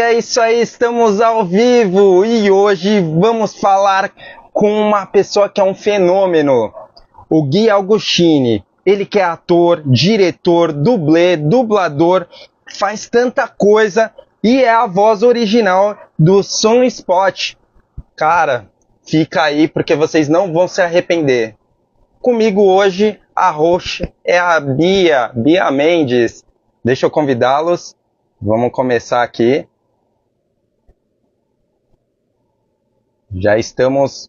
É isso aí, estamos ao vivo e hoje vamos falar com uma pessoa que é um fenômeno, o Gui Agostini. Ele que é ator, diretor, dublê, dublador, faz tanta coisa e é a voz original do Som Spot. Cara, fica aí porque vocês não vão se arrepender. Comigo hoje, a host é a Bia Mendes. Deixa eu convidá-los. Vamos começar aqui. Já estamos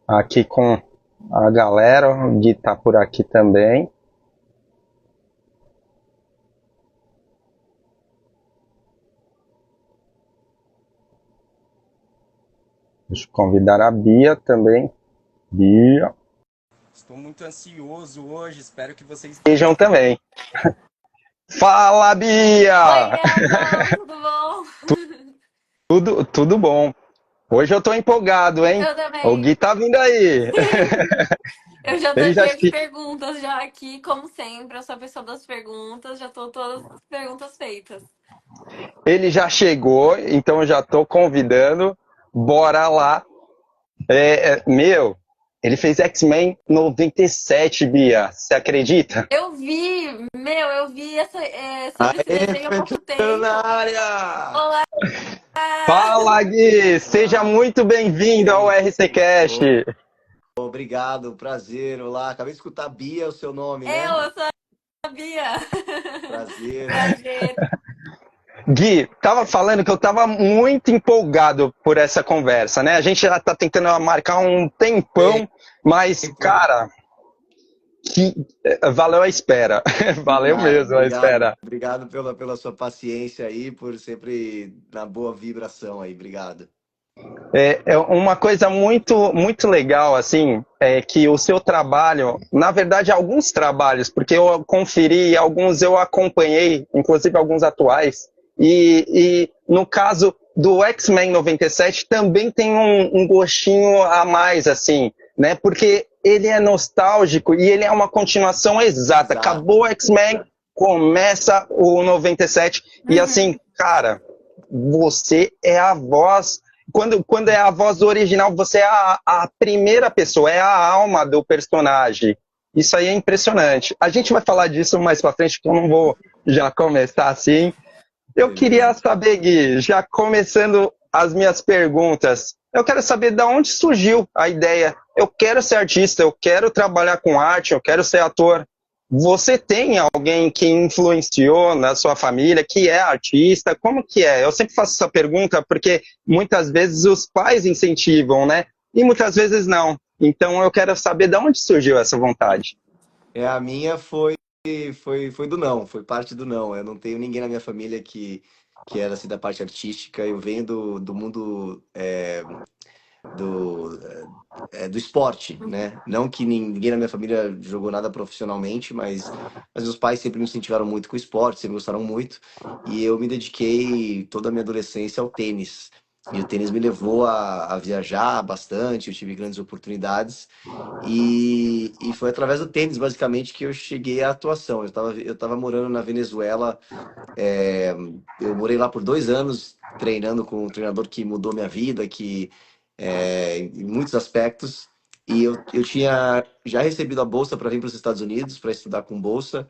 aqui com a galera. O Gui tá por aqui também. Deixa eu convidar a Bia também. Bia. Estou muito ansioso hoje, espero que vocês estejam também. Fala, Oi, Bia! Elton, tudo bom? Tudo bom. Hoje eu tô empolgado, hein? Eu O também. Gui tá vindo aí. Eu já tô Ele já cheia de perguntas já aqui, como sempre. Eu sou a pessoa das perguntas, já tô todas as perguntas feitas. Ele já chegou, então eu já tô convidando. Bora lá. Meu, ele fez X-Men 97, Bia. Você acredita? Eu vi sobre esse Aê, desenho há pouco Fetano na tempo. área! Olá! Fala, Gui! Seja muito bem-vindo ao Ei, RC Cast. obrigado, prazer. Olá, acabei de escutar Bia, o seu nome, né? Eu sabia! Prazer. Prazer. Gui, tava falando que eu tava muito empolgado por essa conversa, né? A gente já tá tentando marcar um tempão, mas, Tempo. cara, que valeu a espera. Valeu Ah, mesmo a obrigado, espera. obrigado pela sua paciência aí, por sempre na boa vibração aí. Obrigado. É uma coisa muito legal, assim, é que o seu trabalho, na verdade, alguns trabalhos, porque eu conferi, alguns eu acompanhei, inclusive alguns atuais, e no caso do X-Men 97 também tem um gostinho a mais, assim, né? Porque ele é nostálgico e ele é uma continuação exata. Exato. Acabou o X-Men, começa o 97, e assim, Uhum. cara, você é a voz quando é a voz original, você é a primeira pessoa, é a alma do personagem. Isso aí é impressionante. A gente vai falar disso mais pra frente, que eu não vou já começar assim. Eu queria Beleza. saber, Gui, já começando as minhas perguntas, eu quero saber de onde surgiu a ideia. Eu quero ser artista, eu quero trabalhar com arte, eu quero ser ator. Você tem alguém que influenciou na sua família, que é artista? Como que é? Eu sempre faço essa pergunta porque muitas vezes os pais incentivam, né? E muitas vezes não. Então eu quero saber de onde surgiu essa vontade. A minha foi do não, foi parte do não. Eu não tenho ninguém na minha família que era assim da parte artística. Eu venho do mundo do, do esporte, né? Não que ninguém na minha família jogou nada profissionalmente, mas meus pais sempre me incentivaram muito com o esporte, sempre gostaram muito. E eu me dediquei toda a minha adolescência ao tênis. E o tênis me levou a viajar bastante, eu tive grandes oportunidades. E foi através do tênis, basicamente, que eu cheguei à atuação. Eu tava morando na Venezuela, é, eu morei lá por 2 anos, treinando com um treinador que mudou minha vida, em muitos aspectos. E eu tinha já recebido a bolsa para vir para os Estados Unidos para estudar com bolsa.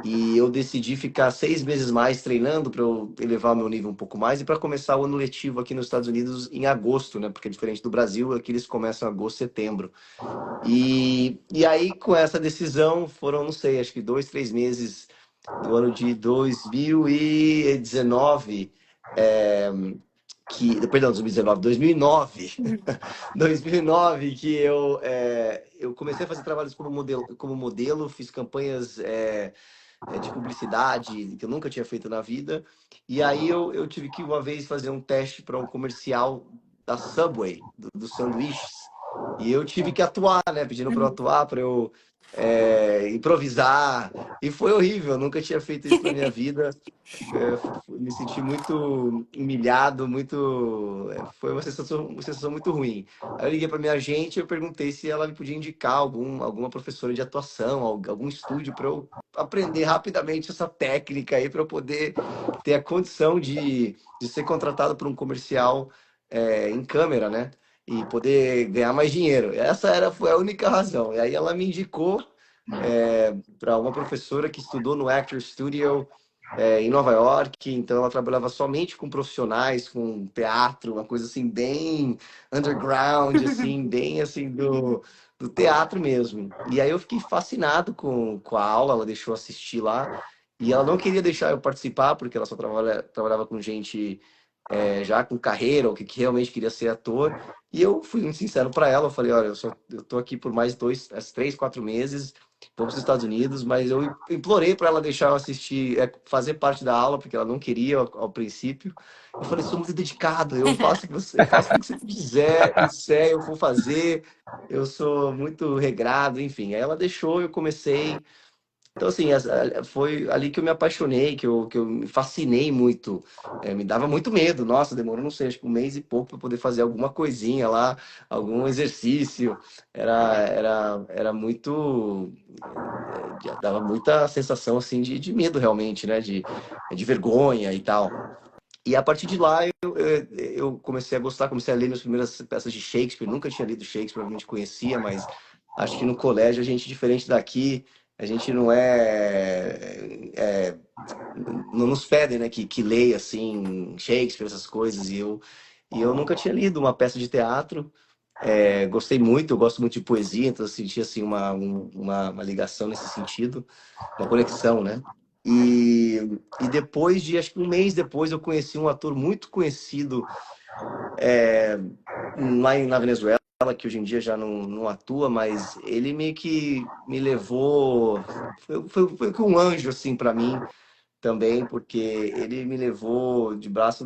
E eu decidi ficar 6 meses mais treinando para eu elevar o meu nível um pouco mais e para começar o ano letivo aqui nos Estados Unidos em agosto, né? Porque diferente do Brasil, aqui eles começam em agosto, setembro. E aí, com essa decisão, foram, não sei, acho que 2, 3 meses do ano de 2019, é, perdão, 2019, 2009, 2009 que eu comecei a fazer trabalhos como modelo, fiz campanhas de publicidade que eu nunca tinha feito na vida, e aí eu tive que uma vez fazer um teste para um comercial da Subway, dos sanduíches. E eu tive que atuar, né? Pedindo para eu atuar, para eu improvisar. E foi horrível, eu nunca tinha feito isso na minha vida. Me senti muito humilhado, foi uma sensação muito ruim. Aí eu liguei para minha agente e eu perguntei se ela me podia indicar alguma professora de atuação, algum estúdio para eu aprender rapidamente essa técnica aí, para eu poder ter a condição de ser contratado por um comercial em câmera, né? E poder ganhar mais dinheiro. Foi a única razão. E aí ela me indicou para uma professora que estudou no Actor Studio em Nova York, então ela trabalhava somente com profissionais, com teatro, uma coisa assim bem underground, assim, bem assim do teatro mesmo. E aí eu fiquei fascinado com a aula, ela deixou eu assistir lá, e ela não queria deixar eu participar, porque ela só trabalhava com gente já com carreira, ou que realmente queria ser ator. E eu fui muito sincero para ela, eu falei, olha, eu tô aqui por mais 3, 4 meses, vou para os Estados Unidos, mas eu implorei para ela deixar eu assistir, fazer parte da aula, porque ela não queria ao princípio. Eu falei, sou muito dedicado, eu faço o que você disser, eu vou fazer, eu sou muito regrado, enfim. Aí ela deixou, eu comecei. Então, assim, foi ali que eu me apaixonei, que eu me fascinei muito. Me dava muito medo. Nossa, demorou, não sei, acho que um mês e pouco para poder fazer alguma coisinha lá, algum exercício. Era muito. Dava muita sensação, assim, de medo, realmente, né? De vergonha e tal. E a partir de lá eu comecei a gostar, comecei a ler minhas primeiras peças de Shakespeare. Nunca tinha lido Shakespeare, provavelmente conhecia, mas acho que no colégio a gente, diferente daqui, a gente não nos pedem, né, que leia assim Shakespeare, essas coisas. E eu nunca tinha lido uma peça de teatro. Gostei muito, eu gosto muito de poesia, então eu senti assim uma ligação nesse sentido, uma conexão, né? E depois acho que um mês depois, eu conheci um ator muito conhecido na Venezuela, que hoje em dia já não atua, mas ele meio que me levou, foi um anjo assim para mim também, porque ele me levou de braço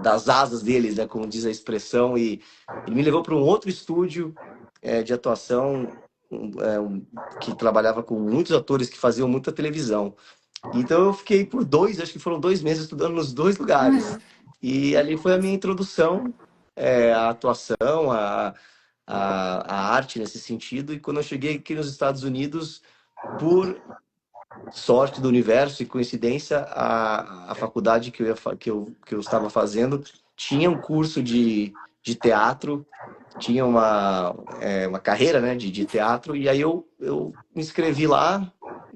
das asas deles, né, como diz a expressão, e ele me levou para um outro estúdio de atuação que trabalhava com muitos atores que faziam muita televisão. Então eu fiquei acho que foram 2 meses estudando nos dois lugares. E ali foi a minha introdução à atuação, à arte nesse sentido. E quando eu cheguei aqui nos Estados Unidos, por sorte do universo e coincidência, a faculdade que eu estava fazendo tinha um curso de teatro, tinha uma carreira, né, de teatro, e aí eu me inscrevi lá,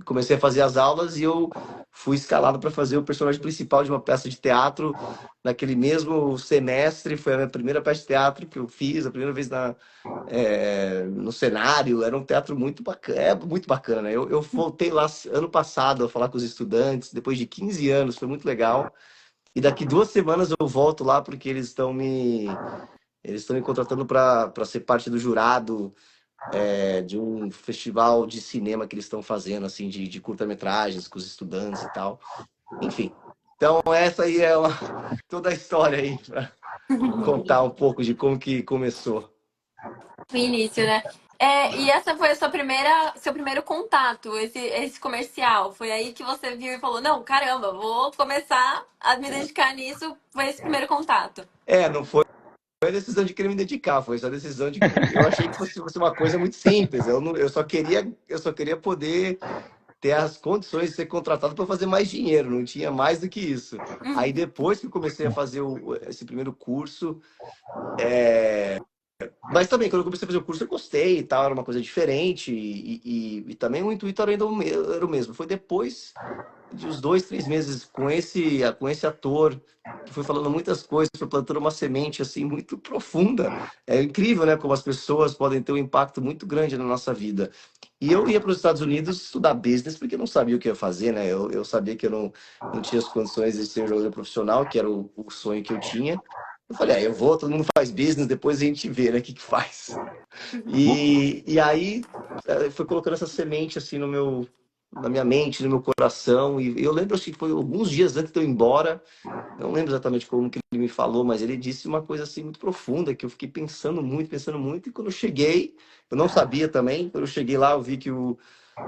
comecei a fazer as aulas e eu fui escalado para fazer o personagem principal de uma peça de teatro naquele mesmo semestre. Foi a minha primeira peça de teatro que eu fiz, a primeira vez no cenário. Era um teatro muito bacana, né? Eu voltei lá ano passado a falar com os estudantes, depois de 15 anos, foi muito legal. E daqui 2 semanas eu volto lá porque eles estão me contratando para ser parte do jurado de um festival de cinema que eles estão fazendo, assim, de curta-metragens com os estudantes e tal. Enfim. Então, essa aí toda a história aí, para contar um pouco de como que começou. No início, né? E essa foi a seu primeiro contato, esse comercial. Foi aí que você viu e falou, não, caramba, vou começar a me dedicar nisso. Foi esse primeiro contato. Não foi a decisão de querer me dedicar, foi só a decisão de. Eu achei que fosse uma coisa muito simples. Eu só queria poder ter as condições de ser contratado para fazer mais dinheiro, não tinha mais do que isso. Aí depois que eu comecei a fazer esse primeiro curso, mas também, quando eu comecei a fazer o curso, eu gostei e tal, era uma coisa diferente, e também o intuito era o mesmo. Foi depois de uns 2, 3 meses com esse ator, que foi falando muitas coisas, foi plantando uma semente assim muito profunda. É incrível, né? Como as pessoas podem ter um impacto muito grande na nossa vida. E eu ia para os Estados Unidos estudar business, porque eu não sabia o que ia fazer, né? Eu sabia que eu não tinha as condições de ser jogador profissional, que era o sonho que eu tinha. Eu falei, eu vou, todo mundo faz business, depois a gente vê, né, o que faz. E aí foi colocando essa semente assim na minha mente, no meu coração. E eu lembro, acho que foi alguns dias antes de eu ir embora, não lembro exatamente como que ele me falou, mas ele disse uma coisa assim muito profunda, que eu fiquei pensando muito, e quando eu cheguei, eu não sabia também, quando eu cheguei lá, eu vi que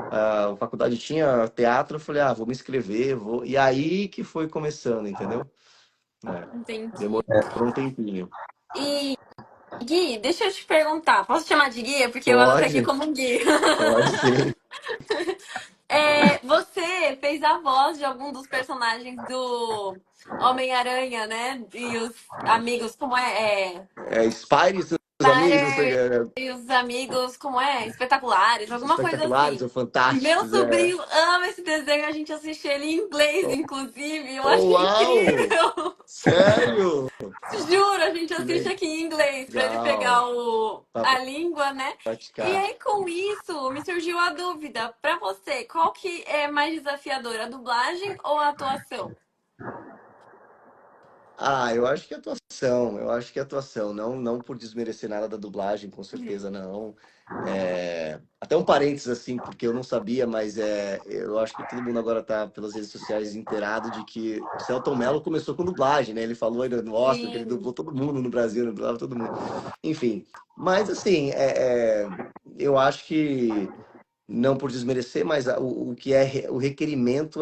a faculdade tinha teatro, eu falei, ah, vou me inscrever, vou. E aí que foi começando, entendeu? É, Entendi. demorou um tempinho. E, Gui, deixa eu te perguntar. Posso te chamar de Gui? Porque eu anotei aqui Pode, como Gui. pode sim. Você fez a voz de algum dos personagens do Homem-Aranha, né? E os amigos, como é? É, Spidey e seus amigos, não sei, Spider e os amigos, como é? Espetaculares, alguma coisa espetaculares assim. ou Meu fantásticos, é. sobrinho ama esse desenho, a gente assiste ele em inglês, inclusive. Eu acho Oh, uau! incrível. Sério? Juro, a gente Que assiste aqui em inglês pra ele legal. pegar Pra a língua, né? E praticar. aí, com isso, me surgiu a dúvida. Pra você, qual que é mais desafiador, a dublagem ou a atuação? Ah, eu acho que é atuação, eu acho que é atuação, não por desmerecer nada da dublagem, com certeza não. É, até um parênteses assim, porque eu não sabia, mas eu acho que todo mundo agora tá pelas redes sociais inteirado de que o Selton Mello começou com dublagem, né? Ele falou ainda no Oscar que ele Sim. dublou todo mundo no Brasil, ele dublava todo mundo. Enfim, mas assim, eu acho que não por desmerecer, mas o que o requerimento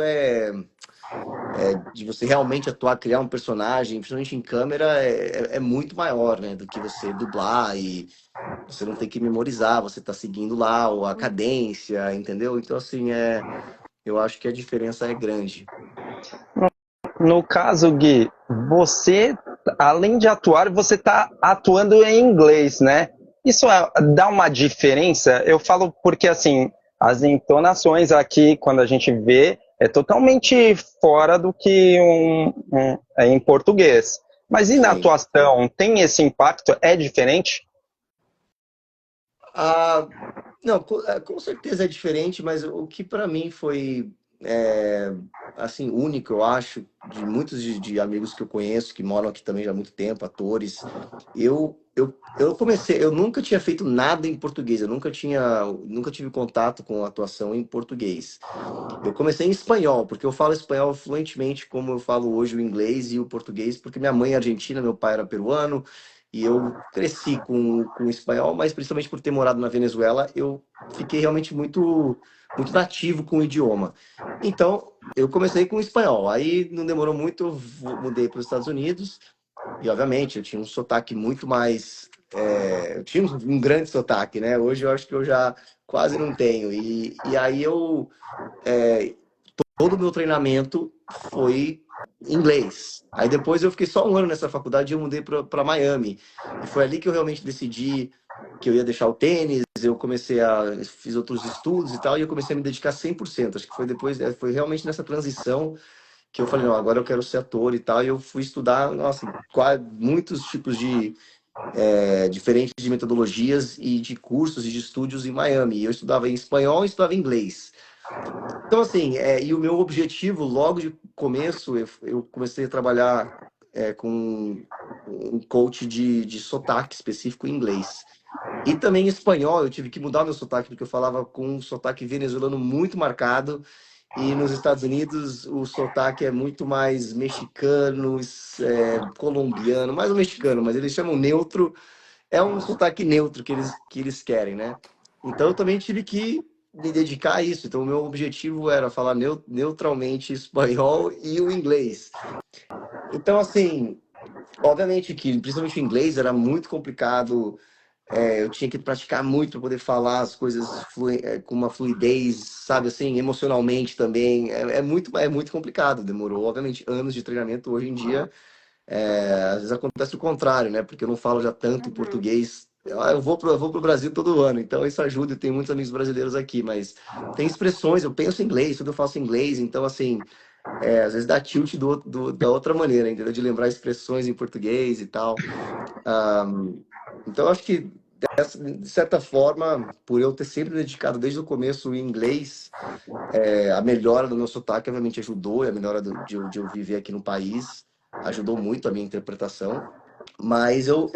de você realmente atuar, criar um personagem, principalmente em câmera, é muito maior, né, do que você dublar e você não tem que memorizar, você tá seguindo lá a cadência, entendeu? Então, assim, eu acho que a diferença é grande. No caso, Gui, você, além de atuar, você está atuando em inglês, né? Isso dá uma diferença? Eu falo porque, assim, as entonações aqui, quando a gente vê, é totalmente fora do que é em português. Mas e na Sim. atuação, tem esse impacto? É diferente? Ah, não, com certeza é diferente, mas o que para mim foi é, assim único, eu acho, de muitos de amigos que eu conheço que moram aqui também já há muito tempo, atores, eu comecei, eu nunca tinha feito nada em português, nunca tive contato com atuação em português. Eu comecei em espanhol, porque eu falo espanhol fluentemente, como eu falo hoje o inglês e o português, porque minha mãe é argentina, meu pai era peruano, e eu cresci com o espanhol, mas principalmente por ter morado na Venezuela, eu fiquei realmente muito nativo com o idioma. Então, eu comecei com o espanhol. Aí não demorou muito, eu mudei para os Estados Unidos, e obviamente eu tinha um sotaque muito mais. Eu tinha um grande sotaque, né? Hoje eu acho que eu já quase não tenho. E aí todo o meu treinamento foi em inglês. Aí depois eu fiquei só um ano nessa faculdade e eu mudei para Miami. E foi ali que eu realmente decidi que eu ia deixar o tênis, fiz outros estudos e tal, e eu comecei a me dedicar 100%. Acho que foi depois, foi realmente nessa transição que eu falei, não, agora eu quero ser ator e tal, e eu fui estudar, nossa, muitos tipos de diferentes de metodologias e de cursos e de estúdios em Miami. E eu estudava em espanhol e estudava em inglês. Então, assim, e o meu objetivo, logo de começo, eu comecei a trabalhar com um coach de sotaque específico em inglês. E também em espanhol, eu tive que mudar meu sotaque, porque eu falava com um sotaque venezuelano muito marcado. E nos Estados Unidos, o sotaque é muito mais mexicano, colombiano, mais o mexicano, mas eles chamam neutro, é um sotaque neutro que eles querem, né? Então eu também tive que me dedicar a isso. Então o meu objetivo era falar neutralmente espanhol e o inglês. Então, assim, obviamente que principalmente o inglês era muito complicado. Eu tinha que praticar muito para poder falar as coisas com uma fluidez, sabe, assim, emocionalmente também. É muito complicado. Demorou, obviamente, anos de treinamento. Hoje em dia às vezes acontece o contrário, né? Porque eu não falo já tanto Uhum. português. Eu vou pro Brasil todo ano, então isso ajuda. Eu tenho muitos amigos brasileiros aqui, mas tem expressões, eu penso em inglês, tudo eu faço em inglês, então assim, às vezes dá tilt da outra maneira, entendeu? De lembrar expressões em português e tal. Então eu acho que, de certa forma, por eu ter sempre dedicado desde o começo o inglês, a melhora do meu sotaque obviamente ajudou, e a melhora de eu viver aqui no país ajudou muito a minha interpretação. Mas eu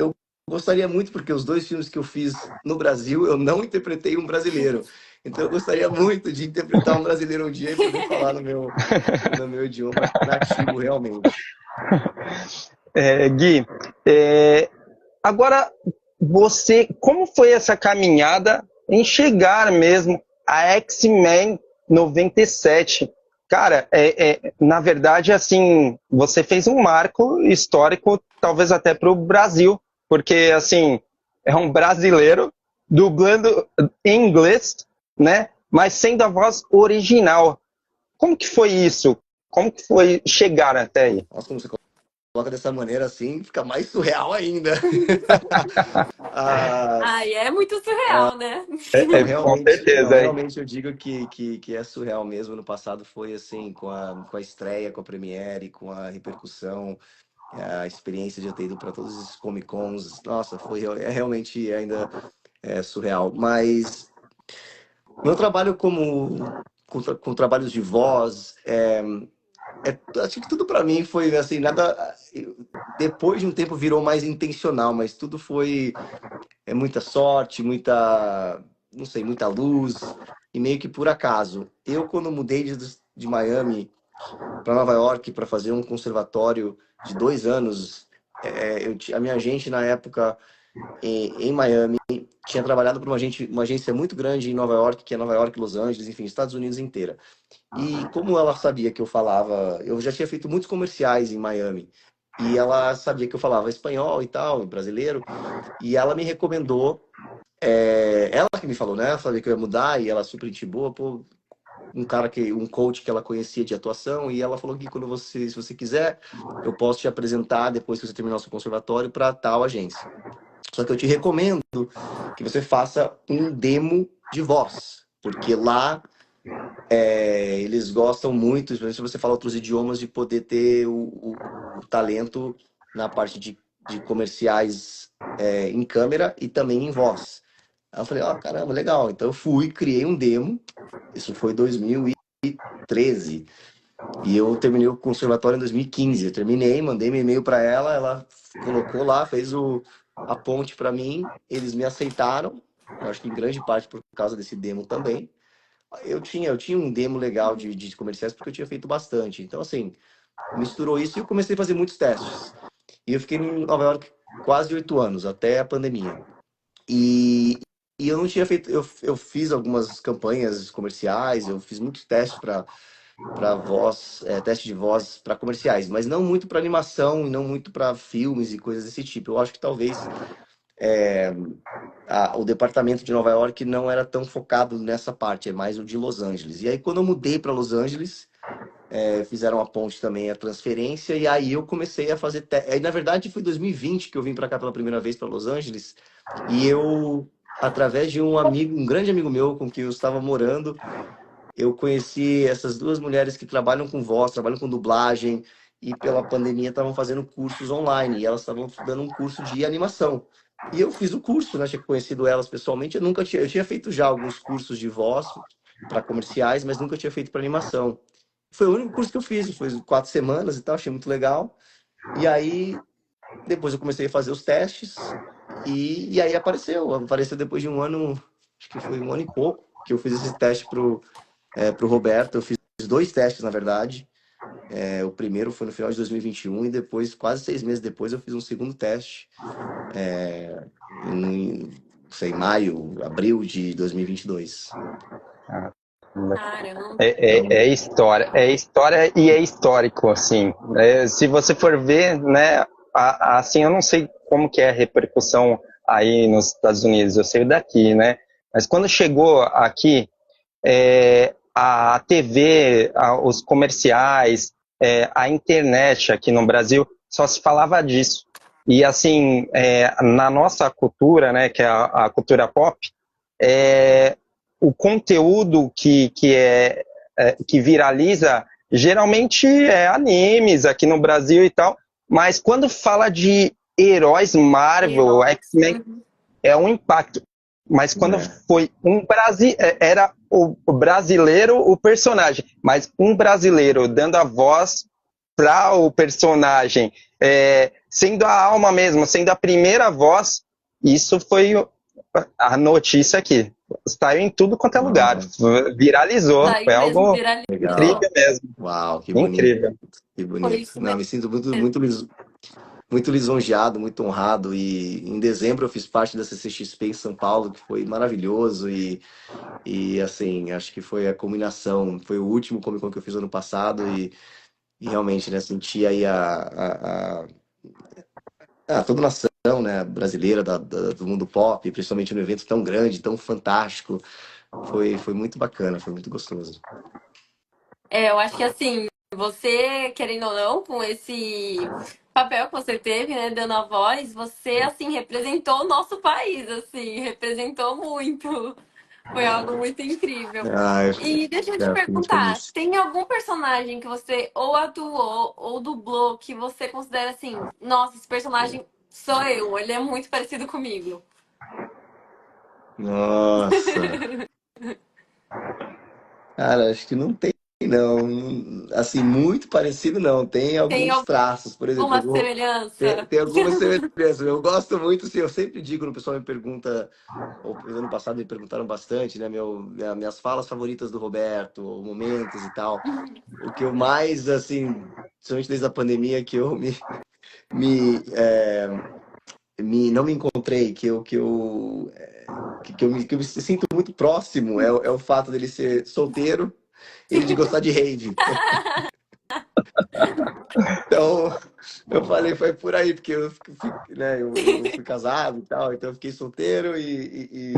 gostaria muito, porque os dois filmes que eu fiz no Brasil, eu não interpretei um brasileiro. Então eu gostaria muito de interpretar um brasileiro um dia e poder falar no meu idioma nativo realmente. Gui, agora como foi essa caminhada em chegar mesmo a X-Men 97? Cara, na verdade, assim, você fez um marco histórico, talvez até para o Brasil, porque, assim, é um brasileiro dublando em inglês, né? Mas sendo a voz original. Como que foi isso? Como que foi chegar até aí? Nossa, como você coloca dessa maneira assim, fica mais surreal ainda. Ah, Ai, é muito surreal, né? não, Com realmente, não, certeza, hein? realmente eu digo que é surreal mesmo. No passado foi assim, com a estreia, com a premiere, com a repercussão, a experiência de eu ter ido para todos esses Comic Cons. Nossa, realmente ainda surreal. Mas meu trabalho com trabalhos de voz, acho que tudo para mim foi assim, nada. Depois de um tempo virou mais intencional, mas tudo foi muita sorte, muita, não sei, muita luz e meio que por acaso. Eu, quando mudei de Miami para Nova York para fazer um conservatório de 2 anos, a minha agente na época em Miami tinha trabalhado para uma agência muito grande em Nova York, que é Nova York, Los Angeles, enfim, Estados Unidos inteira. E como ela sabia que eu já tinha feito muitos comerciais em Miami. E ela sabia que eu falava espanhol e tal, brasileiro, e ela me recomendou. Ela que me falou, né? Ela sabia que eu ia mudar e ela super gente boa, pô, um coach que ela conhecia de atuação, e ela falou que se você quiser, eu posso te apresentar depois que você terminar o seu conservatório para tal agência. Só que eu te recomendo que você faça um demo de voz, porque lá eles gostam muito, se você fala outros idiomas, de poder ter o talento na parte de comerciais em câmera e também em voz. Aí eu falei, ó, caramba, legal. Então eu fui, criei um demo, isso foi 2013, e eu terminei o conservatório em 2015. Eu terminei, mandei meu e-mail para ela, ela colocou lá, fez a ponte para mim, eles me aceitaram, eu acho que em grande parte por causa desse demo também. Eu tinha um demo legal de comerciais porque eu tinha feito bastante. Então, assim, misturou isso e eu comecei a fazer muitos testes. E eu fiquei em Nova York quase 8 anos, até a pandemia. E, e eu não tinha feito. Eu fiz algumas campanhas comerciais, eu fiz muitos testes para voz, teste de voz para comerciais, mas não muito para animação e não muito para filmes e coisas desse tipo. Eu acho que talvez o departamento de Nova York não era tão focado nessa parte, é mais o de Los Angeles. E aí, quando eu mudei para Los Angeles, fizeram a ponte também, a transferência, e aí eu comecei a fazer. Aí, na verdade, foi em 2020 que eu vim para cá pela primeira vez para Los Angeles, e eu, através de um amigo, um grande amigo meu com quem eu estava morando, eu conheci essas duas mulheres que trabalham com voz, trabalham com dublagem, e pela pandemia estavam fazendo cursos online, e elas estavam dando um curso de animação. E eu fiz o curso, né? Tinha conhecido elas pessoalmente. Eu tinha feito já alguns cursos de voz para comerciais, mas nunca tinha feito para animação. Foi o único curso que eu fiz, foi 4 semanas e tal, achei muito legal. E aí, depois eu comecei a fazer os testes, e aí apareceu depois de um ano, acho que foi um ano e pouco, que eu fiz esse teste pro Roberto. Eu fiz 2 testes, na verdade. O primeiro foi no final de 2021 e depois, quase 6 meses depois, eu fiz um segundo teste em, sei, maio, abril de 2022. Caramba. É história e é histórico, assim. Se você for ver, né, assim, eu não sei como que é a repercussão aí nos Estados Unidos, eu sei daqui, né, mas quando chegou aqui, a TV, os comerciais, a internet aqui no Brasil, só se falava disso. E assim, na nossa cultura, né, que é a cultura pop, o conteúdo que viraliza geralmente é animes aqui no Brasil e tal, mas quando fala de heróis Marvel, Heróis. X-Men, é um impacto. Mas quando foi era o brasileiro o personagem, mas um brasileiro dando a voz para o personagem, sendo a alma mesmo, sendo a primeira voz, isso foi a notícia aqui. saiu em tudo quanto é lugar. Uau, Viralizou. Foi Saiu mesmo, algo legal. incrível viralizou. mesmo. Uau, que bonito, Incrível. que Foi bonito. isso Não, mesmo. me sinto muito lisonjeado, muito honrado. E em dezembro eu fiz parte da CCXP em São Paulo, que foi maravilhoso. E assim, acho que foi a culminação. Foi o último Comic Con que eu fiz ano passado. E realmente, né, senti aí toda a nação, né, brasileira do mundo pop, principalmente num evento tão grande, tão fantástico. Foi muito bacana, foi muito gostoso. Eu acho que assim, você, querendo ou não, com esse papel que você teve, né, dando a voz, você, assim, representou o nosso país, assim, representou muito. Foi algo muito incrível. Ah, E deixa eu te fico muito perguntar, feliz. tem algum personagem que você ou atuou ou dublou que você considera assim, nossa, esse personagem sou eu, ele é muito parecido comigo? Nossa. Cara, acho que não tem, não. Assim, muito parecido, não. Tem Tem alguns traços. Por exemplo, alguma semelhança? tem algumas semelhanças. Eu gosto muito, assim, eu sempre digo, quando o pessoal me pergunta, ou ano passado me perguntaram bastante, né, minhas falas favoritas do Roberto, ou momentos e tal. O que eu mais, assim, principalmente desde a pandemia, que eu me, é, não me encontrei, que eu me sinto muito próximo, é o fato dele ser solteiro, ele de gostar de rave. Então, eu falei, foi por aí, porque né, eu fui casado e tal, então eu fiquei solteiro e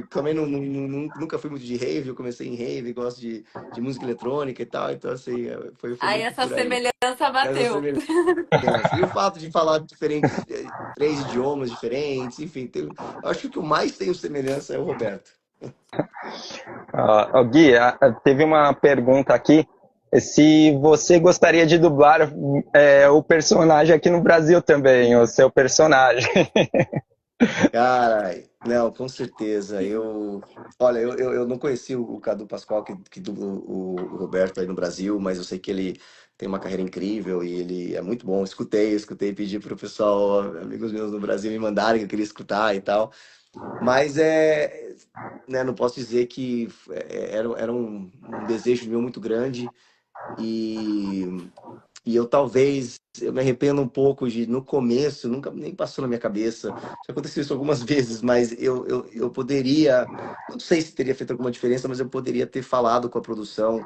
também nunca fui muito de rave, eu comecei em rave, gosto de música eletrônica e tal, então assim, foi Aí muito essa por aí. semelhança Essa bateu. semelhança. E o fato de falar diferentes, três idiomas diferentes, enfim, eu acho que o que eu mais tenho semelhança é o Roberto. Gui, teve uma pergunta aqui. Se você gostaria de dublar o personagem aqui no Brasil também, o seu personagem. Cara, não, com certeza. Olha, eu não conheci o Cadu Pascoal que dubla o Roberto aí no Brasil, mas eu sei que ele tem uma carreira incrível e ele é muito bom. Escutei, pedi pro pessoal, amigos meus no Brasil, me mandarem que eu queria escutar e tal. Mas né, não posso dizer que era um desejo meu muito grande e eu talvez eu me arrependo um pouco de no começo, nunca nem passou na minha cabeça. Já aconteceu isso algumas vezes, mas eu poderia, não sei se teria feito alguma diferença, mas eu poderia ter falado com a produção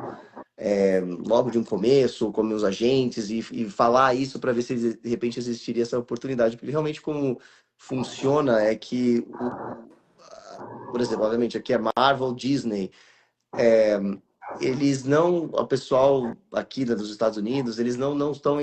logo de um começo, com meus agentes e falar isso para ver se de repente existiria essa oportunidade, porque realmente como funciona é que por exemplo, obviamente aqui é Marvel, Disney, eles não, o pessoal aqui dos Estados Unidos, eles não estão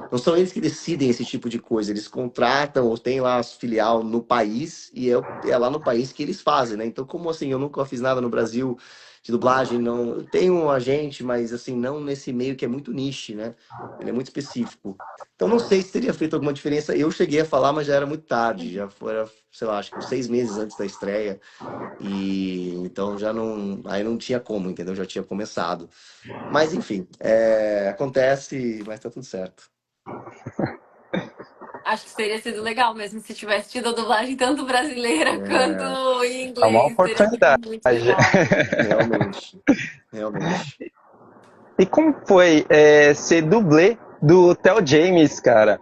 não são eles que decidem esse tipo de coisa, eles contratam ou tem lá a filial no país e é lá no país que eles fazem, né? Então, como assim, eu nunca fiz nada no Brasil de dublagem, não, eu tenho um agente, mas assim, não nesse meio que é muito niche, né? Ele é muito específico. Então, não sei se teria feito alguma diferença. Eu cheguei a falar, mas já era muito tarde, já foi, sei lá, acho que uns 6 meses antes da estreia. E então já não, aí não tinha como, entendeu? Já tinha começado. Mas enfim, acontece, mas tá tudo certo. Acho que teria sido legal mesmo se tivesse tido a dublagem tanto brasileira quanto É, em É uma inglês. Teria sido oportunidade. muito legal. realmente, realmente. E como foi ser dublê do Theo James, cara?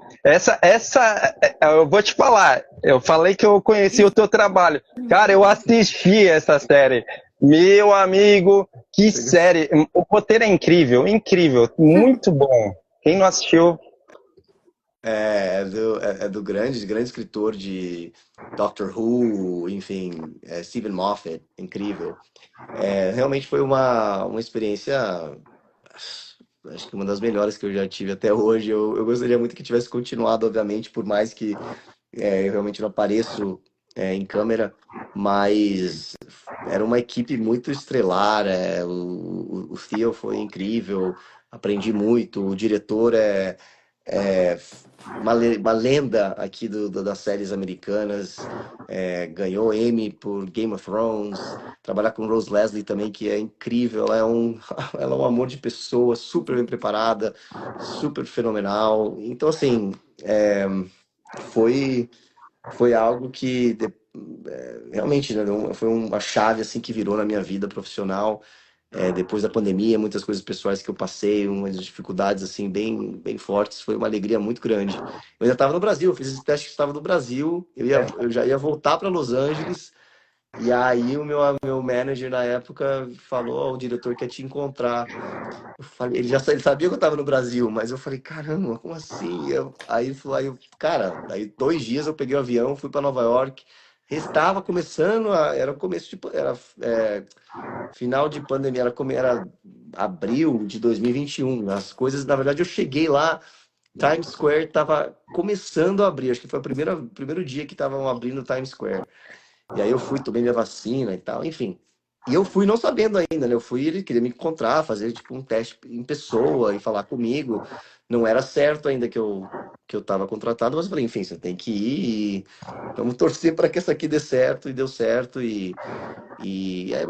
Eu vou te falar. Eu falei que eu conheci o teu trabalho. Cara, eu assisti essa série. Meu amigo, que série. O roteiro é incrível, incrível, muito bom. Quem não assistiu, É do grande escritor de Doctor Who, enfim, Stephen Moffat, incrível. Realmente foi uma experiência, acho que uma das melhores que eu já tive até hoje. Eu gostaria muito que tivesse continuado, obviamente, por mais que eu realmente não apareço em câmera, mas era uma equipe muito estrelar. O Theo foi incrível, aprendi muito. O diretor é uma lenda aqui das séries americanas. Ganhou Emmy por Game of Thrones. Trabalhar com Rose Leslie também, que é incrível. Ela é um amor de pessoa, super bem preparada, super fenomenal. Então, assim, foi foi algo que realmente, né, foi uma chave assim que virou na minha vida profissional. Depois da pandemia, muitas coisas pessoais que eu passei, umas dificuldades assim bem fortes, foi uma alegria muito grande. Eu ainda estava no Brasil, eu fiz esse teste que estava no Brasil, eu já ia voltar para Los Angeles, e aí o meu manager na época falou: "Ó, o diretor quer te encontrar." Eu falei, ele sabia que eu estava no Brasil, mas eu falei, caramba, como assim? Cara, aí 2 dias eu peguei o avião, fui para Nova York, estava começando, era o começo era final de pandemia, era abril de 2021. As coisas, na verdade, eu cheguei lá, Times Square estava começando a abrir, acho que foi o primeiro dia que estavam abrindo Times Square. E aí eu fui, tomei minha vacina e tal, enfim. E eu fui não sabendo ainda, né? Eu fui, ele queria me encontrar, fazer tipo um teste em pessoa e falar comigo. Não era certo ainda que eu tava contratado, mas eu falei, enfim, você tem que ir e vamos torcer para que essa aqui dê certo, e deu certo. E aí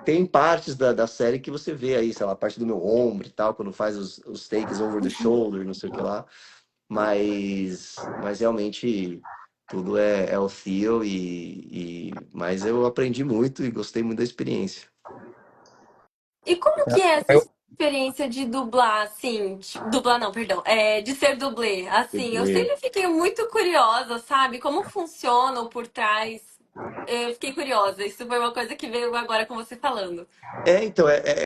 tem partes da série que você vê aí, sei lá, a parte do meu ombro e tal, quando faz os takes over the shoulder, não sei o que lá. Mas realmente tudo é o Theo, mas eu aprendi muito e gostei muito da experiência. E como que é essa Eu, experiência de dublar, assim? Dublar não, perdão. De ser dublê. Assim, eu sempre fiquei muito curiosa, sabe? Como funciona o por trás. Eu fiquei curiosa. Isso foi uma coisa que veio agora com você falando. Então, é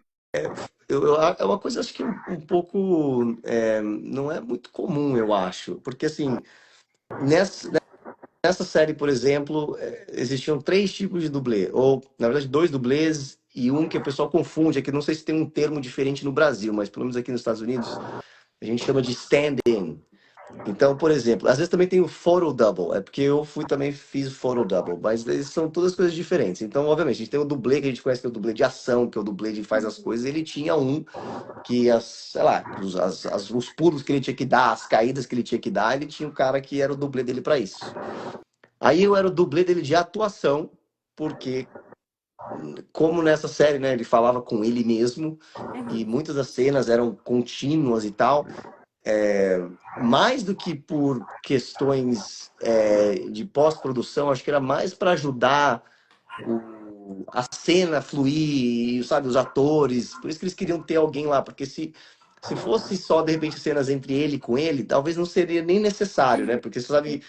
uma coisa, acho que um pouco, não é muito comum, eu acho, porque assim, nessa série, por exemplo, existiam 3 tipos de dublê, ou na verdade 2 dublês e um que o pessoal confunde, é que não sei se tem um termo diferente no Brasil, mas pelo menos aqui nos Estados Unidos, a gente chama de stand-in. Então, por exemplo, às vezes também tem o photo double, é porque eu também fiz photo double, mas eles são todas coisas diferentes. Então, obviamente, a gente tem o dublê que a gente conhece, que é o dublê de ação, que é o dublê de faz as coisas, ele tinha um que, sei lá, os pulos que ele tinha que dar, as caídas que ele tinha que dar, ele tinha um cara que era o dublê dele para isso. Aí eu era o dublê dele de atuação, porque como nessa série, né, ele falava com ele mesmo, e muitas das cenas eram contínuas e tal, mais do que por questões de pós-produção, acho que era mais para ajudar a cena fluir, sabe, os atores. Por isso que eles queriam ter alguém lá, porque se fosse só, de repente, cenas entre ele e com ele, talvez não seria nem necessário, né? Porque você sabe,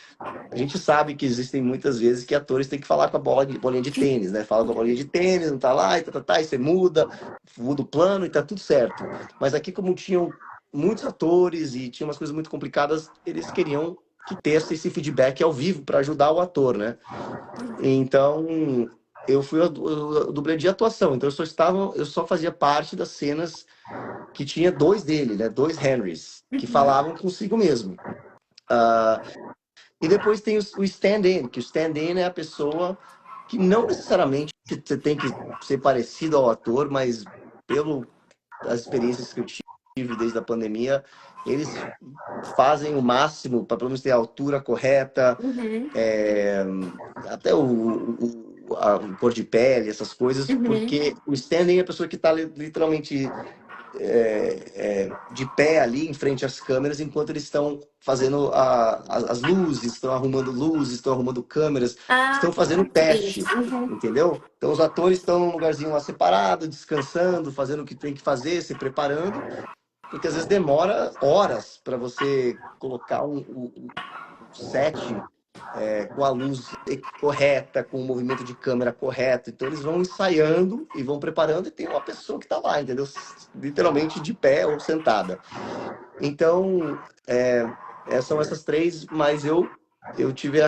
a gente sabe que existem muitas vezes que atores têm que falar com a bolinha de tênis, né? Fala com a bolinha de tênis, não tá lá, e você muda o plano e tá tudo certo. Mas aqui, como tinham muitos atores e tinha umas coisas muito complicadas, eles queriam que tivesse esse feedback ao vivo para ajudar o ator, né? Então, eu fui o dublê de atuação, então eu só fazia parte das cenas que tinha 2 dele, né? 2 Henrys, que falavam consigo mesmo. E depois tem o stand-in, que o stand-in é a pessoa que não necessariamente você tem que ser parecido ao ator, mas as experiências que eu tive desde a pandemia, eles fazem o máximo para pelo menos ter a altura correta, até a cor de pele, essas coisas, porque o stand-in é a pessoa que está literalmente de pé ali em frente às câmeras enquanto eles estão fazendo as luzes, estão arrumando luzes, estão arrumando câmeras, Ah, estão fazendo sim. teste, entendeu? Então os atores estão num lugarzinho lá separado, descansando, fazendo o que tem que fazer, se preparando, porque às vezes demora horas para você colocar um set com a luz correta, com o movimento de câmera correto. Então eles vão ensaiando e vão preparando e tem uma pessoa que está lá, entendeu? Literalmente de pé ou sentada. Então, são essas 3, mas eu tive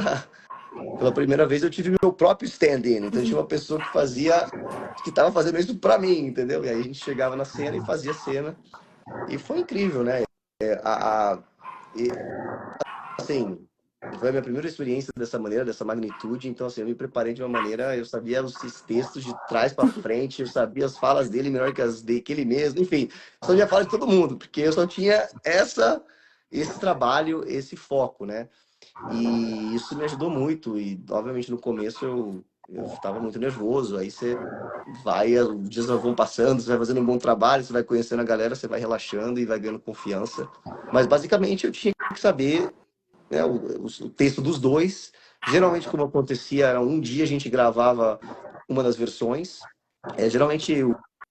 pela primeira vez eu tive meu próprio stand-in. Então tinha uma pessoa que estava fazendo isso para mim, entendeu? E aí a gente chegava na cena e fazia cena. E foi incrível, né? Assim, foi a minha primeira experiência dessa maneira, dessa magnitude, então assim, eu me preparei de uma maneira, eu sabia os textos de trás para frente, eu sabia as falas dele melhor que as dele mesmo, enfim, só sabia falar de todo mundo, porque eu só tinha esse trabalho, esse foco, né? E isso me ajudou muito, e obviamente no começo eu estava muito nervoso, aí você os dias vão passando, você vai fazendo um bom trabalho, você vai conhecendo a galera, você vai relaxando e vai ganhando confiança, mas basicamente eu tinha que saber, né, o texto dos dois, Geralmente, como acontecia, era um dia a gente gravava uma das versões. Geralmente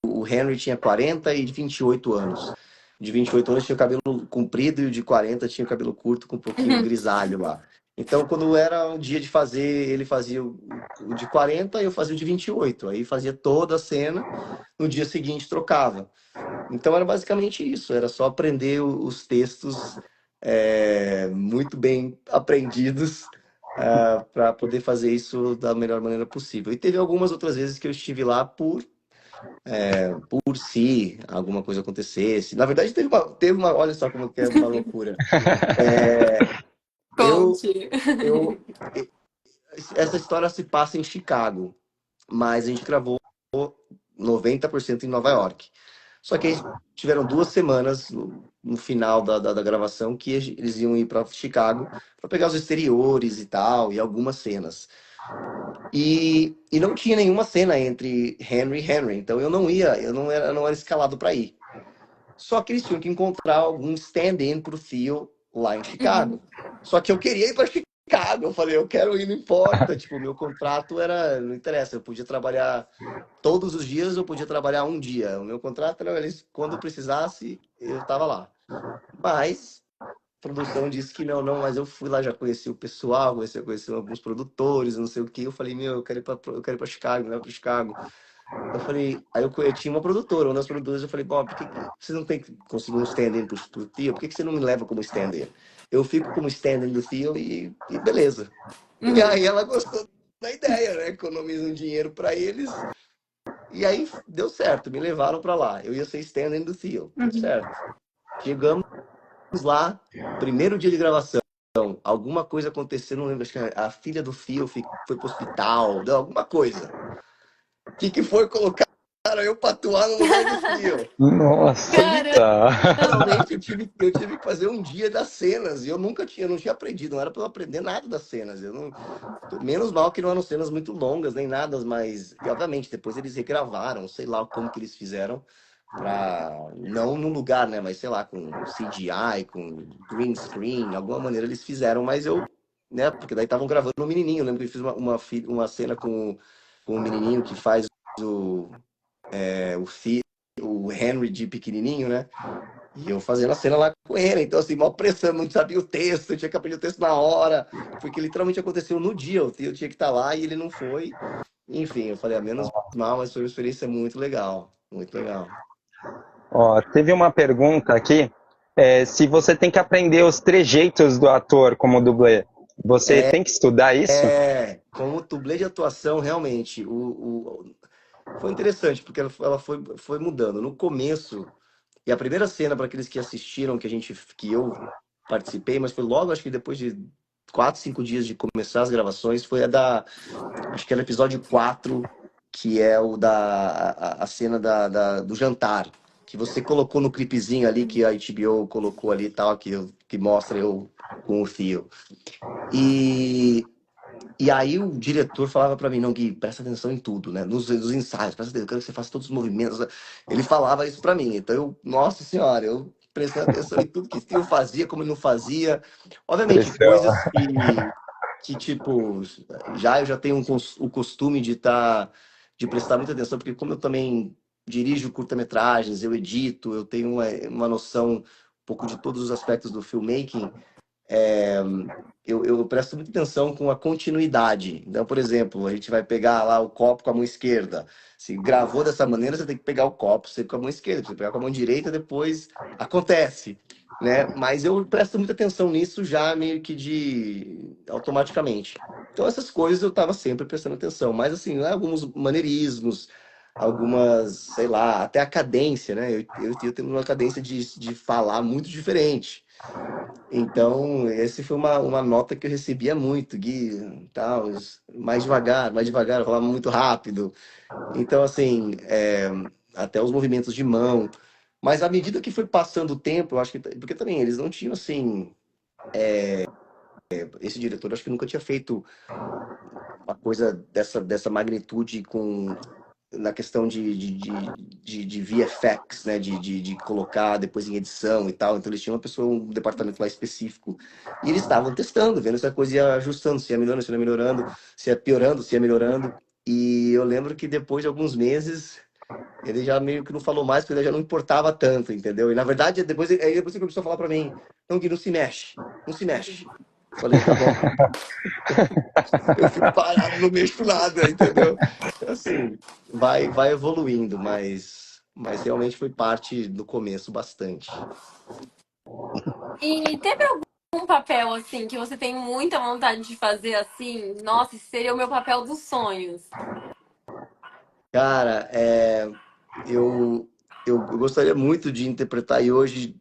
o Henry tinha 40 e 28 anos. De 28 anos tinha o cabelo comprido e o de 40 tinha o cabelo curto com um pouquinho grisalho lá. Então, quando era o dia de fazer, ele fazia o de 40 e eu fazia o de 28. Aí fazia toda a cena, no dia seguinte trocava. Então era basicamente isso, era só aprender os textos muito bem aprendidos para poder fazer isso da melhor maneira possível. E teve algumas outras vezes que eu estive lá por se alguma coisa acontecesse. Na verdade, teve uma, olha só como que é uma loucura. Eu, Conte. eu, essa história se passa em Chicago, mas a gente gravou 90% em Nova York. Só que aí tiveram 2 semanas no final da gravação que eles iam ir para Chicago para pegar os exteriores e tal, e algumas cenas. E não tinha nenhuma cena entre Henry e Henry, então eu não era escalado para ir. Só que eles tinham que encontrar algum stand-in pro Theo lá em Chicago. Só que eu queria ir para Chicago. Eu falei, eu quero ir, não importa. Tipo, meu contrato era, não interessa, eu podia trabalhar todos os dias, eu podia trabalhar um dia. O meu contrato era, quando eu precisasse, eu estava lá. Mas a produção disse que não, não, mas eu fui lá, já conheci o pessoal, conheci alguns produtores, não sei o que. Eu falei, meu, eu quero ir para Chicago, não é para Chicago. Eu falei, aí eu tinha uma produtora, uma das produtoras, eu falei, Bob, por que você não tem que conseguir um stand-in pro Theo? Por que você não me leva como stand-in? Eu fico como stand-in do Theo e beleza. E aí ela gostou da ideia, né? Economiza um dinheiro para eles. E aí deu certo, me levaram para lá. Eu ia ser stand-in do Theo, deu certo. Chegamos lá, primeiro dia de gravação. Alguma coisa aconteceu, não lembro, acho que a filha do Theo foi pro hospital, deu alguma coisa. O que foi colocar eu pra atuar no lugar do Theo? Foi Nossa! literalmente, eu tive que fazer um dia das cenas. E eu não tinha aprendido, não era pra eu aprender nada das cenas. Eu não, menos mal que não eram cenas muito longas, nem nada, mas, e, obviamente, depois eles regravaram, sei lá como que eles fizeram, não num lugar, né, mas sei lá, com CGI, com green screen, alguma maneira eles fizeram, mas eu, né, porque daí estavam gravando um menininho. Eu lembro que eu fiz uma cena com o menininho que faz o Henry de pequenininho, né? E eu fazendo a cena lá com ele. Então, assim, mal pressão, não sabia o texto, eu tinha que aprender o texto na hora, porque literalmente aconteceu no dia. Eu tinha que estar lá e ele não foi. Enfim, eu falei, menos mal, mas foi uma experiência muito legal. Muito legal. Ó, teve uma pergunta aqui, se você tem que aprender os trejeitos do ator como dublê. Você tem que estudar isso? Como dublê de atuação, realmente, foi interessante, porque ela foi mudando. No começo, e a primeira cena, para aqueles que assistiram, que eu participei, mas foi logo, acho que depois de 4, 5 dias de começar as gravações, foi acho que era o episódio 4, que é a cena do jantar, que você colocou no clipezinho ali, que a HBO colocou ali e tal, que mostra eu com o Theo. E aí o diretor falava pra mim, não, Gui, presta atenção em tudo, né? Nos ensaios, presta atenção, eu quero que você faça todos os movimentos. Ele falava isso pra mim. Então nossa senhora, eu prestando atenção em tudo que eu fazia, como ele não fazia. Obviamente, Pressão. coisas que tipo, eu já tenho o costume de prestar muita atenção, porque como eu também dirijo curta-metragens, eu edito, eu tenho uma noção um pouco de todos os aspectos do filmmaking. Eu presto muita atenção com a continuidade. Então, por exemplo, a gente vai pegar lá o copo com a mão esquerda. Se gravou dessa maneira, você tem que pegar o copo sempre com a mão esquerda. Se você pegar com a mão direita, depois acontece, né? Mas eu presto muita atenção nisso já meio que automaticamente. Então, essas coisas eu estava sempre prestando atenção. Mas, assim, né, alguns maneirismos, algumas, sei lá, até a cadência, né? Eu tenho uma cadência de falar muito diferente. Então, essa foi uma nota que eu recebia muito, Gui, tal, mais devagar, eu falava muito rápido. Então, assim, até os movimentos de mão. Mas à medida que foi passando o tempo, eu acho que. Porque também eles não tinham, assim. Esse diretor, eu acho que nunca tinha feito uma coisa dessa magnitude na questão de VFX, né? De colocar depois em edição e tal. Então eles tinham uma pessoa, um departamento lá específico. E eles estavam testando, vendo se a coisa ia ajustando, se ia melhorando, se ia melhorando, se ia piorando, se ia melhorando. E eu lembro que depois de alguns meses, ele já meio que não falou mais, porque ele já não importava tanto, entendeu? E na verdade, depois ele começou a falar pra mim, não, Gui, não se mexe, não se mexe. Falei, tá bom. Eu fico parado, não mexo nada, entendeu? Assim, vai evoluindo, mas realmente foi parte do começo bastante. E teve algum papel assim que você tem muita vontade de fazer assim? Nossa, esse seria o meu papel dos sonhos. Cara, eu, eu gostaria muito de interpretar, e hoje,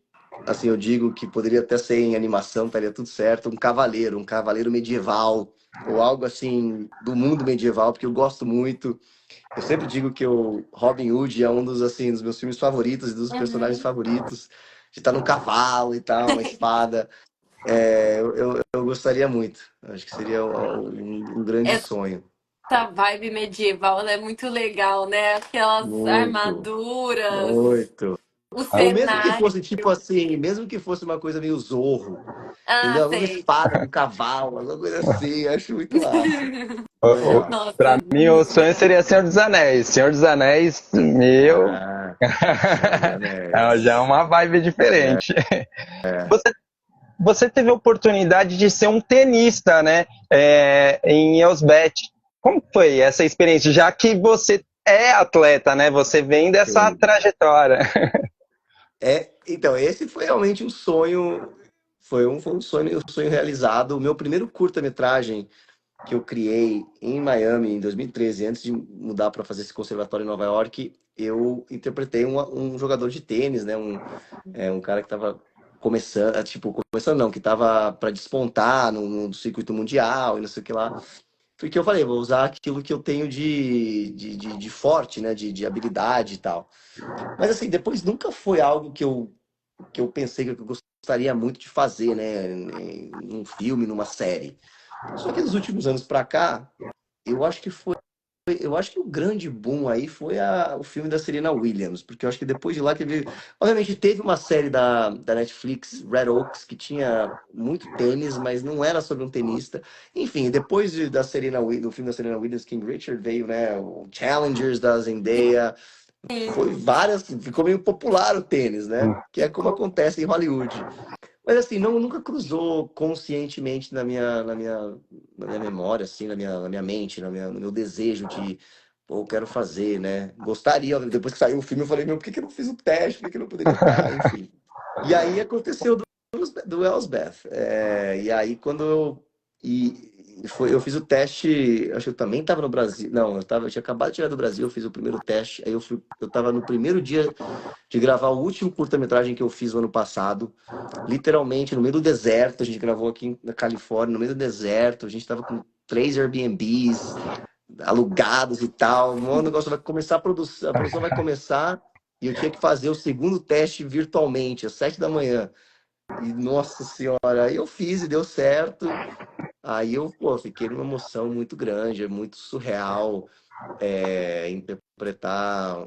assim, eu digo que poderia até ser em animação, estaria tudo certo, um cavaleiro medieval, ou algo assim do mundo medieval, porque eu gosto muito. Eu sempre digo que o Robin Hood é um dos, assim, dos meus filmes favoritos e dos personagens Uhum. favoritos, de estar num cavalo e tal, uma espada. Eu gostaria muito. Acho que seria um grande sonho. Essa vibe medieval, ela é muito legal, né? Aquelas Muito, armaduras, muito. o Ou mesmo que cenário. fosse, tipo assim, mesmo que fosse uma coisa meio Zorro, Ah, entendeu? Alguma sei. espada com cavalo, alguma coisa assim, eu acho muito massa. Legal. Nossa, Pra mim, o sonho seria Senhor dos Anéis. Senhor dos Anéis, meu, Ah, Senhor dos já é Anéis. uma vibe diferente. Você, você teve a oportunidade de ser um tenista, né? Em Elsbeth. Como foi essa experiência? Já que você é atleta, né? Você vem dessa Sim. trajetória. Então, esse foi realmente um sonho, foi um sonho realizado. O meu primeiro curta-metragem que eu criei em Miami em 2013, antes de mudar para fazer esse conservatório em Nova York, eu interpretei um jogador de tênis, né? Um cara que estava começando, tipo, começando não, que estava para despontar no circuito mundial e não sei o que lá. Porque eu falei, vou usar aquilo que eu tenho de forte, né? De habilidade e tal. Mas assim, depois nunca foi algo que eu pensei que eu gostaria muito de fazer, né? Num filme, numa série. Só que nos últimos anos pra cá, eu acho que foi. Eu acho que o grande boom aí foi o filme da Serena Williams, porque eu acho que depois de lá teve. Obviamente teve uma série da Netflix, Red Oaks, que tinha muito tênis, mas não era sobre um tenista. Enfim, depois da Serena Williams, do filme da Serena Williams, King Richard, veio, né, o Challengers da Zendaya. Foi várias. Ficou meio popular o tênis, né? Que é como acontece em Hollywood. Mas assim, não, nunca cruzou conscientemente na minha memória, assim, na minha mente, no meu desejo de, pô, eu quero fazer, né? Gostaria, depois que saiu o filme, eu falei, meu, por que que eu não fiz o teste? Por que que eu não poderia estar? Enfim. E aí aconteceu do Elsbeth. E aí quando eu fiz o teste, acho que eu também estava no Brasil. Não, eu tinha acabado de chegar do Brasil, eu fiz o primeiro teste. Aí eu estava no primeiro dia de gravar o último curta-metragem que eu fiz no ano passado, literalmente no meio do deserto. A gente gravou aqui na Califórnia, no meio do deserto. A gente estava com 3 Airbnbs alugados e tal. O negócio vai começar a produção vai começar e eu tinha que fazer o segundo teste virtualmente às 7 da manhã. E nossa senhora, aí eu fiz e deu certo. Aí eu, pô, fiquei numa emoção muito grande, é muito surreal interpretar,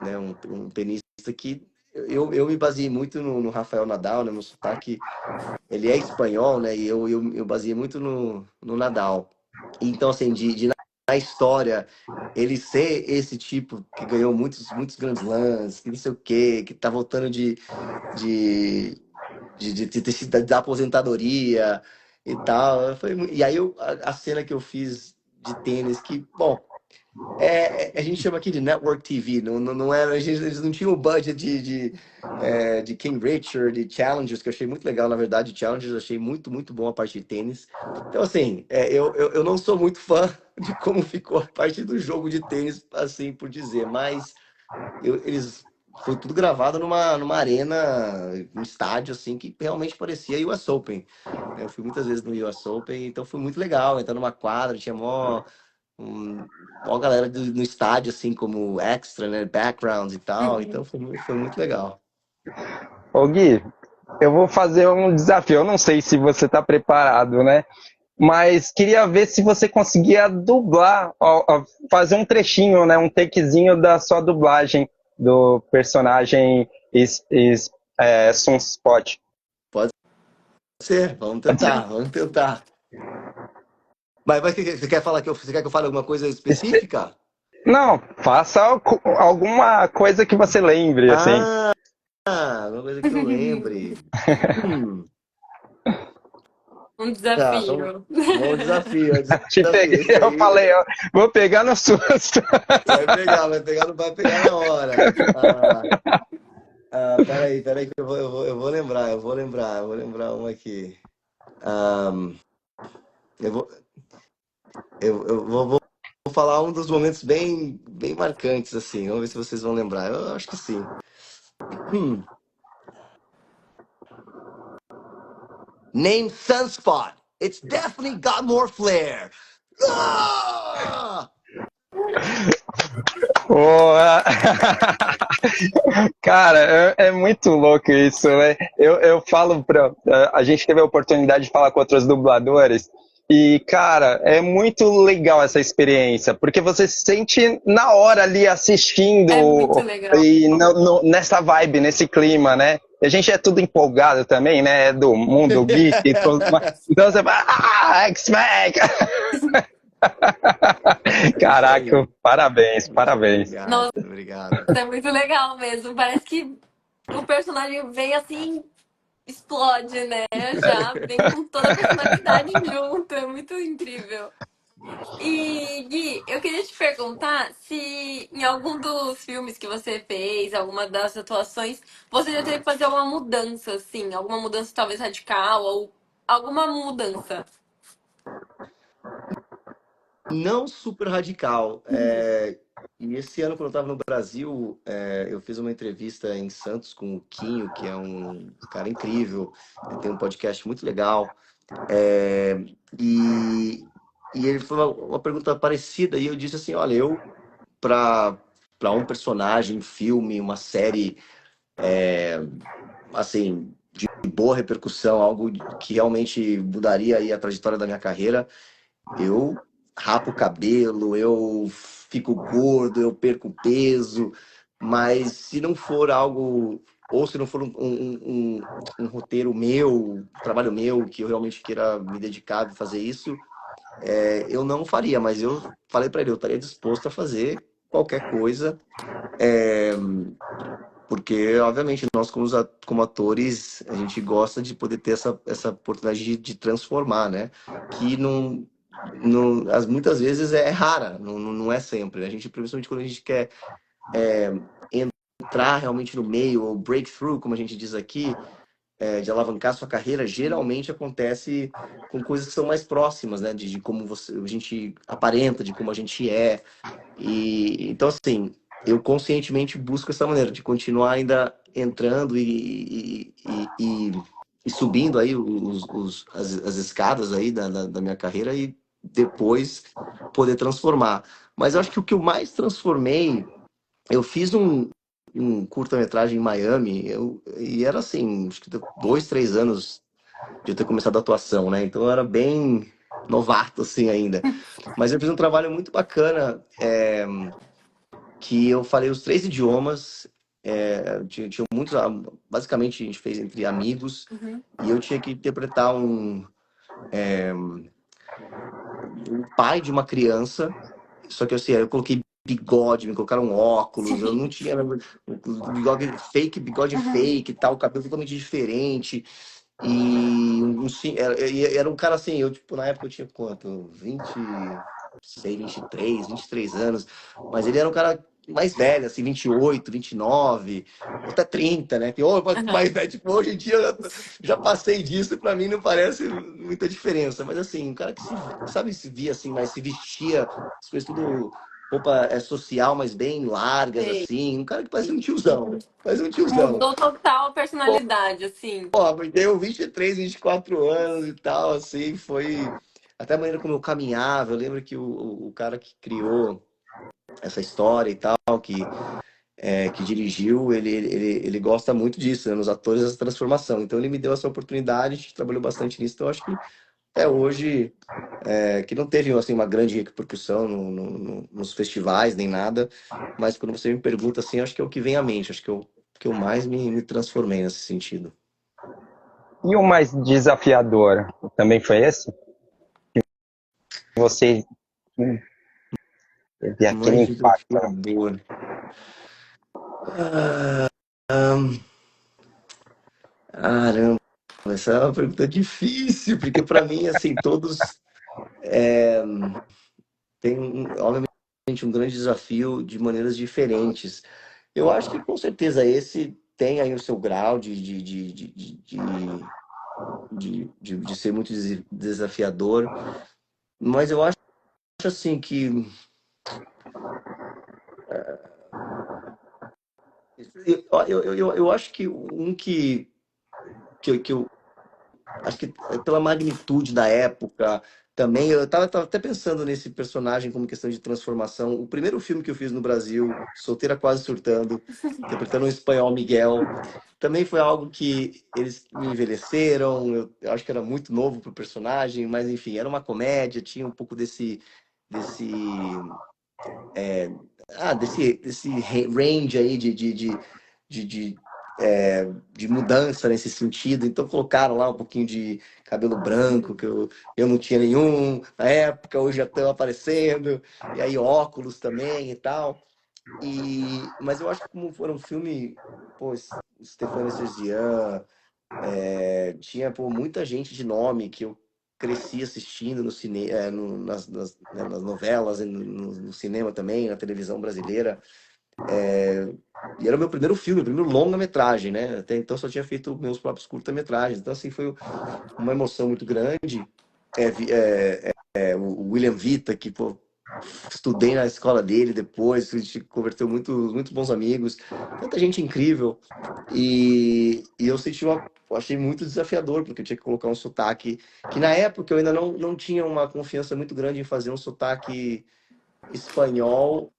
né, um tenista que eu me baseei muito no Rafael Nadal, né, meu sotaque, ele é espanhol, né, e eu baseei muito no Nadal. Então, assim, na história, ele ser esse tipo que ganhou muitos grandes slams, que não sei o quê, que tá voltando de, de ter sido da aposentadoria e tal. E aí a cena que eu fiz de tênis, que, bom, a gente chama aqui de Network TV, não era, eles não tinham o budget de King Richard, de Challengers, que eu achei muito legal, na verdade, Challengers eu achei muito, muito bom a parte de tênis. Então, assim, eu não sou muito fã de como ficou a parte do jogo de tênis, assim por dizer, mas foi tudo gravado numa arena, um estádio, assim, que realmente parecia US Open. Eu fui muitas vezes no US Open, então foi muito legal, entrar numa quadra, tinha uma galera no estádio, assim, como extra, né? Backgrounds e tal. Então foi muito legal. Ô Gui, eu vou fazer um desafio. Eu não sei se você está preparado, né? mas queria ver se você conseguia dublar, fazer um trechinho, né, um takezinho da sua dublagem do personagem Sunspot. Pode ser, vamos tentar, vamos tentar. Mas você quer falar você quer que eu fale alguma coisa específica? Não, faça alguma coisa que você lembre, assim. Uma coisa que eu lembre. Um Tá, desafio. bom desafio, Te desafio. peguei, Esse eu aí falei, ó, vou pegar no susto. vai pegar na hora. Peraí, que eu vou lembrar uma aqui. Ah, eu vou, vou falar um dos momentos bem marcantes, assim. Vamos ver se vocês vão lembrar. Eu acho que sim. Name Sunspot. It's definitely got more flair. Ah! Boa. Cara, é muito louco isso, né? Eu falo a gente teve a oportunidade de falar com outros dubladores e, cara, é muito legal essa experiência, porque você se sente na hora ali assistindo É muito legal. e nessa vibe, nesse clima, né? E a gente é tudo empolgado também, né? É do mundo geek e tudo mais. Então você fala, X-Men! Isso Caraca, aí. parabéns, parabéns. Nossa, Obrigado. é muito legal mesmo. Parece que o personagem vem assim, explode, né? Já vem com toda a personalidade junto. É muito incrível. E, Gui, eu queria te perguntar se em algum dos filmes que você fez, alguma das atuações, você já teve que fazer alguma mudança, assim, alguma mudança talvez radical, ou alguma mudança. Não super radical. E esse ano, quando eu estava no Brasil, eu fiz uma entrevista em Santos com o Quinho, que é um cara incrível. Ele tem um podcast muito legal. É, e, e ele foi uma pergunta parecida, e eu disse assim: olha, eu, para um personagem, um filme, uma série, assim, de boa repercussão, algo que realmente mudaria aí a trajetória da minha carreira, eu rapo o cabelo, eu fico gordo, eu perco peso, mas se não for algo, ou se não for um roteiro meu, um trabalho meu, que eu realmente queira me dedicar a fazer isso, eu não faria, mas eu falei para ele, eu estaria disposto a fazer qualquer coisa, porque, obviamente, nós como atores, a gente gosta de poder ter essa oportunidade de transformar, né? Que muitas vezes é rara, não é sempre, né? A gente, principalmente quando a gente quer entrar realmente no meio, ou breakthrough, como a gente diz aqui, de alavancar sua carreira, geralmente acontece com coisas que são mais próximas, né? De como a gente aparenta, de como a gente é. E então, assim, eu conscientemente busco essa maneira de continuar ainda entrando e subindo aí as escadas aí da minha carreira e depois poder transformar. Mas eu acho que o que eu mais transformei, eu fiz um curta-metragem em Miami, e era assim, acho que 2, 3 anos de eu ter começado a atuação, né? Então eu era bem novato assim ainda. Mas eu fiz um trabalho muito bacana, que eu falei os 3 idiomas, tinha muitos, basicamente a gente fez entre amigos, Uhum. e eu tinha que interpretar um pai de uma criança, só que assim, eu coloquei bigode, me colocaram óculos, eu não tinha bigode fake, bigode Uhum. fake e tal, cabelo totalmente diferente. Era um cara assim, eu, tipo, na época eu tinha quanto? 23 anos, mas ele era um cara mais velho, assim, 28, 29, ou até 30, né? Uhum. Mais velho, tipo, hoje em dia eu já passei disso, pra mim não parece muita diferença, mas assim, um cara que sabe, se via assim, mas se vestia, as coisas tudo, roupa social, mas bem largas, Sei. assim, um cara que parece um tiozão, parece um tiozão. Mudou total a personalidade, assim. Pô, deu 23, 24 anos e tal, assim, foi até a maneira como eu caminhava. Eu lembro que o cara que criou essa história e tal, que dirigiu, ele gosta muito disso, né, nos atores, essa transformação. Então ele me deu essa oportunidade, a gente trabalhou bastante nisso, então eu acho que até hoje, que não teve assim, uma grande repercussão nos festivais, nem nada, mas quando você me pergunta assim, acho que é o que vem à mente, acho que eu mais me transformei nesse sentido. E o mais desafiador também foi esse? Você teve aquele Mais impacto. desafiador. Ah, ahn, caramba, essa é uma pergunta difícil, porque para mim, assim, todos têm, obviamente, um grande desafio de maneiras diferentes. Eu acho que com certeza esse tem aí o seu grau de ser muito desafiador, mas eu acho assim que eu acho que um que eu acho que pela magnitude da época também, eu tava até pensando nesse personagem como questão de transformação. O primeiro filme que eu fiz no Brasil, Solteira Quase Surtando, interpretando um espanhol Miguel, também foi algo que eles me envelheceram. Eu acho que era muito novo pro personagem, mas enfim, era uma comédia, tinha um pouco desse desse range aí de, de, de mudança nesse sentido. Então colocaram lá um pouquinho de cabelo branco, que eu não tinha nenhum na época, hoje já estão aparecendo, e aí óculos também e tal. Mas eu acho que como foi um filme, pô, Stefania Serzian, tinha pô, muita gente de nome que eu cresci assistindo no cine, nas novelas, e no cinema também, na televisão brasileira. E era o meu primeiro filme, primeiro longa-metragem, né? Até então só tinha feito meus próprios curta-metragens. Então, assim, foi uma emoção muito grande. O William Vita, que, pô, estudei na escola dele depois, a gente converteu muitos bons amigos, tanta gente incrível. E eu achei muito desafiador, porque eu tinha que colocar um sotaque que na época eu ainda não tinha uma confiança muito grande em fazer um sotaque espanhol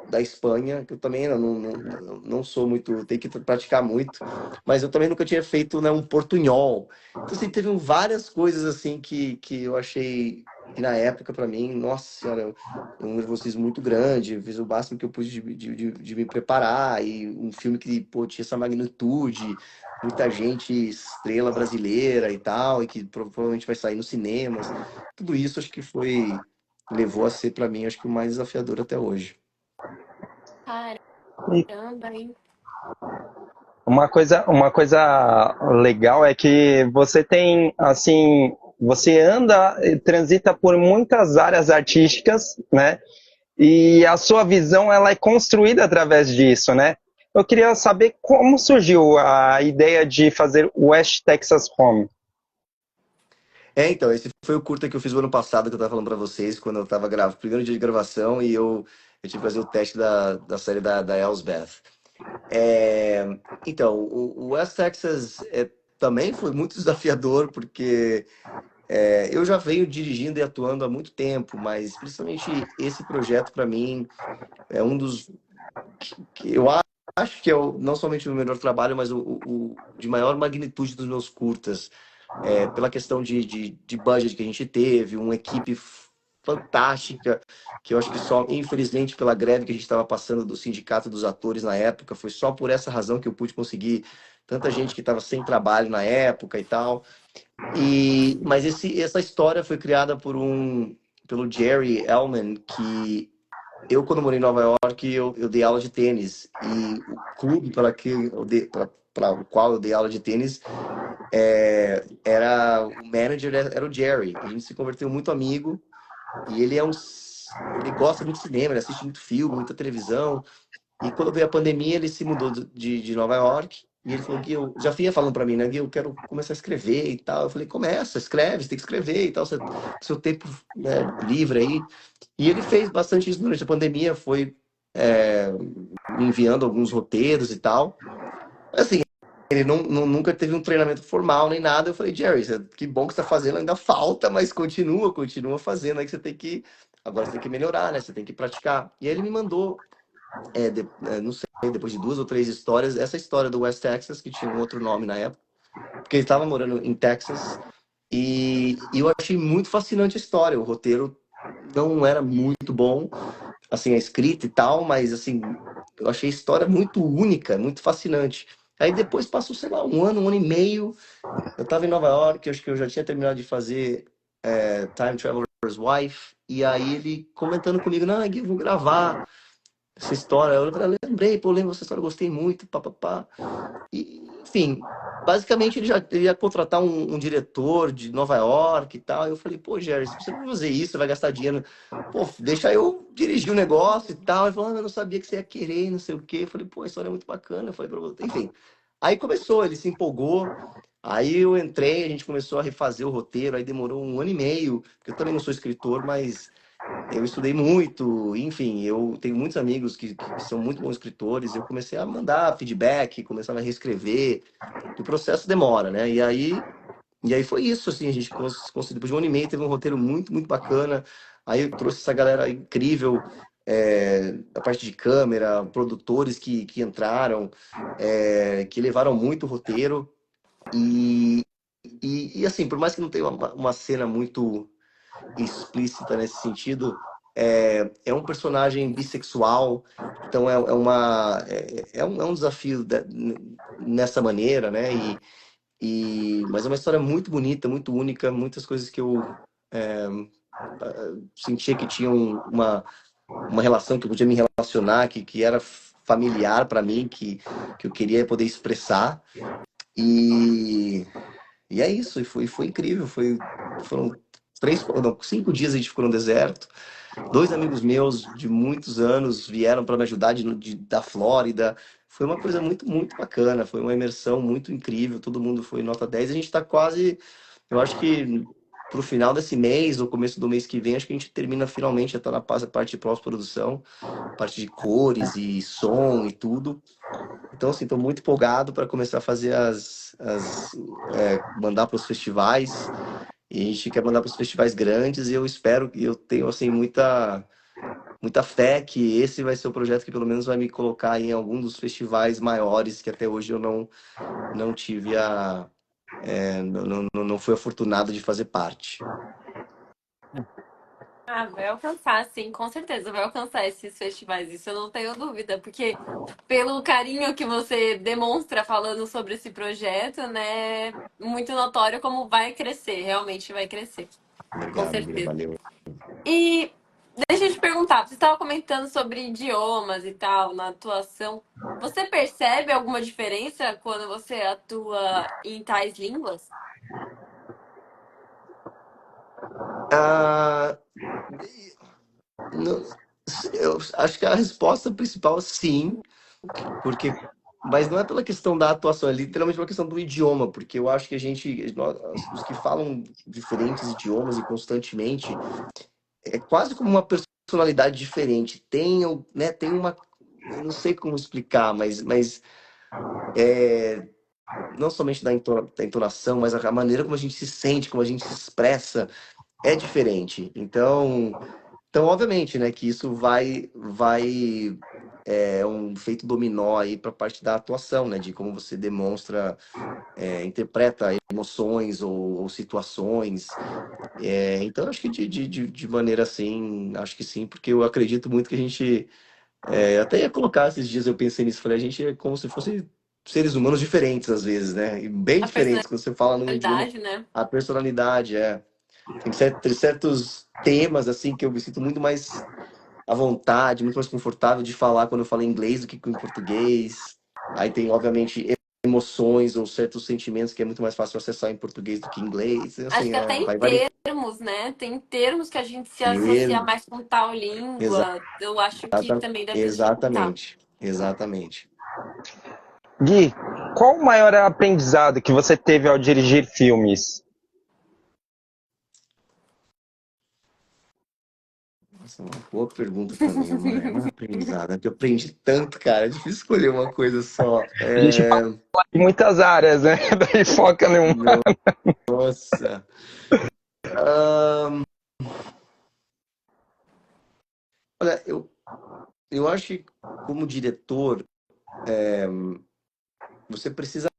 da Espanha, que eu também não sou muito, tenho que praticar muito, mas eu também nunca tinha feito, né, um portunhol. Então, assim, teve várias coisas, assim, que eu achei que na época, para mim, nossa senhora, um nervosismo muito grande, eu fiz o máximo que eu pude de me preparar, e um filme que, pô, tinha essa magnitude, muita gente, estrela brasileira e tal, e que provavelmente vai sair nos cinemas. Tudo isso acho que levou a ser, para mim, acho que o mais desafiador até hoje. E Caramba, hein? uma coisa legal é que você tem, assim, você anda, transita por muitas áreas artísticas, né? E a sua visão ela é construída através disso, né? Eu queria saber como surgiu a ideia de fazer West Texas Home. Então, esse foi o curta que eu fiz o ano passado, que eu tava falando pra vocês, quando eu tava gravando, primeiro dia de gravação, e eu tive que fazer o teste da série da Elsbeth. É, então, o West Texas também foi muito desafiador, porque eu já venho dirigindo e atuando há muito tempo, mas principalmente esse projeto, para mim, é um dos que eu acho que é não somente o melhor trabalho, mas o de maior magnitude dos meus curtas. Pela questão de budget que a gente teve, uma equipe fantástica, que eu acho que só, infelizmente, pela greve que a gente estava passando do Sindicato dos Atores na época, foi só por essa razão que eu pude conseguir tanta gente que estava sem trabalho na época e tal. Mas essa história foi criada pelo Jerry Ellman, que quando morei em Nova York, eu dei aula de tênis. E o clube para o qual eu dei aula de tênis o manager era o Jerry. A gente se converteu muito amigo e ele gosta muito de cinema, ele assiste muito filme, muita televisão. E quando veio a pandemia, ele se mudou de Nova York e ele falou: Gui, eu já vinha falando para mim, né, Gui, eu quero começar a escrever e tal. Eu falei: começa, escreve, você tem que escrever e tal, seu tempo, né, livre aí. E ele fez bastante isso durante a pandemia, foi me enviando alguns roteiros e tal. Assim, ele nunca teve um treinamento formal nem nada. Eu falei: Jerry, que bom que você está fazendo, ainda falta, mas continua fazendo. Aí que agora você tem que melhorar, né? Você tem que praticar. E aí ele me mandou, não sei, depois de 2 ou 3 histórias, essa história do West Texas, que tinha um outro nome na época, porque ele estava morando em Texas. E eu achei muito fascinante a história. O roteiro não era muito bom, assim, a escrita e tal, mas assim, eu achei a história muito única, muito fascinante. Aí depois passou, sei lá, um ano e meio. Eu tava em Nova York, acho que eu já tinha terminado de fazer Time Traveler's Wife, e aí ele comentando comigo, não, Gui, eu vou gravar essa história. Eu falei, lembrei, pô, eu lembro dessa história, eu gostei muito, papapá. E, enfim, basicamente ele ia contratar um diretor de Nova York e tal. E eu falei, pô, Jerry, se você vai fazer isso, você vai gastar dinheiro. Pô, deixa eu dirigir o negócio e tal. Ele falou, eu não sabia que você ia querer, não sei o quê. Eu falei, pô, a história é muito bacana. Eu falei pra você, enfim. Aí começou, ele se empolgou. Aí eu entrei, a gente começou a refazer o roteiro. Aí demorou um ano e meio, porque eu também não sou escritor, mas eu estudei muito, enfim, eu tenho muitos amigos que são muito bons escritores, eu comecei a mandar feedback, começava a reescrever, e o processo demora, né? E aí foi isso, assim, a gente conseguiu, depois de um ano e meio, teve um roteiro muito, muito bacana, aí eu trouxe essa galera incrível, a parte de câmera, produtores que entraram, que levaram muito o roteiro, e assim, por mais que não tenha uma cena muito explícita nesse sentido. É um personagem bissexual, então é um desafio nessa maneira, né? Mas é uma história muito bonita, muito única, muitas coisas que eu é, sentia que tinham uma relação que eu podia me relacionar, que era familiar para mim, que eu queria poder expressar. E, e é isso, e foi incrível. Foram 5 dias a gente ficou no deserto. Dois amigos meus de muitos anos vieram para me ajudar da Flórida. Foi uma coisa muito, muito bacana. Foi uma imersão muito incrível. Todo mundo foi nota 10. A gente está quase, eu acho que para o final desse mês, ou começo do mês que vem, acho que a gente termina finalmente, já está na parte de pós-produção, parte de cores e som e tudo. Então, assim, estou muito empolgado para começar a fazer mandar para os festivais. E a gente quer mandar para os festivais grandes e eu espero, e eu tenho, assim, muita fé que esse vai ser o projeto que pelo menos vai me colocar em algum dos festivais maiores que até hoje eu não tive não fui afortunado de fazer parte. Ah, vai alcançar, sim, com certeza vai alcançar esses festivais, isso eu não tenho dúvida, porque pelo carinho que você demonstra falando sobre esse projeto, né, muito notório como vai crescer, realmente vai crescer, com Obrigado, Bia, certeza. valeu. E deixa eu te perguntar, você estava comentando sobre idiomas e tal na atuação. Você percebe alguma diferença quando você atua em tais línguas? Ah, não- eu acho que a resposta principal, sim, porque, mas não é pela questão da atuação, é literalmente pela questão do idioma, porque eu acho que os que falam diferentes idiomas e constantemente, é quase como uma personalidade diferente. Tem uma, eu não sei como explicar, mas não somente da entonação, mas a maneira como a gente se sente, como a gente se expressa, é diferente. Então, obviamente, né, que isso vai um efeito dominó aí para a parte da atuação, né, de como você demonstra, interpreta emoções ou situações. Então, acho que de maneira assim, acho que sim, porque eu acredito muito que a gente, até ia colocar esses dias, eu pensei nisso, falei, a gente é como se fosse seres humanos diferentes às vezes, né, e bem A diferentes quando você fala num idioma, personalidade, né? a personalidade tem certos temas assim que eu me sinto muito mais à vontade, muito mais confortável de falar quando eu falo em inglês do que em português. Aí tem, obviamente, emoções ou certos sentimentos que é muito mais fácil acessar em português do que em inglês. Então, Acho assim, que até em vai variar. termos, né? Tem termos que a gente se associa mais com tal língua. Eu acho que também deve dificultar. Exatamente. Exatamente. Gui, qual o maior aprendizado que você teve ao dirigir filmes? Essa é uma boa pergunta também, é uma aprendizado, né? Porque eu aprendi tanto, cara. É difícil escolher uma coisa só. A gente fala em muitas áreas, né? Daí foca em uma. Nossa. Ahn, olha, eu acho que como diretor, você precisa,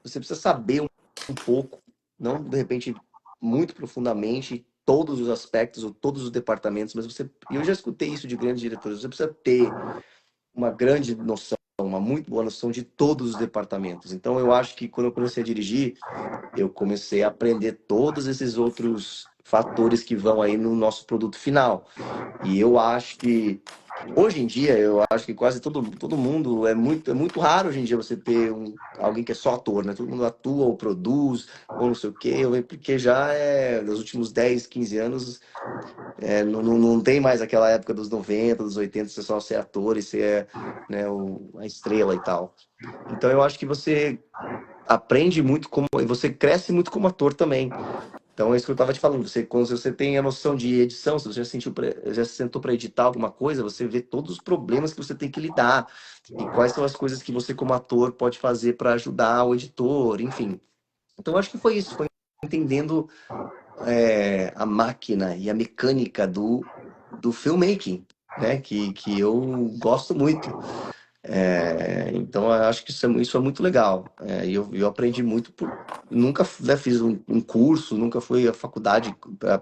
você precisa saber um pouco. não de repente muito profundamente todos os aspectos ou todos os departamentos, mas você, e eu já escutei isso de grandes diretores, você precisa ter uma grande noção, uma muito boa noção de todos os departamentos. Então eu acho que quando eu comecei a dirigir, eu comecei a aprender todos esses outros fatores que vão aí no nosso produto final. E eu acho que hoje em dia, eu acho que quase todo mundo, é muito raro hoje em dia você ter alguém que é só ator, né? Todo mundo atua ou produz, ou não sei o quê, porque já nos últimos 10, 15 anos, não tem mais aquela época dos 90, dos 80, você só ser ator e ser, né, a estrela e tal. Então eu acho que você aprende muito como, e você cresce muito como ator também. Então é isso que eu estava te falando. Quando você tem a noção de edição, se você já se sentou para editar alguma coisa, você vê todos os problemas que você tem que lidar e quais são as coisas que você como ator pode fazer para ajudar o editor, enfim. Então eu acho que foi isso, foi entendendo a máquina e a mecânica do filmmaking, né? Que eu gosto muito. Então, eu acho que isso é muito legal. E eu aprendi muito nunca, né, fiz um curso, nunca fui à faculdade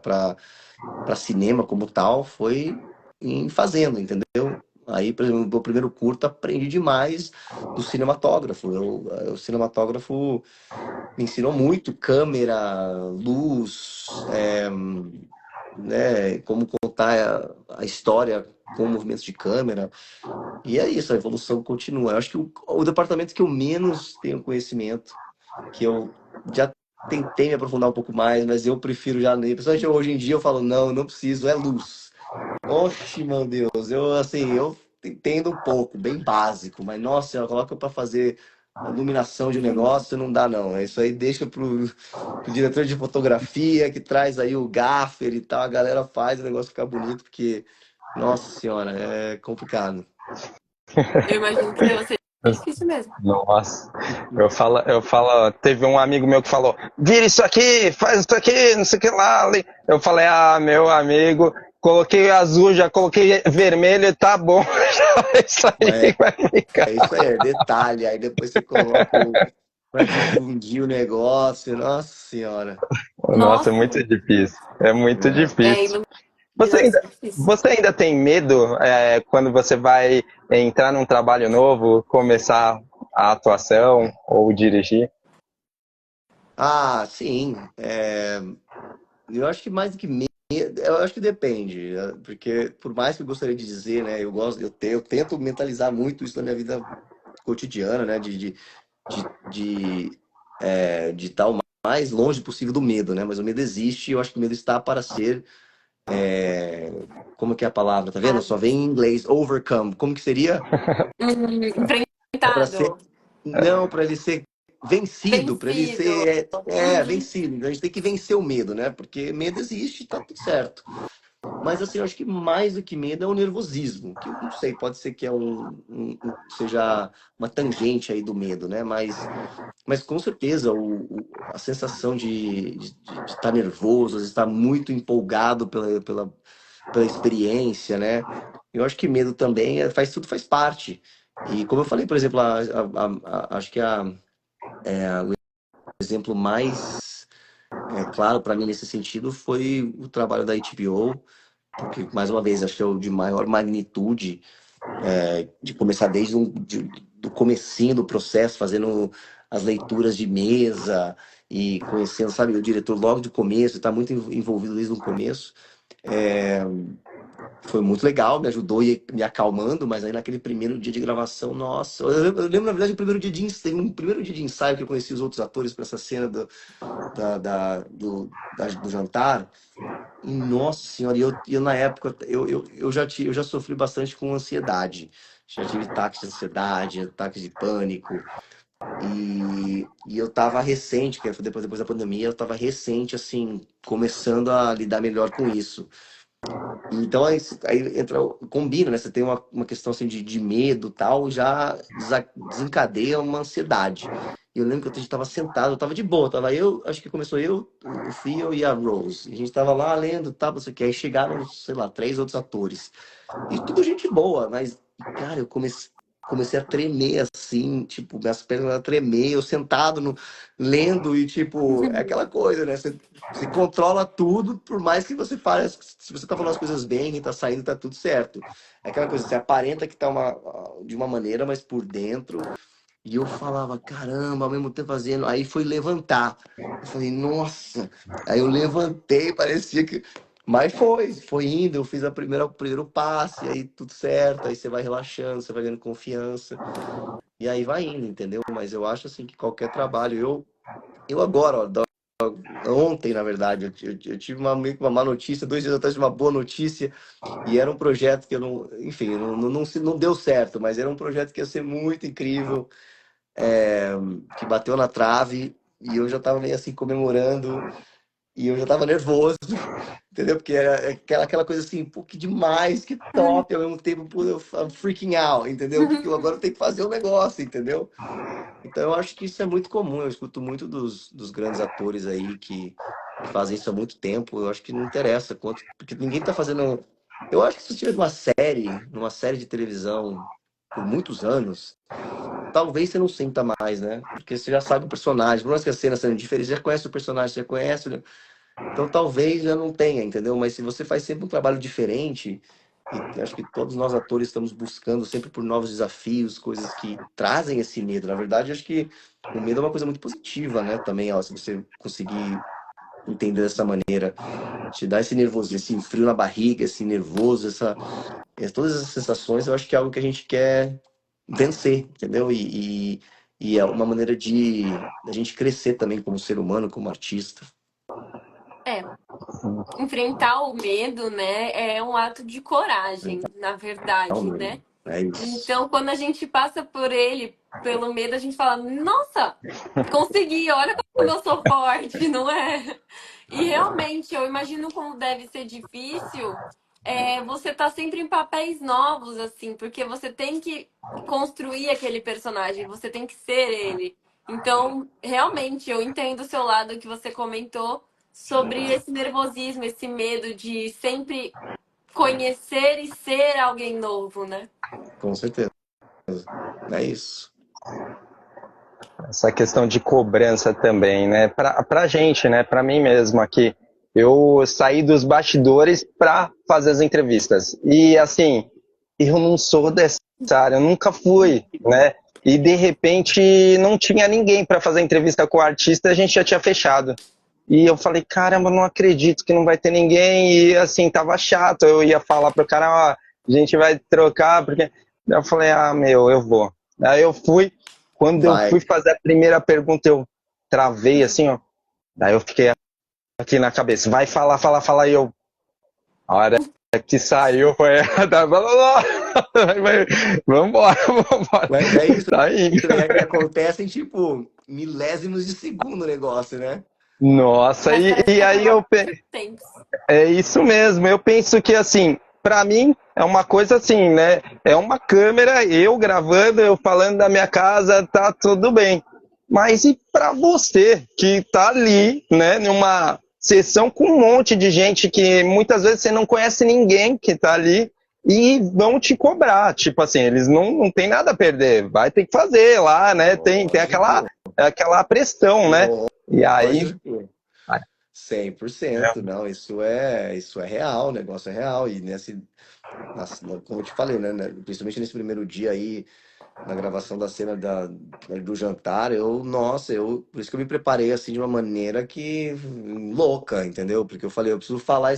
para cinema como tal, foi em fazendo, entendeu? Aí, por exemplo, no meu primeiro curto, aprendi demais do cinematógrafo. O cinematógrafo me ensinou muito, câmera, luz, né, como contar a história com movimentos de câmera. E é isso, a evolução continua. Eu acho que o departamento que eu menos tenho conhecimento, que eu já tentei me aprofundar um pouco mais, mas eu prefiro já, principalmente hoje em dia, eu falo, não, não preciso, é luz. Oxe, meu Deus, eu entendo um pouco, bem básico, mas nossa, ela coloca para fazer a iluminação de um negócio, não dá não. É isso aí, deixa pro diretor de fotografia, que traz aí o gaffer e tal, a galera faz o negócio ficar bonito, porque, nossa senhora, é complicado. Eu imagino que deva ser difícil mesmo. Nossa, teve um amigo meu que falou, vira isso aqui, faz isso aqui, não sei o que lá. Eu falei, meu amigo, coloquei azul, já coloquei vermelho, tá bom, é isso aí que vai ficar. É isso aí, é detalhe. Aí depois você coloca pra difundir o negócio. Nossa senhora. Nossa, Nossa, é muito difícil. Você iluminação ainda, difícil. você ainda tem medo quando você vai entrar num trabalho novo, começar a atuação ou dirigir? Ah, sim. Eu acho que mais do que medo, eu acho que depende. Porque por mais que eu gostaria de dizer, né? Eu tento mentalizar muito isso na minha vida cotidiana, né? De estar o mais longe possível do medo, né? Mas o medo existe e eu acho que o medo está para ser. Como que é a palavra? Tá vendo? Ah, Só vem em inglês, overcome. Como que seria? É para ser. enfrentado, Não, para ele ser vencido, para ele vencido. ser Uhum. vencido. Então a gente tem que vencer o medo, né? Porque medo existe, tá tudo certo. Mas assim, eu acho que mais do que medo é o nervosismo, que eu não sei, pode ser que seja uma tangente aí do medo, né? Mas com certeza a sensação de estar nervoso, de estar muito empolgado pela experiência, né? Eu acho que medo também tudo faz parte. E como eu falei, por exemplo, acho que o exemplo mais claro para mim nesse sentido foi o trabalho da HBO, porque mais uma vez acho que é o de maior magnitude, de começar desde do comecinho do processo, fazendo as leituras de mesa e conhecendo, sabe, o diretor logo de começo, está muito envolvido desde o começo. Foi muito legal, me ajudou e me acalmando, mas aí naquele primeiro dia de gravação, nossa, eu lembro na verdade o primeiro dia de ensaio, um primeiro dia de ensaio que eu conheci os outros atores para essa cena do jantar. E nossa senhora, eu na época eu já sofri bastante com ansiedade. Já tive ataques de ansiedade, ataques de pânico. E eu tava recente, que foi depois da pandemia, eu tava recente, assim, começando a lidar melhor com isso. Então aí entra, combina, né? Você tem uma questão assim de medo e tal, já desencadeia uma ansiedade. E eu lembro que a gente tava sentado, eu tava de boa, tava acho que começou o Theo e a Rose. E a gente tava lá lendo, tal, não sei o que. Aí chegaram, sei lá, 3 outros atores. E tudo gente boa, mas, cara, eu comecei comecei a tremer assim, tipo, minhas pernas a tremer, eu sentado lendo e tipo, é aquela coisa, né? Você controla tudo, por mais que você fale, se você tá falando as coisas bem e tá saindo, tá tudo certo. É aquela coisa, você aparenta que tá de uma maneira, mas por dentro. E eu falava, caramba, ao mesmo tempo fazendo. Aí foi levantar. Eu falei, nossa. Aí eu levantei, parecia que. Mas foi indo. Eu fiz o primeiro passe, aí tudo certo. Aí você vai relaxando, você vai ganhando confiança. E aí vai indo, entendeu? Mas eu acho assim que qualquer trabalho. Eu agora, ó, ontem, na verdade, eu tive meio que uma má notícia, 2 dias atrás, uma boa notícia. E era um projeto que eu não. Enfim, não deu certo, mas era um projeto que ia ser muito incrível, que bateu na trave e eu já tava meio assim comemorando e eu já tava nervoso, entendeu? Porque era aquela coisa assim, pô, que demais, que top, ao mesmo tempo, pô, I'm freaking out, entendeu? Porque eu agora tenho que fazer o negócio, entendeu? Então eu acho que isso é muito comum, eu escuto muito dos grandes atores aí que fazem isso há muito tempo, eu acho que não interessa quanto, porque ninguém tá fazendo. Eu acho que se você tiver numa série de televisão por muitos anos, talvez você não sinta mais, né? Porque você já sabe o personagem. Por mais que a cena seja diferente, você já conhece o personagem, você já conhece, né? Então talvez já não tenha, entendeu? Mas se você faz sempre um trabalho diferente, e acho que todos nós atores estamos buscando sempre por novos desafios, coisas que trazem esse medo. Na verdade, acho que o medo é uma coisa muito positiva, né? Também, ó, se você conseguir entender dessa maneira, te dá esse nervoso, esse frio na barriga, esse nervoso, todas essas sensações, eu acho que é algo que a gente quer vencer, entendeu? E é uma maneira de a gente crescer também como ser humano, como artista. É, enfrentar o medo, né, é um ato de coragem, na verdade, né? É isso. Então, quando a gente passa por ele, pelo medo, a gente fala: nossa, consegui, olha como eu sou forte, não é? E realmente, eu imagino como deve ser difícil você tá sempre em papéis novos, assim, porque você tem que construir aquele personagem, você tem que ser ele. Então, realmente, eu entendo o seu lado que você comentou sobre esse nervosismo, esse medo de sempre conhecer e ser alguém novo, né? Com certeza. É isso. Essa questão de cobrança também, né? Pra gente, né? Pra mim mesmo aqui. Eu saí dos bastidores pra fazer as entrevistas. E assim, eu não sou dessa área, eu nunca fui, né? E de repente não tinha ninguém pra fazer entrevista com o artista, a gente já tinha fechado. E eu falei, caramba, não acredito que não vai ter ninguém. E assim, tava chato. Eu ia falar pro cara, ó, a gente vai trocar, porque. Daí eu falei, ah, meu, eu vou. Aí eu fui. Quando eu Vai. fui fazer a primeira pergunta, eu travei assim, ó. Daí eu fiquei aqui na cabeça, vai falar, falar, falar. E eu, a hora que saiu foi. Vambora, vambora. Mas é isso, Tá indo. né? Que acontece em tipo milésimos de segundo o negócio, né? Nossa, Mas parece e que aí acaba eu, muito tempo. é isso mesmo. Eu penso que assim, pra mim é uma coisa assim, né? É uma câmera, eu gravando, eu falando da minha casa, tá tudo bem. Mas e pra você que tá ali, né, numa sessão com um monte de gente que muitas vezes você não conhece ninguém que tá ali e vão te cobrar, tipo assim, eles não tem nada a perder, vai ter que fazer lá, né? Tem Lógico, aquela pressão, né? E aí, lógico. 100%, não, isso é real, o negócio é real. E como eu te falei, né? Principalmente nesse primeiro dia aí, na gravação da cena do jantar, por isso que eu me preparei assim de uma maneira que louca, entendeu? Porque eu falei, eu preciso falar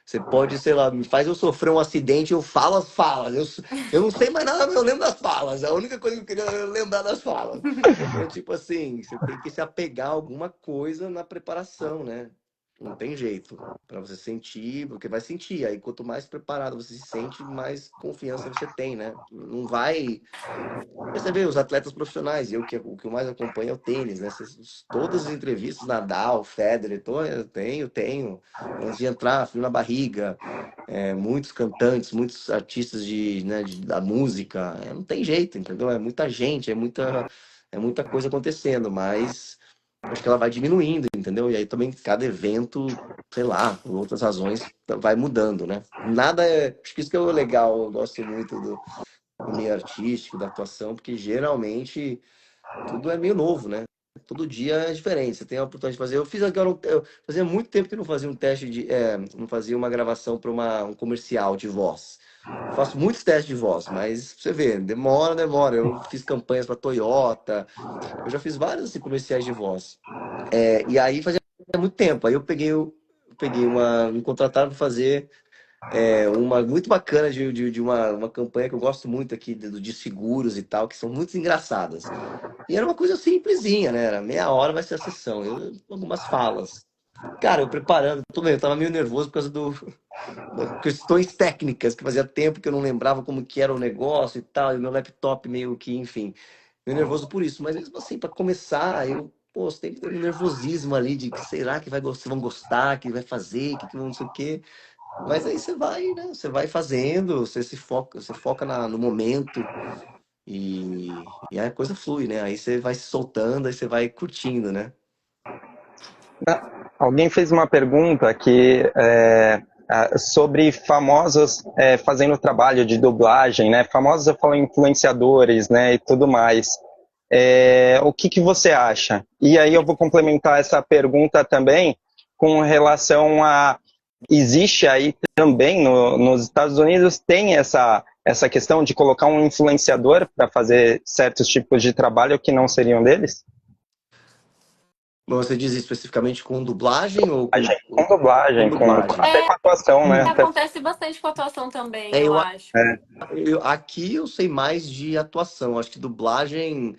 você pode, sei lá, me faz eu sofrer um acidente, eu falo as falas. Eu não sei mais nada, mas eu lembro das falas. A única coisa que eu queria era lembrar das falas. Então, tipo assim, você tem que se apegar a alguma coisa na preparação, né? Não tem jeito. Para você sentir, porque vai sentir. Aí, quanto mais preparado você se sente, mais confiança você tem, né? Não vai. Você vê os atletas profissionais, e o que eu mais acompanho é o tênis, né? Todas as entrevistas, Nadal, Federer, eu tenho. Antes de entrar, frio na barriga, muitos cantantes, muitos artistas da música. Não tem jeito, entendeu? É muita gente, é muita coisa acontecendo, mas acho que ela vai diminuindo, entendeu? E aí também cada evento, sei lá, por outras razões, vai mudando, né? Nada é. Acho que isso que é o legal, eu gosto muito meio artístico, da atuação, porque geralmente tudo é meio novo, né? Todo dia é diferente. Você tem a oportunidade de fazer. Eu fiz agora, eu fazia muito tempo que eu não fazia um teste de, não fazia uma gravação para um comercial de voz. Eu faço muitos testes de voz, mas você vê, demora. Eu fiz campanhas para Toyota, eu já fiz vários assim, comerciais de voz. E aí fazia muito tempo. Aí eu peguei me contrataram para fazer uma muito bacana de uma campanha que eu gosto muito aqui de seguros e tal, que são muito engraçadas. E era uma coisa simplesinha, né? Era meia hora vai ser a sessão. Algumas falas. Cara, eu preparando, eu tava meio nervoso por causa das questões técnicas, que fazia tempo que eu não lembrava como que era o negócio e tal, e meu laptop meio que, enfim, meio nervoso por isso. Mas mesmo assim, para começar, pô, você tem que ter um nervosismo ali de que será que vocês vão gostar, que vai fazer, que vão não sei o quê. Mas aí você vai, né? Você vai fazendo, você foca no momento e aí a coisa flui, né? Aí você vai se soltando, aí você vai curtindo, né? Alguém fez uma pergunta sobre famosos fazendo trabalho de dublagem, né? Famosos, eu falo influenciadores, né? E tudo mais. O que você acha? E aí eu vou complementar essa pergunta também com relação a... Existe aí também nos Estados Unidos, tem essa questão de colocar um influenciador para fazer certos tipos de trabalho que não seriam deles? Mas você diz especificamente com dublagem ou Com dublagem, dublagem? até com atuação, né? Acontece bastante com atuação também, É, eu eu, acho. aqui eu sei mais de atuação. Acho que dublagem.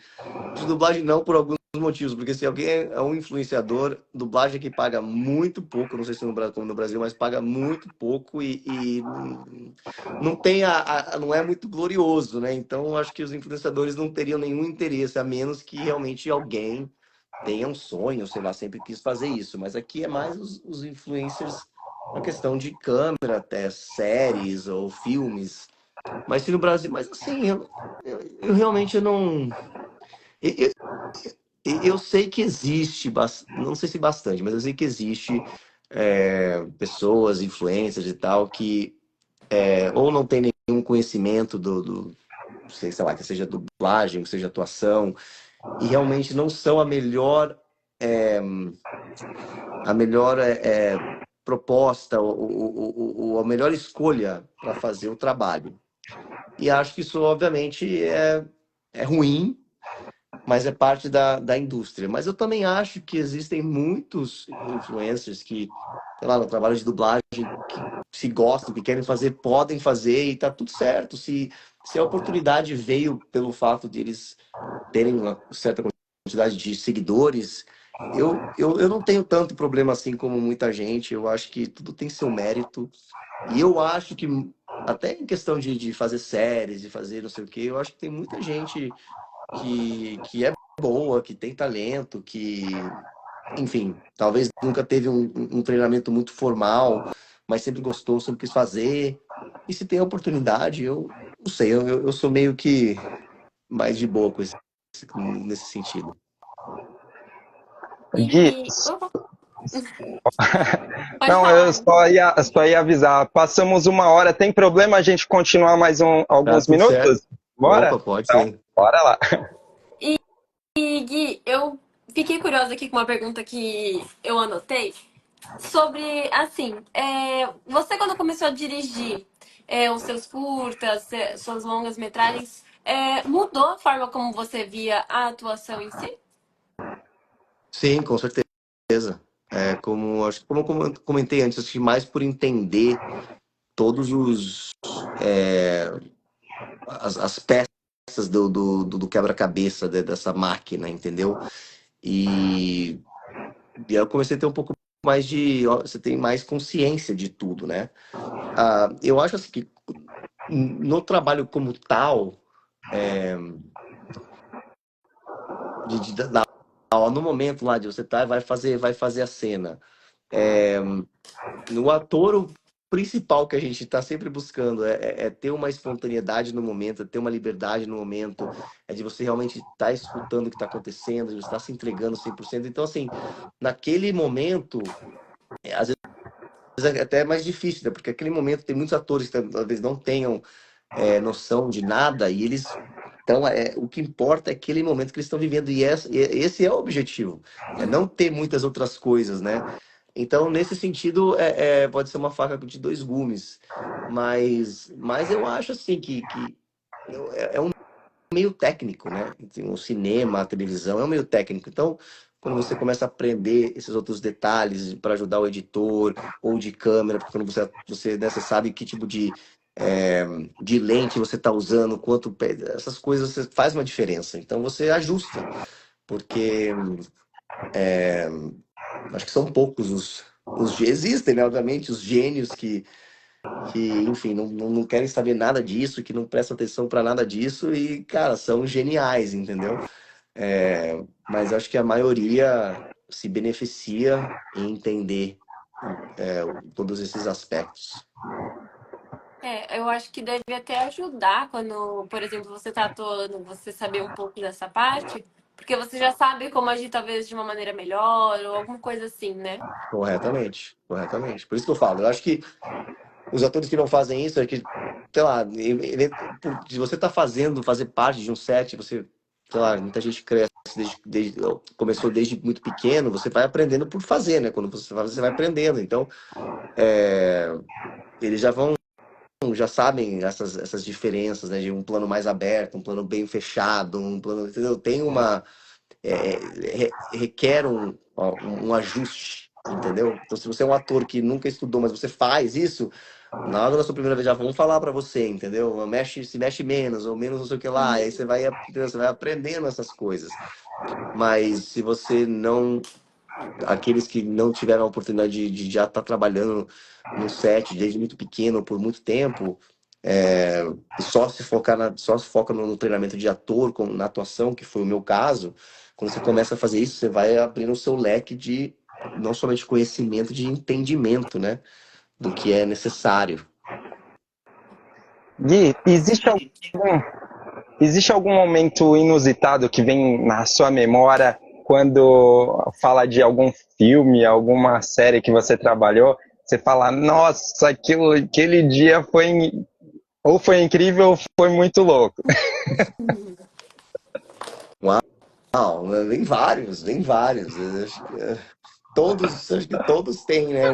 De dublagem não por alguns motivos, porque se alguém é um influenciador, dublagem que paga muito pouco, não sei se no Brasil, como no Brasil, mas paga muito pouco e não tem não é muito glorioso, né? Então acho que os influenciadores não teriam nenhum interesse, a menos que realmente alguém tenha um sonho, sei lá, sempre quis fazer isso. Mas aqui é mais os influencers uma questão de câmera, até séries ou filmes. Mas se no Brasil, mas assim, eu realmente eu não. Eu, eu sei que existe, não sei se bastante, mas eu sei que existe pessoas, influencers e tal, que ou não tem nenhum conhecimento sei lá, que seja dublagem, que seja atuação, e realmente não são a melhor proposta ou a melhor escolha para fazer o trabalho. E acho que isso, obviamente, é ruim, mas é parte da indústria. Mas eu também acho que existem muitos influencers que, sei lá, no trabalho de dublagem, que se gostam, que querem fazer, podem fazer e tá tudo certo. Se a oportunidade veio pelo fato de eles terem uma certa quantidade de seguidores, eu não tenho tanto problema assim como muita gente. Eu acho que tudo tem seu mérito. E eu acho que, até em questão de fazer séries, de fazer não sei o quê, eu acho que tem muita gente que é boa, que tem talento, que, enfim, talvez nunca teve um treinamento muito formal, mas sempre gostou, sempre quis fazer. E se tem a oportunidade, eu não sei, eu sou meio que mais de boa nesse sentido. Gui, Opa, pode não, eu falar. só ia avisar. Passamos uma hora, tem problema a gente continuar mais Tá alguns tudo certo? minutos? Bora? Opa, pode Então, sim. bora lá. E Gui, eu fiquei curiosa aqui com uma pergunta que eu anotei sobre, assim, você quando começou a dirigir os seus curtas, suas longas metragens, mudou a forma como você via a atuação em si? Sim, com certeza. Acho que como eu comentei antes, acho que mais por entender todos as peças do quebra-cabeça dessa máquina, entendeu? E, e aí eu comecei a ter um pouco mais você tem mais consciência de tudo, né? Eu acho assim que no trabalho como tal, no momento lá de você tá, vai fazer a cena. No ator, o principal que a gente está sempre buscando é ter uma espontaneidade no momento, é ter uma liberdade no momento, é de você realmente estar escutando o que está acontecendo, de você estar se entregando 100%. Então, assim, naquele momento, às vezes é até mais difícil, né? Porque aquele momento tem muitos atores que talvez não tenham noção de nada, e eles. Então, o que importa é aquele momento que eles estão vivendo, e esse é o objetivo, é não ter muitas outras coisas, né? Então, nesse sentido, pode ser uma faca de dois gumes, mas eu acho assim que é um meio técnico, né? Assim, o cinema, a televisão é um meio técnico. Então, quando você começa a aprender esses outros detalhes para ajudar o editor ou de câmera, porque quando você sabe que tipo é, de lente você está usando, essas coisas faz uma diferença. Então, você ajusta, porque acho que são poucos existem, né? Obviamente, os gênios que enfim, não querem saber nada disso, que não prestam atenção para nada disso e, cara, são geniais, entendeu? Mas acho que a maioria se beneficia em entender todos esses aspectos. Eu acho que deve até ajudar quando, por exemplo, você tá atuando, você saber um pouco dessa parte, porque você já sabe como agir talvez de uma maneira melhor ou alguma coisa assim, né? Corretamente, corretamente. Por isso que eu falo, eu acho que os atores que não fazem isso, é que, sei lá, se você tá fazer parte de um set, você, sei lá, muita gente cresce começou desde muito pequeno, você vai aprendendo por fazer, né? Quando você faz, você vai aprendendo. Então, eles já sabem essas diferenças, né? De um plano mais aberto, um plano bem fechado, um plano, entendeu? Tem requer um ajuste, entendeu? Então, se você é um ator que nunca estudou, mas você faz isso, na hora da sua primeira vez já vão falar para você, entendeu? Se mexe menos, ou menos não sei o que lá, aí você vai aprendendo essas coisas. Mas se você não aqueles que não tiveram a oportunidade de já estar trabalhando no set desde muito pequeno, por muito tempo, e só se foca no treinamento de ator, na atuação, que foi o meu caso, quando você começa a fazer isso, você vai abrindo o seu leque de não somente conhecimento, de entendimento, né, do que é necessário. Gui, existe algum momento inusitado que vem na sua memória quando fala de algum filme, alguma série que você trabalhou? Você fala, nossa, aquele dia ou foi incrível ou foi muito louco. Uau, vem vários, vem vários. Eu acho que todos têm, né,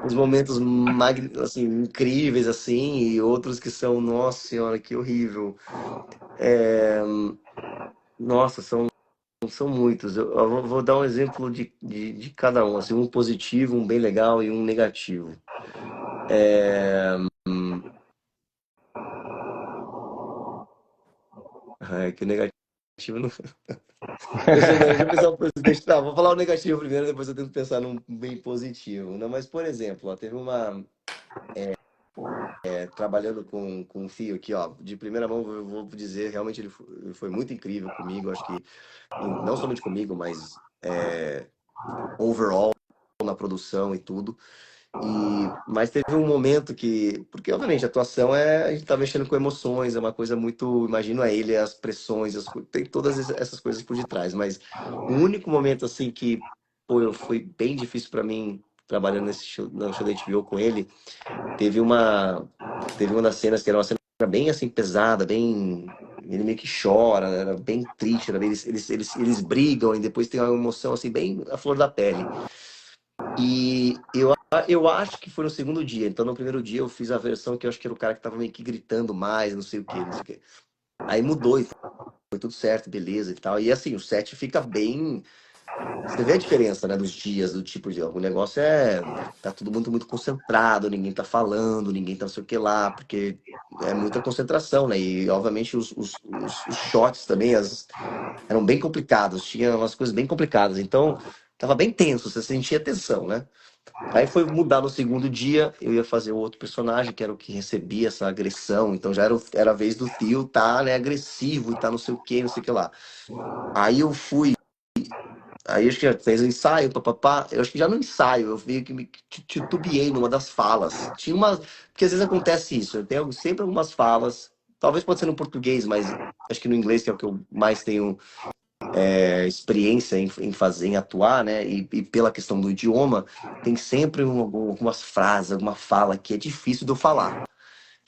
uns momentos assim, incríveis, assim, e outros que são, nossa senhora, que horrível. Nossa, são muitos. Eu vou dar um exemplo de cada um, assim, um positivo, um bem legal e um negativo. Que o negativo não. Deixa eu pensar um positivo. Tá, vou falar o negativo primeiro, depois eu tento pensar num bem positivo. Não, mas, por exemplo, ó, teve trabalhando com o Fio aqui, ó, de primeira mão, eu vou dizer, realmente ele foi muito incrível comigo, acho que não somente comigo, mas overall na produção e tudo. Mas teve um momento porque obviamente a atuação a gente tá mexendo com emoções, é uma coisa muito, imagino ele, as pressões, tem todas essas coisas por detrás, mas o único momento assim que pô, foi bem difícil para mim trabalhando no show da HBO com ele, teve uma teve uma das cenas que era uma cena bem assim pesada, bem ele meio que chora, era bem triste, eles brigam e depois tem uma emoção assim bem à flor da pele. E eu acho que foi no segundo dia. Então, no primeiro dia, eu fiz a versão que eu acho que era o cara que tava meio que gritando mais, não sei o que, não sei o que. Aí mudou e foi tudo certo, beleza e tal. E assim, o set fica bem. Você vê a diferença, né, dos dias, do tipo de. O negócio tá todo mundo muito concentrado, ninguém tá falando, ninguém tá não sei o que lá, porque é muita concentração, né? E, obviamente, os shots também eram bem complicados, tinha umas coisas bem complicadas. Então, tava bem tenso, você sentia tensão, né? Aí foi mudar no segundo dia, eu ia fazer o outro personagem, que era o que recebia essa agressão. Então já era a vez do Theo tá, né, agressivo e tá não sei o que, não sei o que lá. Aí eu fui, aí acho que já fez o ensaio, papapá. Eu acho que já no ensaio, eu vi que me titubeei numa das falas. Tinha uma. Porque às vezes acontece isso, eu tenho sempre algumas falas, talvez pode ser no português, mas acho que no inglês, que é o que eu mais tenho experiência em fazer, em atuar, né? E pela questão do idioma, tem sempre algumas frases, alguma fala que é difícil de eu falar.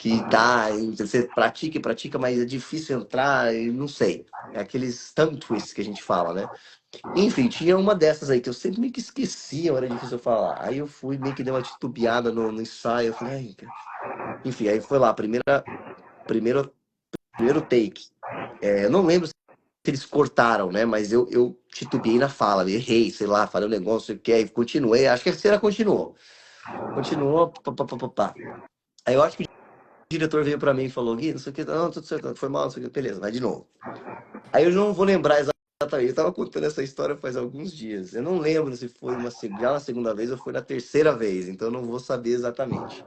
que dá, e você pratica e pratica, mas é difícil entrar, e não sei. É aqueles tongue twists que a gente fala, né? Enfim, tinha uma dessas aí que eu sempre meio que esquecia, era difícil eu falar. Aí eu fui meio que dei uma titubeada no ensaio, eu falei, ai, cara. Enfim, aí foi lá, primeiro, primeiro take. Eu não lembro se eles cortaram, né? Mas eu titubeei na fala, errei, sei lá, falei um negócio, sei o que, aí continuei, acho que a cena continuou. Continuou, pá, pá, pá, pá, pá. Aí eu acho que o diretor veio pra mim e falou, Gui, não sei o que, não, tudo certo, foi mal, não sei o que, beleza, vai de novo. Aí eu não vou lembrar exatamente, eu tava contando essa história faz alguns dias. Eu não lembro se foi já na segunda vez ou foi na terceira vez, então eu não vou saber exatamente.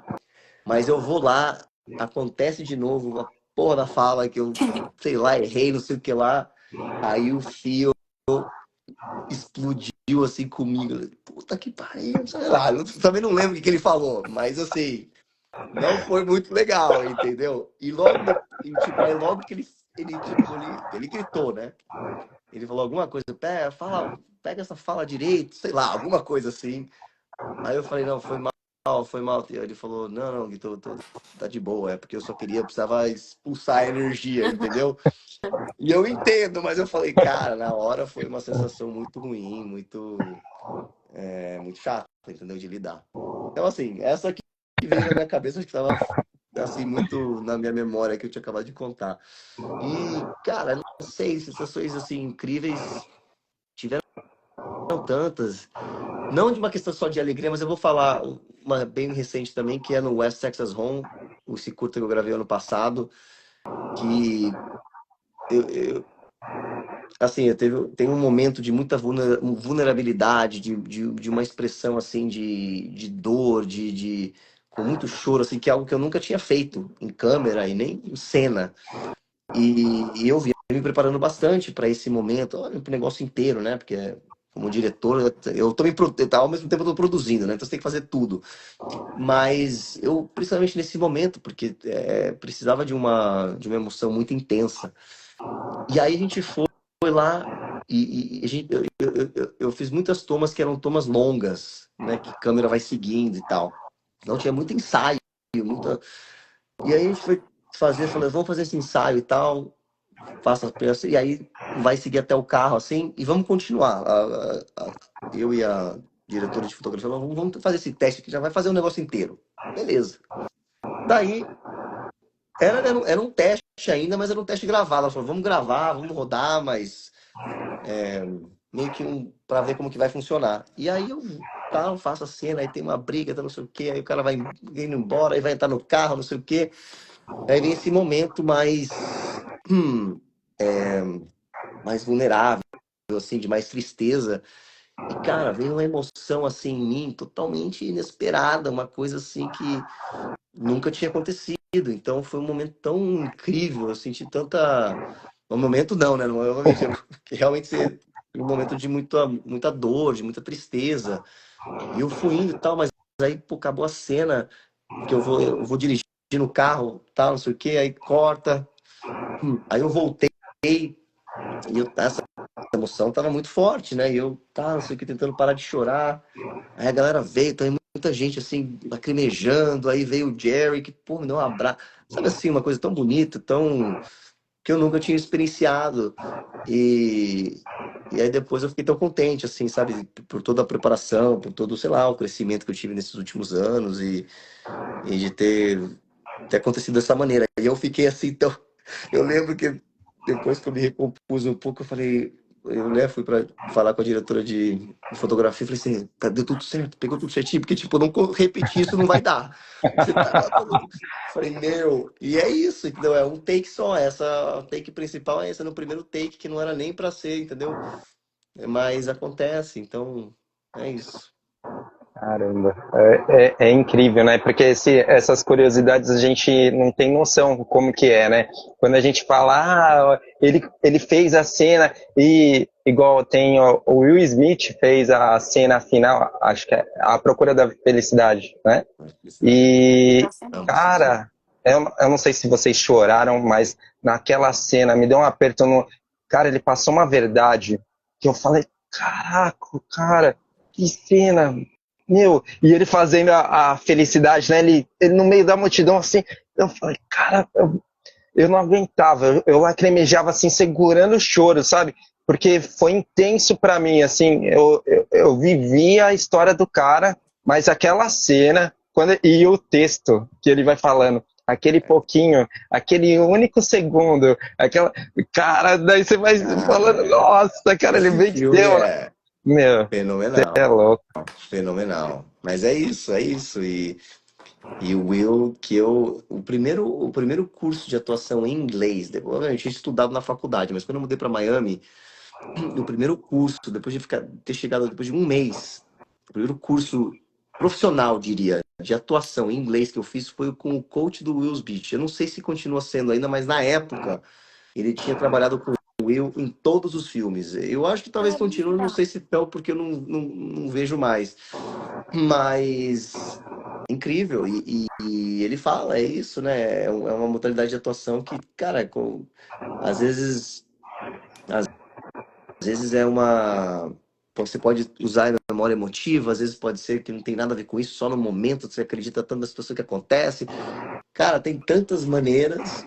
Mas eu vou lá, acontece de novo a porra da fala que eu, sei lá, errei, não sei o que lá. Aí o Fio explodiu assim comigo. Puta que pariu, sei lá. Eu também não lembro o que ele falou, mas assim, não foi muito legal, entendeu? E logo depois, tipo, aí logo que ele gritou, né? Ele falou alguma coisa, pega essa fala direito, sei lá, alguma coisa assim. Aí eu falei, não, foi mal, foi mal. Ele falou, não, Gui, tá de boa, é porque eu precisava expulsar a energia, entendeu? E eu entendo, mas eu falei, cara, na hora foi uma sensação muito ruim, muito chata, entendeu? De lidar. Então, assim, essa aqui que veio na minha cabeça, acho que tava, assim, muito na minha memória que eu tinha acabado de contar. E, cara, não sei, sensações, assim, incríveis tiveram tantas. Não de uma questão só de alegria, mas eu vou falar uma bem recente também, que é no West Texas Home, esse curta que eu gravei ano passado, que assim, tem um momento de muita vulnerabilidade, de uma expressão assim de dor, com muito choro, assim, que é algo que eu nunca tinha feito em câmera e nem em cena. E eu vim me preparando bastante para esse momento, olha, pro negócio inteiro, né? Porque como diretor, ao mesmo tempo eu tô produzindo, né? Então você tem que fazer tudo. Mas eu, principalmente nesse momento, porque precisava de uma emoção muito intensa. E aí a gente foi lá e a gente, eu fiz muitas tomas que eram tomas longas, né? Que a câmera vai seguindo e tal. Então tinha muito ensaio, muita. E aí a gente foi falou, vamos fazer esse ensaio e tal, faça a peça, e aí vai seguir até o carro, assim, e vamos continuar. Eu e a diretora de fotografia falamos, vamos fazer esse teste que já vai fazer o negócio inteiro. Beleza. Daí era um teste ainda, mas era um teste gravado. Ela falou, vamos gravar, vamos rodar, mas meio que para ver como que vai funcionar. E aí eu faço a cena, aí tem uma briga, não sei o quê, aí o cara vai indo embora, aí vai entrar no carro, não sei o quê. Aí vem esse momento mais vulnerável, assim, de mais tristeza. E, cara, veio uma emoção, assim, em mim, totalmente inesperada, uma coisa, assim, que nunca tinha acontecido. Então, foi um momento tão incrível, eu senti tanta... Um momento não, né? Normalmente, realmente, um momento de muita dor, de muita tristeza. E eu fui indo e tal, mas aí, pô, acabou a cena, que eu vou dirigir no carro, tal, não sei o quê, aí corta. Aí eu voltei e essa emoção tava muito forte, né? E eu, não sei o que, tentando parar de chorar. Aí a galera veio, tem muita gente, assim, lacrimejando. Aí veio o Jerry, que, pô, me deu um abraço. Sabe assim, uma coisa tão bonita, que eu nunca tinha experienciado. E aí depois eu fiquei tão contente, assim, sabe? Por toda a preparação, por todo, sei lá, o crescimento que eu tive nesses últimos anos e de ter acontecido dessa maneira. E eu fiquei assim, então... Eu lembro que depois que eu me recompus um pouco, eu, né, fui para falar com a diretora de fotografia, falei assim, deu tudo certo, pegou tudo certinho, porque, tipo, não repetir isso não vai dar. Você tá falando. Falei, e é isso, entendeu? É um take só, essa take principal é essa no primeiro take, que não era nem para ser, entendeu? Mas acontece, então, é isso. Caramba, é incrível, né? Porque essas curiosidades a gente não tem noção como que é, né? Quando a gente fala, ele fez a cena e igual tem o Will Smith fez a cena final, acho que é A Procura da Felicidade, né? E, cara, eu não sei se vocês choraram, mas naquela cena me deu um aperto no... Cara, ele passou uma verdade que eu falei, caraca, cara, que cena Meu, e ele fazendo a felicidade, né? Ele no meio da multidão, assim, eu falei, cara, eu não aguentava, eu lacrimejava, assim, segurando o choro, sabe? Porque foi intenso pra mim, assim, eu vivi a história do cara, mas aquela cena, e o texto que ele vai falando, aquele pouquinho, aquele único segundo, aquela, cara, daí você vai Cara, falando, nossa, cara, ele esse filme venceu, né? é Meu, é fenomenal, louco. fenomenal. Mas é isso, é isso. E o Will, o primeiro curso de atuação em inglês, depois, eu tinha estudado na faculdade, mas quando eu mudei para Miami, o primeiro curso, depois de ter chegado depois de um mês, o primeiro curso profissional, diria, de atuação em inglês que eu fiz foi com o coach do Will Smith. Eu não sei se continua sendo ainda, mas na época ele tinha trabalhado com o Will em todos os filmes. Eu acho que talvez continue, não Caramba. sei se tão, porque eu não vejo mais. Mas incrível. E ele fala, é isso, né? É uma modalidade de atuação que, cara, às vezes, às vezes é uma. Você pode usar a memória emotiva, às vezes pode ser que não tem nada a ver com isso, só no momento você acredita tanto na situação que acontece. Cara, tem tantas maneiras.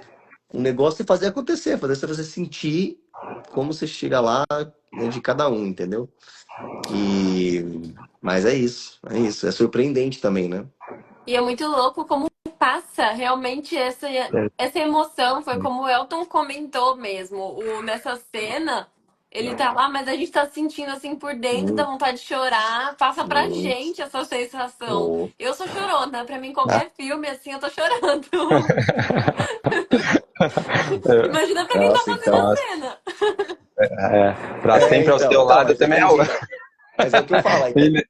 O negócio é fazer acontecer, fazer você sentir como você chega lá, né, de cada um, entendeu? Mas é isso, é isso. É surpreendente também, né? E é muito louco como passa realmente essa emoção. Foi como o Elton comentou mesmo. Nessa cena, ele tá lá, mas a gente tá sentindo assim por dentro da Hum, vontade de chorar. Passa pra hum, gente essa sensação. oh. Eu sou chorona, pra mim Ah, qualquer filme assim eu tô chorando. Imagina pra quem tá Nossa, fazendo a então. nossa, cena. pra sempre ao seu lado Mas também é tem o. gente. Mas é o que eu falo, aí Ele-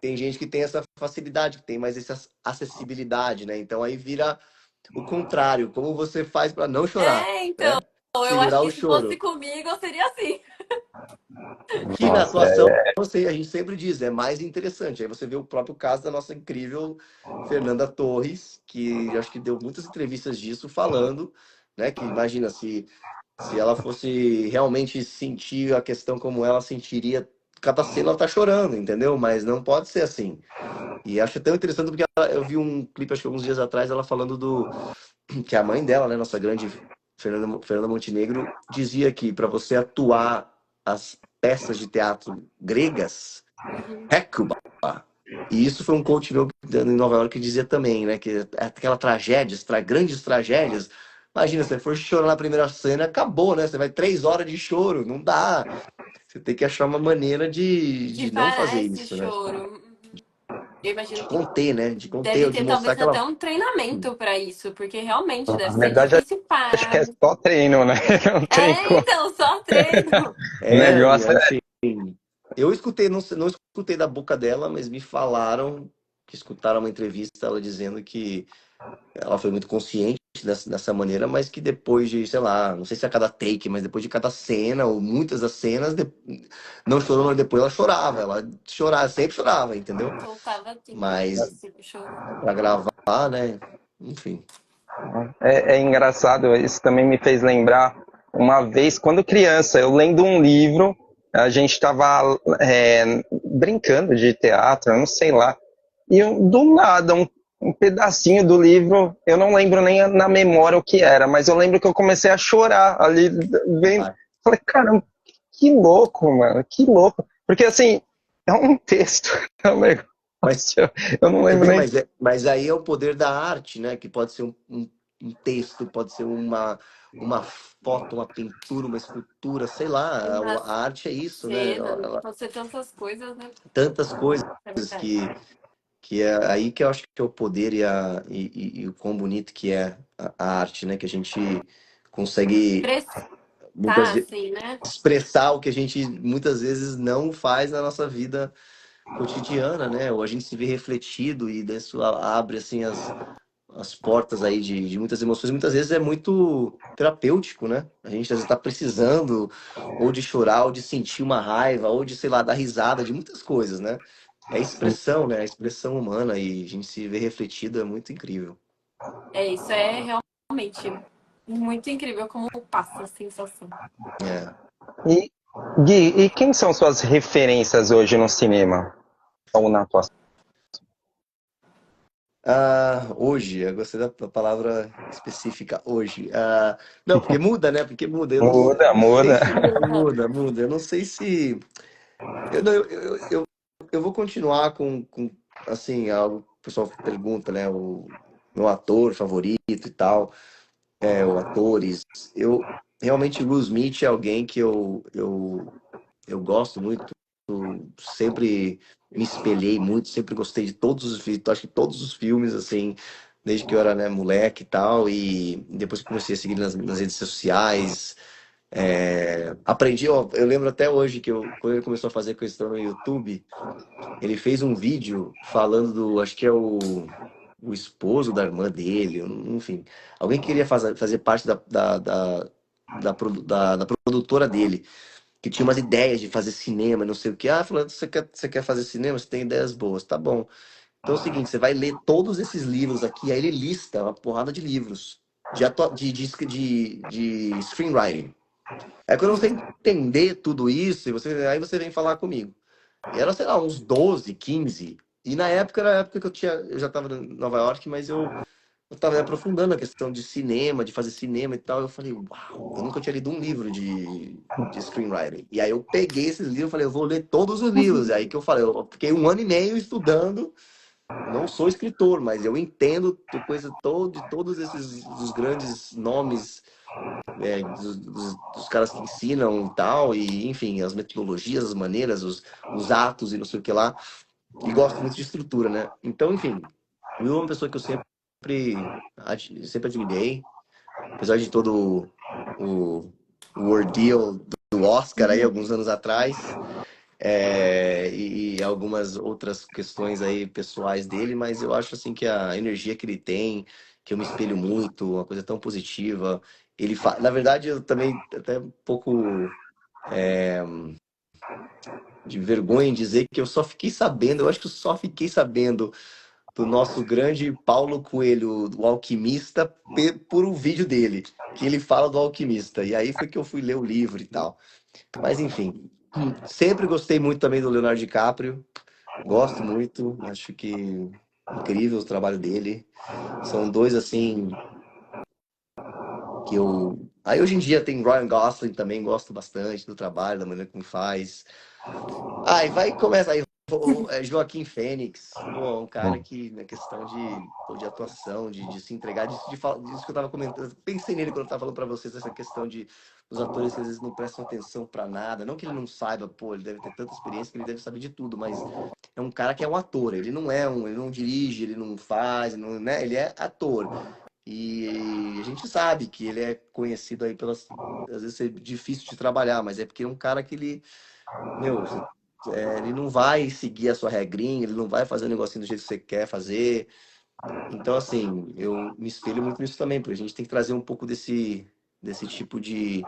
tem gente que tem essa facilidade, que tem mais essa acessibilidade, né? Então aí vira o contrário, como você faz para não chorar, É, então, né? eu acho Segurar o que se fosse choro. comigo, eu seria assim. Que na Nossa, atuação, a gente sempre diz, é mais interessante. Aí você vê o próprio caso da nossa incrível Fernanda Torres, que eu acho que deu muitas entrevistas disso, falando, né? Que imagina se ela fosse realmente sentir a questão como ela sentiria, cada cena ela tá chorando, entendeu? Mas não pode ser assim. E acho tão interessante porque eu vi um clipe, acho que alguns dias atrás, ela falando que a mãe dela, né, nossa grande Fernanda Montenegro, dizia que para você atuar as peças de teatro gregas, Uhum. Hécuba. E isso foi um coach meu em Nova York que dizia também, né, que aquela tragédia, grandes tragédias. Imagina, se você for chorar na primeira cena, acabou, né? Você vai 3 horas de choro, não dá. Você tem que achar uma maneira De de não fazer parar esse isso, né? choro. Eu De imagino que conter, né? De deve conter, de ter mostrar talvez aquela. até um treinamento pra isso, porque realmente deve na ser verdade, difícil acho que parar. é só treino, né? Não tem É, como. então, só treino. O E negócio é. assim, eu escutei, não escutei da boca dela, mas me falaram que escutaram uma entrevista ela dizendo que ela foi muito consciente dessa maneira, mas que depois de, sei lá, não sei se a cada take, mas depois de cada cena, ou muitas das cenas, não chorou, mas depois ela chorava, sempre chorava, entendeu? Voltava assim, Mas esse choro. pra gravar, né? Enfim. É engraçado, isso também me fez lembrar uma vez, quando criança, eu lendo um livro, a gente estava brincando de teatro, eu não sei lá, e do nada, um pedacinho do livro, eu não lembro nem na memória o que era, mas eu lembro que eu comecei a chorar ali, vendo, Ah, falei, caramba, que louco, mano, que louco, porque assim, é um texto, é um negócio, mas eu não você lembro vê, nem. mas aí é o poder da arte, né? Que pode ser um texto, pode ser uma foto, uma pintura, uma escultura, sei lá. Uma A arte é isso, né? cena, pode ser tantas coisas, né? Tantas coisas É verdade. que é aí que eu acho que é o poder e o quão bonito que é a arte, né? Que a gente consegue muitas Expressar, vezes assim, né? expressar o que a gente muitas vezes não faz na nossa vida cotidiana, né? Ou a gente se vê refletido e isso abre assim as portas aí de muitas emoções. Muitas vezes é muito terapêutico, né? A gente às vezes está precisando ou de chorar, ou de sentir uma raiva, ou de, sei lá, dar risada, de muitas coisas, né? É expressão, né? A expressão humana e a gente se vê refletido é muito incrível. É isso, é realmente muito incrível como passa a sensação. É. E, Gui, e quem são suas referências hoje no cinema? ou na atuação? Hoje, eu gostei da palavra específica, hoje. Não, porque muda, né? Porque muda. Muda, Eu não sei muda. se. Muda. Eu não sei se. Eu, não, eu vou continuar com assim, algo que o pessoal pergunta, né? O meu ator favorito e tal, ou atores. Eu realmente, Will Smith é alguém que eu gosto muito, sempre me espelhei muito, sempre gostei de todos os filmes, acho que todos os filmes, assim, desde que eu era, né, moleque e tal, e depois que comecei a seguir nas redes sociais, aprendi, ó, eu lembro até hoje que quando ele começou a fazer questão no YouTube, ele fez um vídeo falando acho que é o esposo da irmã dele, enfim, alguém que queria fazer parte da produtora dele, que tinha umas ideias de fazer cinema, não sei o que. Falando, você quer fazer cinema? Você tem ideias boas, tá bom. Então é o seguinte, você vai ler todos esses livros aqui, aí ele lista uma porrada de livros de screenwriting. Aí quando você entender tudo isso, aí você vem falar comigo. E era, sei lá, uns 12, 15. E na época era a época que eu já estava em Nova York, mas eu tava aprofundando a questão de cinema, de fazer cinema e tal. Eu falei, uau, eu nunca tinha lido um livro de screenwriting. E aí eu peguei esses livros e falei, eu vou ler todos os livros. E aí que eu falei, eu fiquei 1 ano e meio estudando. Não sou escritor, mas eu entendo de todos esses dos grandes nomes, dos caras que ensinam e tal, e enfim, as metodologias, as maneiras, os atos e não sei o que lá. E gosto muito de estrutura, né? Então, enfim, o Will é uma pessoa que eu sempre admirei, apesar de todo o ordeal do Oscar aí, alguns anos atrás, e algumas outras questões aí pessoais dele, mas eu acho assim que a energia que ele tem, que eu me espelho muito, uma coisa tão positiva. Na verdade, eu também até um pouco de vergonha em dizer que eu só fiquei sabendo, eu acho que eu só fiquei sabendo do nosso grande Paulo Coelho, do Alquimista, por um vídeo dele, que ele fala do Alquimista. E aí foi que eu fui ler o livro e tal. Mas enfim, sempre gostei muito também do Leonardo DiCaprio. Gosto muito, acho que incrível o trabalho dele. São dois assim que eu. Aí hoje em dia tem Ryan Gosling também, gosto bastante do trabalho, da maneira como faz. Aí vai e começa aí. Joaquim Fênix, pô, um cara que, na questão de atuação, de se entregar, disso que eu tava comentando, eu pensei nele quando eu tava falando pra vocês, essa questão de os atores que às vezes não prestam atenção pra nada, não que ele não saiba, pô, ele deve ter tanta experiência que ele deve saber de tudo, mas é um cara que é um ator, ele não dirige, ele não faz, não, né? Ele é ator. E a gente sabe que ele é conhecido aí às vezes é difícil de trabalhar, mas é porque é um cara que meu, ele não vai seguir a sua regrinha, ele não vai fazer o negocinho do jeito que você quer fazer. Então, assim, eu me espelho muito nisso também, porque a gente tem que trazer um pouco desse tipo de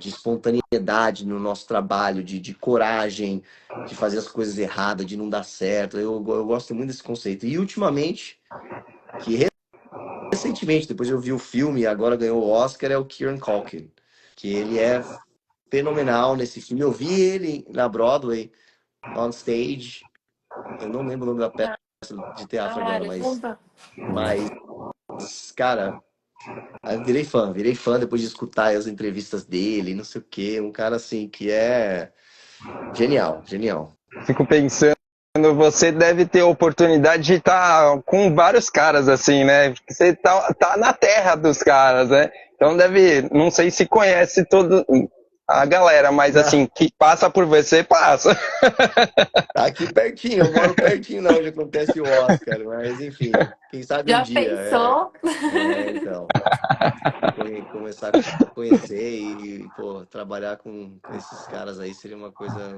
espontaneidade no nosso trabalho, de coragem, de fazer as coisas erradas, de não dar certo. Eu gosto muito desse conceito. E ultimamente, que recentemente, depois eu vi o filme e agora ganhou o Oscar, é o Kieran Culkin, que ele é fenomenal nesse filme. Eu vi ele na Broadway, on stage. Eu não lembro o nome da peça de teatro agora, mas cara, eu virei fã depois de escutar as entrevistas dele, não sei o quê. Um cara assim que é genial, genial. Fico pensando, você deve ter a oportunidade de estar com vários caras assim, né? Porque você tá na terra dos caras, né? Então deve, não sei se conhece todo a galera, mas assim, que passa por você, passa. Aqui pertinho, eu moro pertinho de onde acontece o Oscar, mas enfim, quem sabe um Já dia. pensou? Então, começar a conhecer pô, trabalhar com esses caras aí seria uma coisa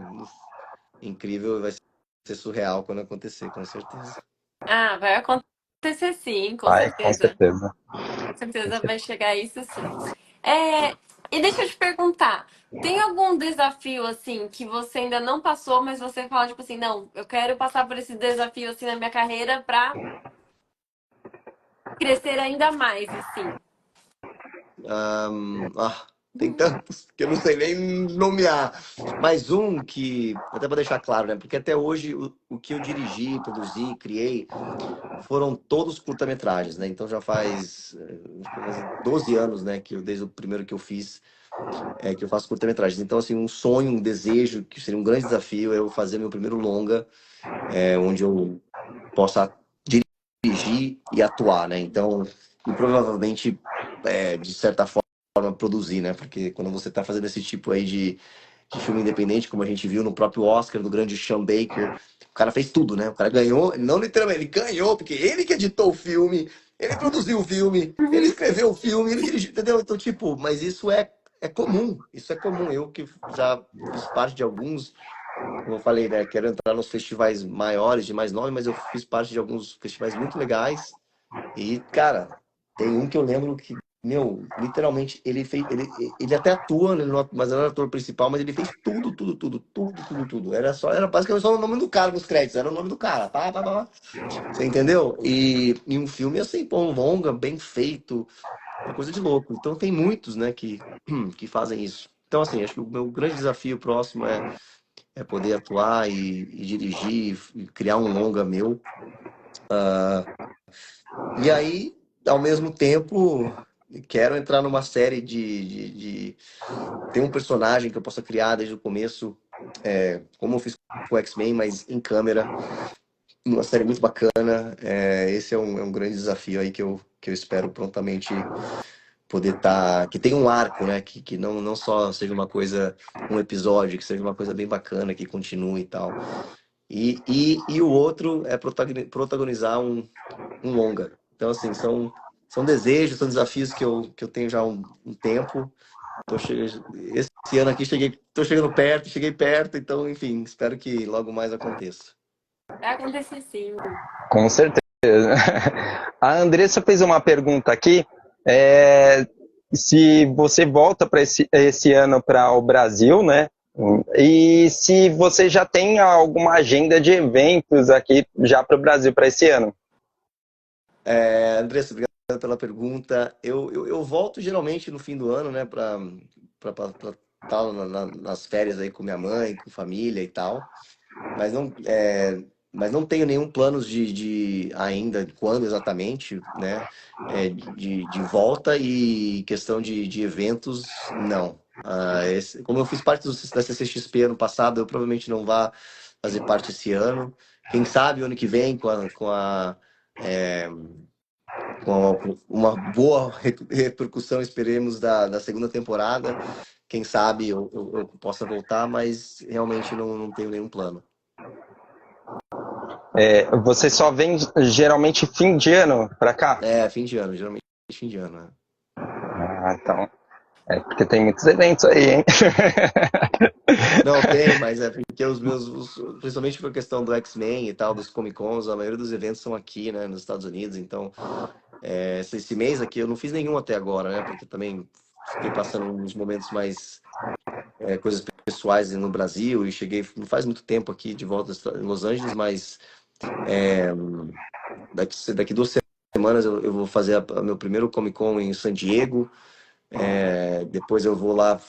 incrível e vai ser surreal quando acontecer, com certeza. Ah, vai acontecer sim, com Vai, com certeza. certeza. Com certeza vai chegar isso sim. É, e deixa eu te perguntar, tem algum desafio assim que você ainda não passou, mas você fala tipo assim, não, eu quero passar por esse desafio assim na minha carreira pra crescer ainda mais, assim. Tem tantos que eu não sei nem nomear. Mas um que, até para deixar claro, né? Porque até hoje o que eu dirigi, produzi, criei, foram todos curta-metragens, né? Então já faz, acho que faz 12 anos, né? Desde o primeiro que eu fiz, que eu faço curta-metragens. Então, assim, um sonho, um desejo, que seria um grande desafio, é eu fazer meu primeiro longa, onde eu possa dirigir e atuar, né? Então, e provavelmente, de certa forma, produzir, né? Porque quando você está fazendo esse tipo aí de filme independente, como a gente viu no próprio Oscar, do grande Sean Baker, o cara fez tudo, né? O cara ganhou, não literalmente, ele ganhou, porque ele que editou o filme, ele produziu o filme, ele escreveu o filme, ele dirigiu, entendeu? Então, tipo, mas isso é comum, isso é comum. Eu que já fiz parte de alguns, como eu falei, né? Quero entrar nos festivais maiores, de mais nome, mas eu fiz parte de alguns festivais muito legais. E, cara, tem um que eu lembro que, meu, literalmente, ele fez. Ele até atua, né, mas não era ator principal, mas ele fez tudo, tudo, tudo, tudo, tudo, tudo. Era basicamente só o nome do cara nos créditos, era o nome do cara. Pá, pá, pá, pá. Você entendeu? E um filme assim, pô, um longa, bem feito, uma coisa de louco. Então tem muitos, né, que fazem isso. Então, assim, acho que o meu grande desafio próximo é poder atuar e dirigir, e criar um longa meu. E aí, ao mesmo tempo, quero entrar numa série de ter um personagem que eu possa criar desde o começo, como eu fiz com o X-Men, mas em câmera, uma série muito bacana. Esse é um grande desafio aí que eu espero prontamente poder estar. Que tenha um arco, né? Que não só seja uma coisa, um episódio, que seja uma coisa bem bacana, que continue e tal. E o outro é protagonizar um longa. Então, assim, são desejos, são desafios que eu tenho já há um tempo. Esse ano aqui tô chegando perto, cheguei perto, então, enfim, espero que logo mais aconteça. Vai acontecer sim. Com certeza. A Andressa fez uma pergunta aqui. Se você volta para esse ano para o Brasil, né? E se você já tem alguma agenda de eventos aqui já para o Brasil para esse ano. Andressa, obrigado pela pergunta. Eu volto geralmente no fim do ano, né, para estar nas férias aí com minha mãe, com família e tal. Mas não tenho nenhum planos de ainda quando exatamente, né, de volta e questão de eventos, não. Como eu fiz parte da CCXP ano passado, eu provavelmente não vá fazer parte esse ano. Quem sabe o ano que vem com uma boa repercussão, esperemos, da segunda temporada. Quem sabe eu possa voltar, mas realmente não tenho nenhum plano. Você só vem geralmente fim de ano para cá? Fim de ano, geralmente fim de ano, né? Então. Porque tem muitos eventos aí, hein? Não, tem, mas é porque principalmente por questão do X-Men e tal, dos Comic Cons, a maioria dos eventos são aqui, né, nos Estados Unidos. Então, esse mês aqui eu não fiz nenhum até agora, né? Porque também fiquei passando uns momentos mais coisas pessoais no Brasil e cheguei não faz muito tempo aqui de volta em Los Angeles, mas daqui 2 semanas eu vou fazer meu primeiro Comic Con em San Diego. Depois eu vou lá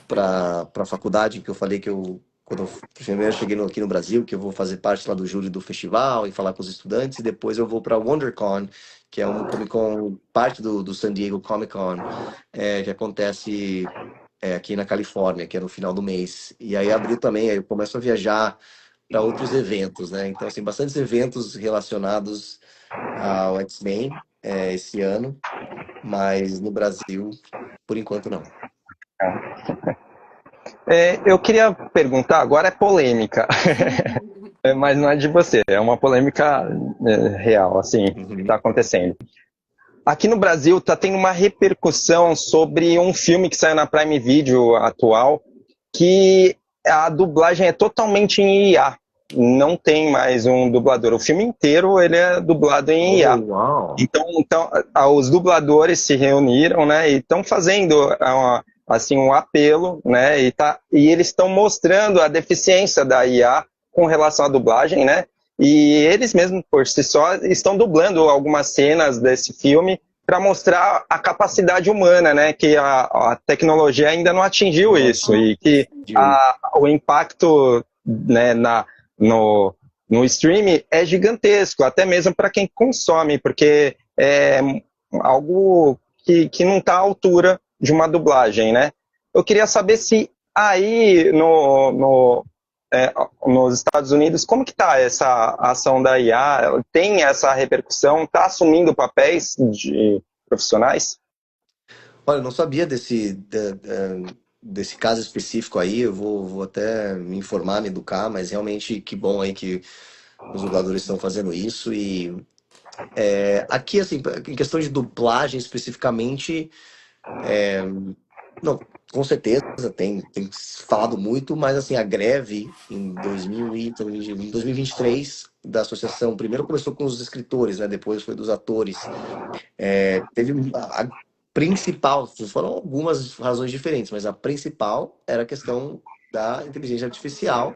para a faculdade, que eu falei quando eu primeiro cheguei aqui no Brasil, que eu vou fazer parte lá do júri do festival e falar com os estudantes, e depois eu vou para WonderCon, que é um Comic Con, parte do San Diego Comic Con, que acontece aqui na Califórnia, que é no final do mês. E aí abril também, aí eu começo a viajar para outros eventos, né? Então, assim, bastantes eventos relacionados ao X-Men esse ano, mas no Brasil, por enquanto, não. Eu queria perguntar, agora é polêmica, mas não é de você, é uma polêmica real, assim, que está acontecendo. Aqui no Brasil está tendo uma repercussão sobre um filme que saiu na Prime Video atual, que a dublagem é totalmente em IA. Não tem mais um dublador. O filme inteiro ele é dublado em IA. Uau. Então, os dubladores se reuniram, né, e estão fazendo assim, um apelo, né, e eles estão mostrando a deficiência da IA com relação à dublagem, né, e eles mesmos, por si só, estão dublando algumas cenas desse filme para mostrar a capacidade humana, né? Que a tecnologia ainda não atingiu isso e que o impacto, né, no, no streaming é gigantesco, até mesmo para quem consome, porque é algo que não está à altura de uma dublagem, né? Eu queria saber se aí nos Estados Unidos, como que está essa ação da IA? Tem essa repercussão? Está assumindo papéis de profissionais? Olha, eu não sabia desse caso específico aí, eu vou até me informar, me educar, mas realmente que bom aí que os dubladores estão fazendo isso. E aqui, assim, em questão de dublagem especificamente, não, com certeza tem se falado muito, mas assim, a greve em 2023 da associação, primeiro começou com os escritores, né? Depois foi dos atores. Teve a principal, foram algumas razões diferentes, mas a principal era a questão da inteligência artificial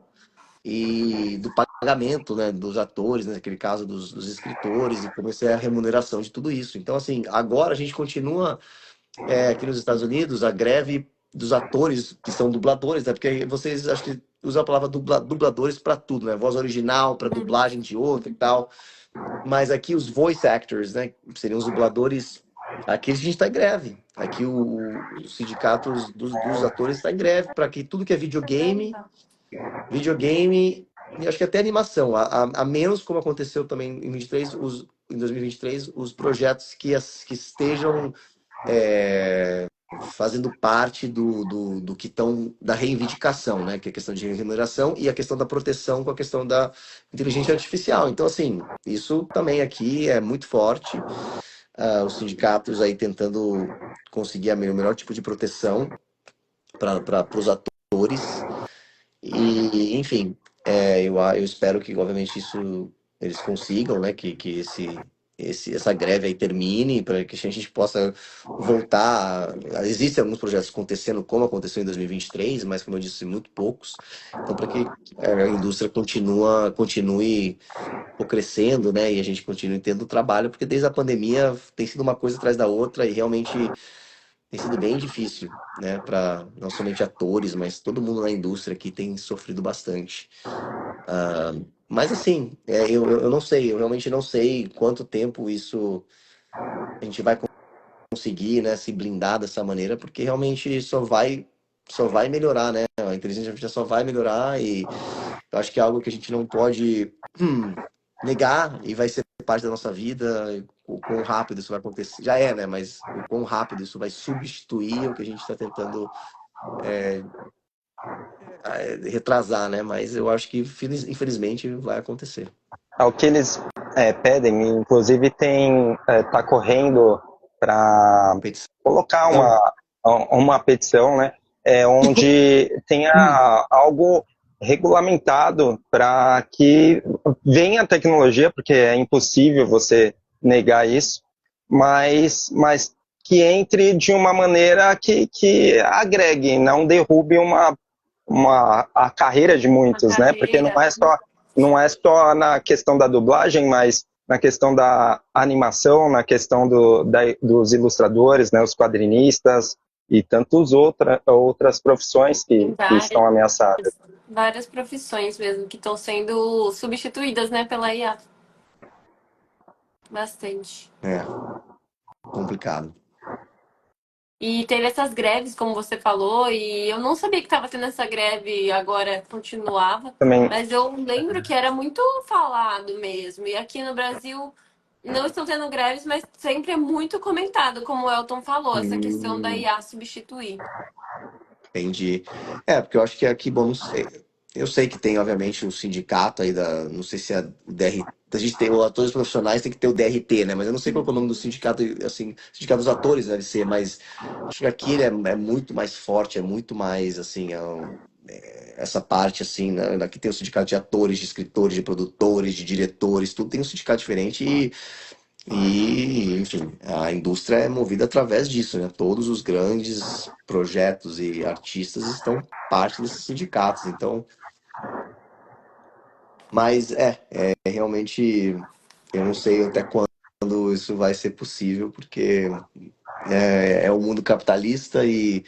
e do pagamento, né, dos atores, né, naquele caso dos escritores, e como é a remuneração de tudo isso. Então, assim, agora a gente continua aqui nos Estados Unidos, a greve dos atores que são dubladores, né? Porque vocês acho que usam a palavra dubladores para tudo, né? Voz original, para dublagem de outra e tal. Mas aqui os voice actors, né? Seriam os dubladores. Aqui a gente está em greve. Aqui os sindicatos dos atores está em greve para que tudo que é videogame e acho que até animação, a menos como aconteceu também em 23, em 2023, os projetos que estejam fazendo parte do que estão da reivindicação, né? Que é a questão de remuneração e a questão da proteção com a questão da inteligência artificial. Então, assim, isso também aqui é muito forte. Os sindicatos aí tentando conseguir o melhor tipo de proteção para os atores. E, enfim, eu espero que, obviamente, isso eles consigam, né? Que essa greve aí termine, para que a gente possa voltar. Existem alguns projetos acontecendo, como aconteceu em 2023, mas, como eu disse, muito poucos. Então, para que a indústria continue crescendo, né? E a gente continue tendo trabalho, porque desde a pandemia tem sido uma coisa atrás da outra e realmente tem sido bem difícil, né? Para não somente atores, mas todo mundo na indústria aqui tem sofrido bastante. Mas assim, eu não sei, eu realmente não sei quanto tempo isso a gente vai conseguir, né, se blindar dessa maneira, porque realmente só vai melhorar, né? A inteligência artificial só vai melhorar e eu acho que é algo que a gente não pode negar e vai ser parte da nossa vida. O quão rápido isso vai acontecer. Já é, né? Mas o quão rápido isso vai substituir o que a gente está tentando retrasar, né? Mas eu acho que, infelizmente, vai acontecer. O que eles pedem, inclusive tá correndo para Competição. colocar uma petição, né, onde tenha algo regulamentado para que venha a tecnologia, porque é impossível você negar isso, mas que entre de uma maneira que agregue, não derrube a carreira de muitos, né? Porque não é só na questão da dublagem, mas na questão da animação, na questão dos ilustradores, né, os quadrinistas e tantas outras profissões que estão ameaçadas. Várias profissões mesmo que estão sendo substituídas, né, pela IA. Bastante. Complicado. E teve essas greves, como você falou, e eu não sabia que estava tendo essa greve agora, continuava. Também. Mas eu lembro que era muito falado mesmo. E aqui no Brasil não estão tendo greves, mas sempre é muito comentado, como o Elton falou, essa questão da IA substituir. Entendi. Porque eu acho que aqui, bom, não sei. Eu sei que tem, obviamente, o sindicato aí não sei se é o DRT. A gente tem, os atores profissionais tem que ter o DRT, né? Mas eu não sei qual é o nome do sindicato, assim, sindicato dos atores deve ser, mas acho que aqui ele é muito mais forte, é muito mais, assim, essa parte, assim, né? Aqui tem o sindicato de atores, de escritores, de produtores, de diretores, tudo tem um sindicato diferente e, enfim, a indústria é movida através disso, né? Todos os grandes projetos e artistas estão parte desses sindicatos, então. Mas realmente eu não sei até quando isso vai ser possível, porque é o mundo capitalista e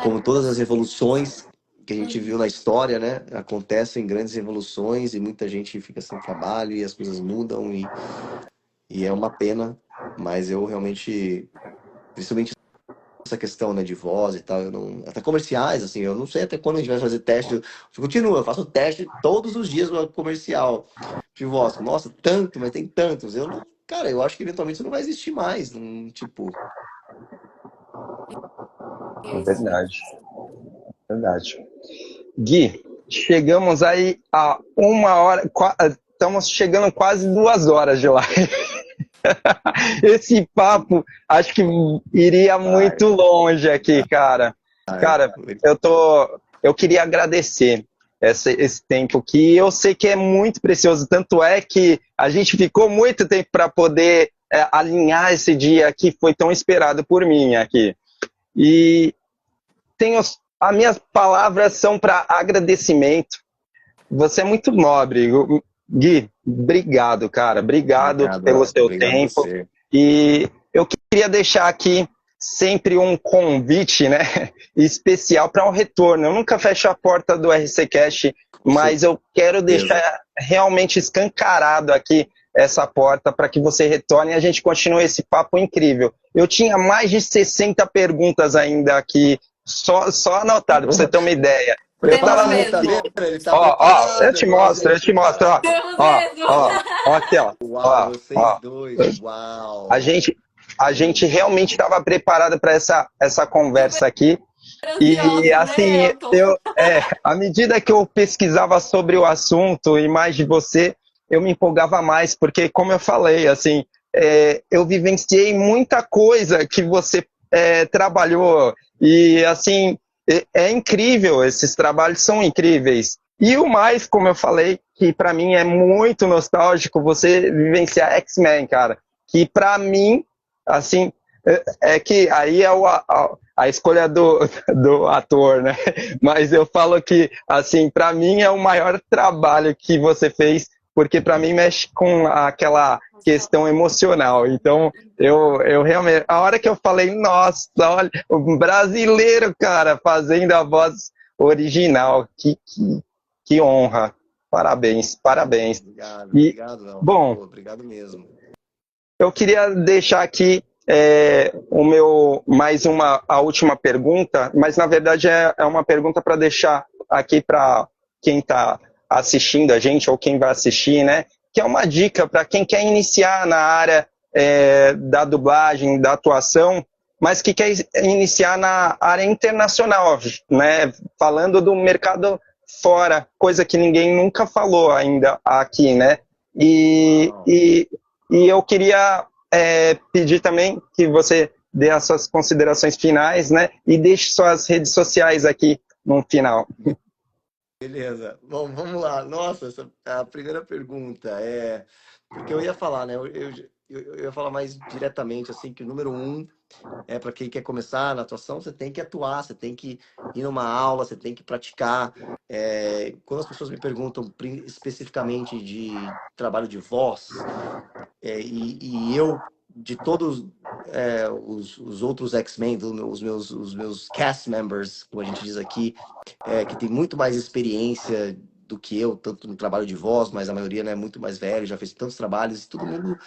como todas as revoluções que a gente viu na história, né? Acontecem grandes revoluções e muita gente fica sem trabalho e as coisas mudam e é uma pena, mas eu realmente, principalmente essa questão, né, de voz e tal, eu não, até comerciais, assim, eu não sei até quando a gente vai fazer teste. Eu continuo, eu faço teste todos os dias no comercial de voz. Nossa, tanto, mas tem tantos. Eu não, cara, eu acho que eventualmente isso não vai existir mais. Não, tipo, É Isso. verdade, verdade. Gui, chegamos aí a 1 hora, estamos chegando quase 2 horas de live. Esse papo, acho que iria vai, muito longe aqui, cara. vai. Cara, eu queria agradecer esse tempo que eu sei que é muito precioso. Tanto é que a gente ficou muito tempo para poder alinhar esse dia que foi tão esperado por mim aqui. E as minhas palavras são para agradecimento. Você é muito nobre, Gui. Obrigado, cara. Obrigado Obrigado, pelo Elton. seu Obrigado a tempo. você. E eu queria deixar aqui sempre um convite, né, especial para um retorno. Eu nunca fecho a porta do RC Cash, Com mas eu quero deixar certeza. realmente escancarado aqui essa porta para que você retorne e a gente continue esse papo incrível. Eu tinha mais de 60 perguntas ainda aqui, só anotado, para você ter uma ideia. Eu Temos estava Preparado, tá mesmo. vendo? Ele tá Ó, eu preparado, te negócio mostro, é eu te mostro, ó. Temos Ó, mesmo. ó aqui, ó. Uau, Ó, vocês ó. dois, A uau. gente, a gente realmente estava preparado para essa Super conversa aqui. E ansiosos, né, assim, Elton? à medida que eu pesquisava sobre o assunto e mais de você, eu me empolgava mais, porque como eu falei, assim, eu vivenciei muita coisa que você trabalhou e assim é incrível, esses trabalhos são incríveis. E o mais, como eu falei, que para mim é muito nostálgico, você vivenciar X-Men, cara, que para mim, assim, é que aí é a escolha do ator, né? Mas eu falo que, assim, para mim é o maior trabalho que você fez, porque para mim mexe com aquela questão emocional. Então, eu realmente, a hora que eu falei, nossa, olha, o brasileiro, cara, fazendo a voz original, que honra. Parabéns, parabéns. Obrigado, E, obrigado, Elton. bom, Pô, obrigado mesmo. eu queria deixar aqui a última pergunta, mas na verdade é uma pergunta para deixar aqui para quem está assistindo a gente ou quem vai assistir, né? Que é uma dica para quem quer iniciar na área da dublagem, da atuação, mas que quer iniciar na área internacional, né? Falando do mercado fora, coisa que ninguém nunca falou ainda aqui, né? E, Uau. e, e eu queria pedir também que você dê as suas considerações finais, né? E deixe suas redes sociais aqui no final. Beleza. Bom, vamos lá. Nossa, a primeira pergunta é. Porque eu ia falar, né? Eu ia falar mais diretamente, assim, que o número um é para quem quer começar na atuação, você tem que atuar, você tem que ir numa aula, você tem que praticar. Quando as pessoas me perguntam especificamente de trabalho de voz, e eu, de todos os outros X-Men, os meus cast members, como a gente diz aqui, que tem muito mais experiência do que eu, tanto no trabalho de voz, mas a maioria, né, é muito mais velho, já fez tantos trabalhos, e todo mundo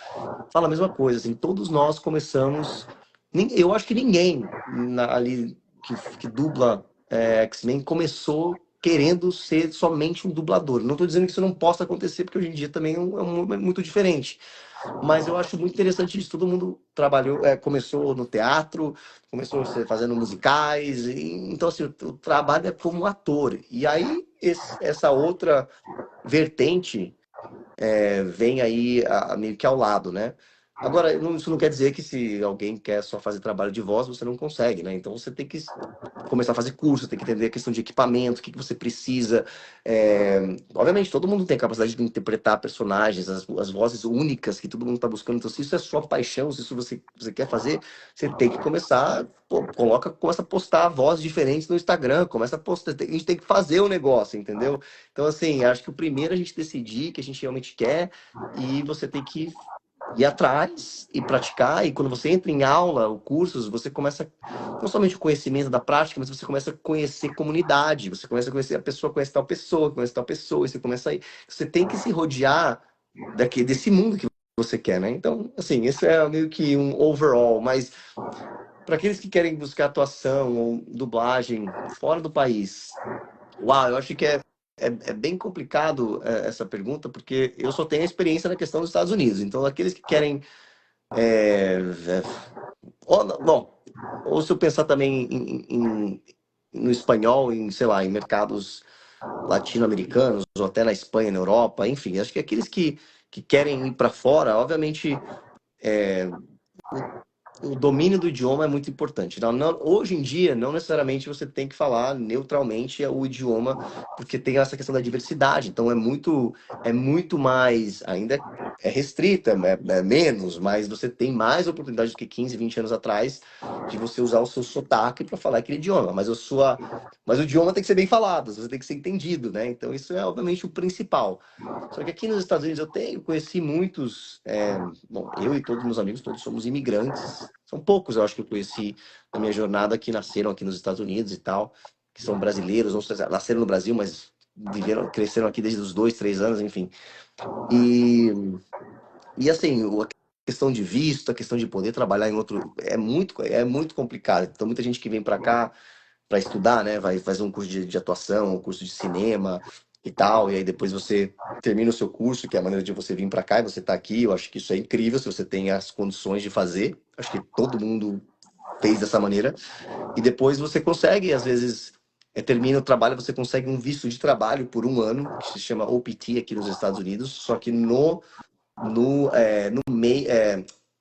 fala a mesma coisa, assim, todos nós começamos, eu acho que ninguém ali que dubla X-Men começou querendo ser somente um dublador. Não estou dizendo que isso não possa acontecer, porque hoje em dia também é muito diferente. Mas eu acho muito interessante isso. Todo mundo trabalhou, começou no teatro, começou fazendo musicais. Então, assim, o trabalho é como ator. E aí, essa outra vertente vem aí meio que ao lado, né? Agora, isso não quer dizer que se alguém quer só fazer trabalho de voz, você não consegue, né? Então você tem que começar a fazer curso, tem que entender a questão de equipamento, o que você precisa. Obviamente, todo mundo tem a capacidade de interpretar personagens, as vozes únicas que todo mundo está buscando. Então, se isso é sua paixão, se isso você quer fazer, você tem que começar, pô, começa a postar vozes diferentes no Instagram, começa a postar, a gente tem que fazer o negócio, entendeu? Então, assim, acho que o primeiro é a gente decidir que a gente realmente quer e você tem que ir atrás e praticar, e quando você entra em aula ou cursos, você começa não somente o conhecimento da prática, mas você começa a conhecer comunidade, você começa a conhecer a pessoa, conhece tal pessoa, e você começa a ir, você tem que se rodear desse mundo que você quer, né? Então, assim, isso é meio que um overall, mas para aqueles que querem buscar atuação ou dublagem fora do país, uau, eu acho que é bem complicado essa pergunta, porque eu só tenho a experiência na questão dos Estados Unidos. Então, aqueles que querem. Bom, ou se eu pensar também no espanhol, sei lá, em mercados latino-americanos, ou até na Espanha, na Europa, enfim, acho que aqueles que querem ir para fora, obviamente, o domínio do idioma é muito importante. Hoje em dia, não necessariamente você tem que falar neutralmente o idioma, porque tem essa questão da diversidade. Então, é muito mais, ainda é restrita, é menos, mas você tem mais oportunidade do que 15, 20 anos atrás de você usar o seu sotaque para falar aquele idioma. Mas o idioma tem que ser bem falado, você tem que ser entendido, né? Então, isso é, obviamente, o principal. Só que aqui nos Estados Unidos eu conheci muitos, bom, eu e todos meus amigos, todos somos imigrantes. São poucos, eu acho que eu conheci na minha jornada que nasceram aqui nos Estados Unidos e tal, que são brasileiros, ou seja, nasceram no Brasil, mas cresceram aqui desde os 2, 3 anos, enfim. E assim, a questão de visto, a questão de poder trabalhar em outro, é muito complicado. Então, muita gente que vem para cá para estudar, né? Vai fazer um curso de atuação, um curso de cinema e tal, e aí depois você termina o seu curso, que é a maneira de você vir para cá e você tá aqui. Eu acho que isso é incrível se você tem as condições de fazer. Acho que todo mundo fez dessa maneira. E depois você consegue, às vezes, termina o trabalho, você consegue um visto de trabalho por um ano, que se chama OPT aqui nos Estados Unidos, só que no meio,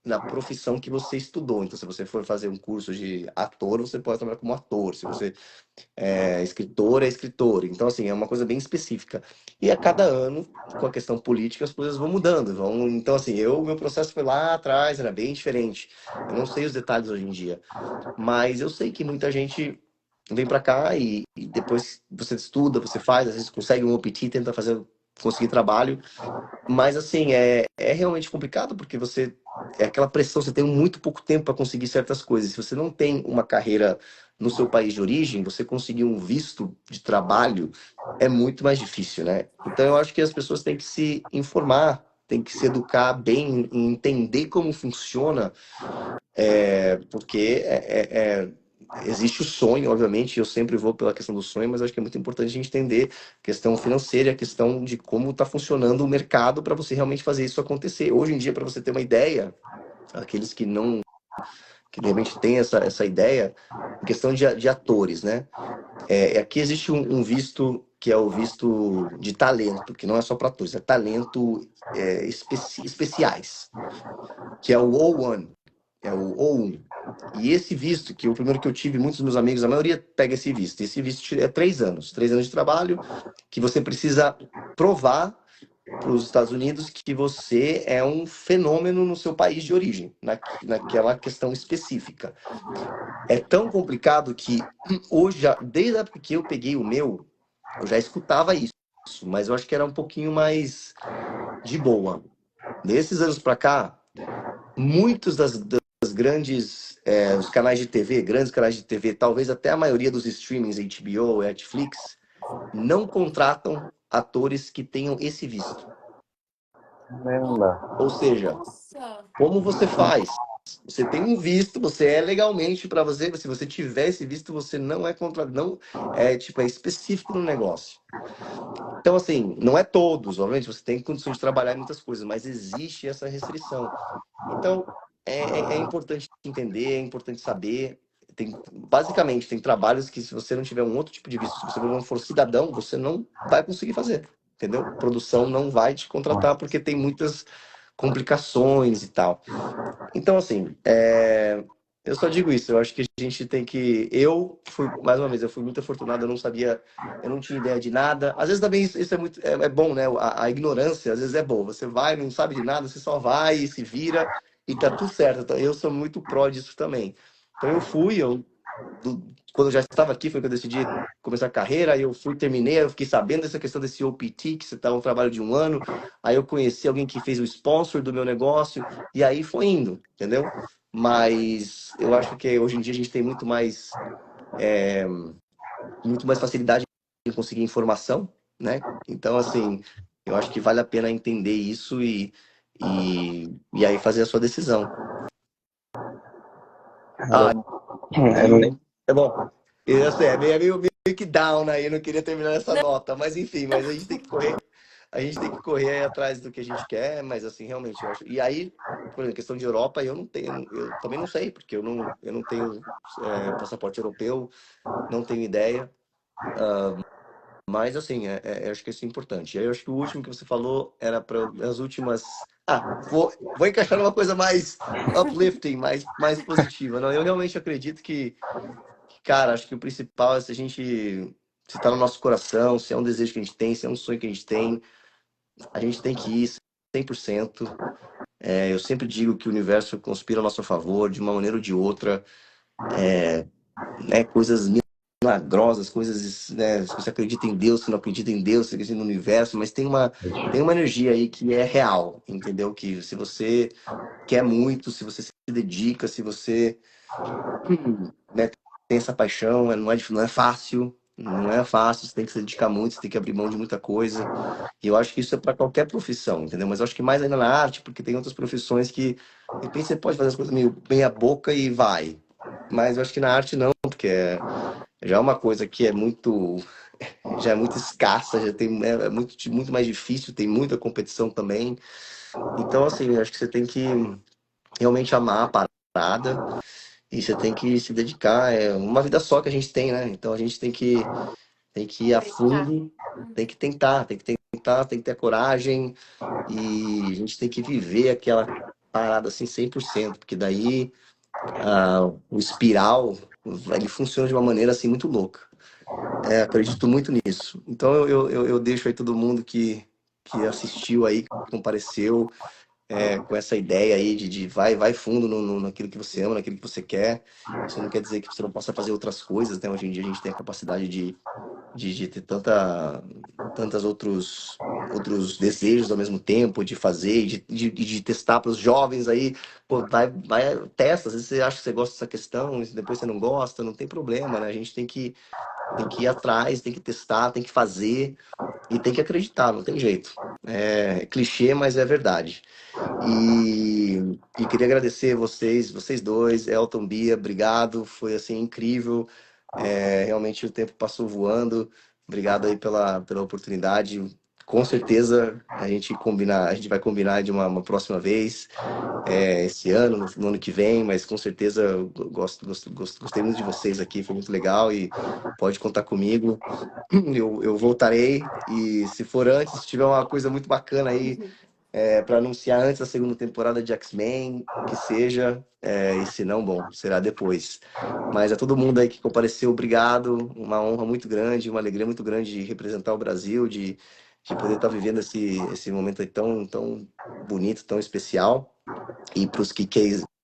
na profissão que você estudou. Então, se você for fazer um curso de ator, você pode trabalhar como ator. Se você é escritor. Então, assim, é uma coisa bem específica. E a cada ano, com a questão política, as coisas vão mudando. Então, assim, meu processo foi lá atrás, era bem diferente. Eu não sei os detalhes hoje em dia, mas eu sei que muita gente vem para cá e depois você estuda, você faz, às vezes consegue um OPT, tenta conseguir trabalho, mas assim, é realmente complicado porque é aquela pressão, você tem muito pouco tempo para conseguir certas coisas. Se você não tem uma carreira no seu país de origem, você conseguir um visto de trabalho é muito mais difícil, né? Então eu acho que as pessoas têm que se informar, têm que se educar bem, em entender como funciona, porque existe o sonho, obviamente, eu sempre vou pela questão do sonho, mas acho que é muito importante a gente entender a questão financeira, a questão de como está funcionando o mercado para você realmente fazer isso acontecer. Hoje em dia, para você ter uma ideia, aqueles que não, que de repente têm essa ideia, em questão de atores, né? Aqui existe um visto que é o visto de talento, que não é só para atores, é talento especiais, que é o O1, é o O1. E esse visto, que o primeiro que eu tive, muitos dos meus amigos, a maioria pega esse visto. Esse visto é 3 anos. 3 anos de trabalho, que você precisa provar para os Estados Unidos que você é um fenômeno no seu país de origem, naquela questão específica. É tão complicado que hoje, desde a época que eu peguei o meu, eu já escutava isso, mas eu acho que era um pouquinho mais de boa. Nesses anos para cá, muitos das grandes, os canais de TV, grandes canais de TV, talvez até a maioria dos streamings, HBO, Netflix, não contratam atores que tenham esse visto. Caramba. Ou seja, Nossa. como você faz? Você tem um visto, você é legalmente para você, se você tiver esse visto, você não é contratado, não é específico no negócio. Então, assim, não é todos, obviamente, você tem condições de trabalhar em muitas coisas, mas existe essa restrição. Então, é importante entender, é importante saber. Basicamente, tem trabalhos que, se você não tiver um outro tipo de visto, se você não for cidadão, você não vai conseguir fazer, entendeu? Produção não vai te contratar porque tem muitas complicações e tal. Então, assim, eu só digo isso. Eu acho que a gente tem que. Mais uma vez, eu fui muito afortunado, eu não sabia, eu não tinha ideia de nada. Às vezes também isso é muito bom, né? A ignorância às vezes é boa. Você vai, não sabe de nada, você só vai e se vira e tá tudo certo. Então, eu sou muito pró disso também. Então eu quando eu já estava aqui, foi que eu decidi começar a carreira, aí eu fui, terminei, eu fiquei sabendo dessa questão desse OPT, que você estava um trabalho de 1 ano, aí eu conheci alguém que fez o sponsor do meu negócio, e aí foi indo, entendeu? Mas eu acho que hoje em dia a gente tem muito mais facilidade em conseguir informação, né? Então, assim, eu acho que vale a pena entender isso e aí fazer a sua decisão. Ah, Eu nem- é bom. Eu sei, é meio que down aí, eu não queria terminar essa nota, mas enfim, mas a gente tem que correr, a gente tem que correr aí atrás do que a gente quer, mas assim, realmente, eu acho. E aí, por exemplo, questão de Europa, eu não tenho, eu também não sei, porque eu não tenho passaporte europeu, não tenho ideia. Mas assim, eu acho que isso é importante. E aí eu acho que o último que você falou era para as últimas. Ah, vou encaixar numa coisa mais uplifting, mais positiva. Não, eu realmente acredito cara, acho que o principal é se a gente. Se tá no nosso coração, se é um desejo que a gente tem, se é um sonho que a gente tem que ir 100%. Eu sempre digo que o universo conspira a nosso favor, de uma maneira ou de outra, né? Coisas milagrosas, coisas, né? Se você acredita em Deus, se não acredita em Deus, se acredita no universo, mas tem uma energia aí que é real, entendeu? Que se você quer muito, se você se dedica, se você, né, tem essa paixão, não é fácil, não é fácil, você tem que se dedicar muito, você tem que abrir mão de muita coisa. E eu acho que isso é para qualquer profissão, entendeu? Mas eu acho que mais ainda na arte, porque tem outras profissões que, de repente, você pode fazer as coisas meio meia boca e vai. Mas eu acho que na arte não, porque já é uma coisa que já é muito escassa, já tem, é muito mais difícil, tem muita competição também. Então, assim, eu acho que você tem que realmente amar a parada e você tem que se dedicar. É uma vida só que a gente tem, né? Então a gente tem que ir a Acreditar. fundo, tem que ter coragem e a gente tem que viver aquela parada assim 100%, porque daí o espiral ele funciona de uma maneira assim muito louca. Acredito muito nisso. Então eu deixo aí todo mundo que assistiu aí, que compareceu, com essa ideia aí de vai fundo naquilo que você ama, naquilo que você quer. Isso não quer dizer que você não possa fazer outras coisas, né? Hoje em dia a gente tem a capacidade de ter tantas outros desejos ao mesmo tempo, de fazer, de testar para os jovens aí, pô, testa, às vezes você acha que você gosta dessa questão, e depois você não gosta, não tem problema, né? A gente tem que ir atrás, tem que testar, tem que fazer e tem que acreditar, não tem jeito. É clichê, mas é verdade. E queria agradecer vocês dois, Elton, Bia, obrigado, foi assim incrível. Realmente o tempo passou voando. Obrigado aí pela oportunidade. Com certeza a gente vai combinar de uma próxima vez, esse ano, no ano que vem, mas com certeza eu gostei muito de vocês aqui, foi muito legal e pode contar comigo. Eu voltarei e se for antes, se tiver uma coisa muito bacana aí para anunciar antes da segunda temporada de X-Men, que seja, e se não, bom, será depois. Mas a todo mundo aí que compareceu, obrigado, uma honra muito grande, uma alegria muito grande de representar o Brasil, de poder estar vivendo esse momento aí tão bonito, tão especial. E para os que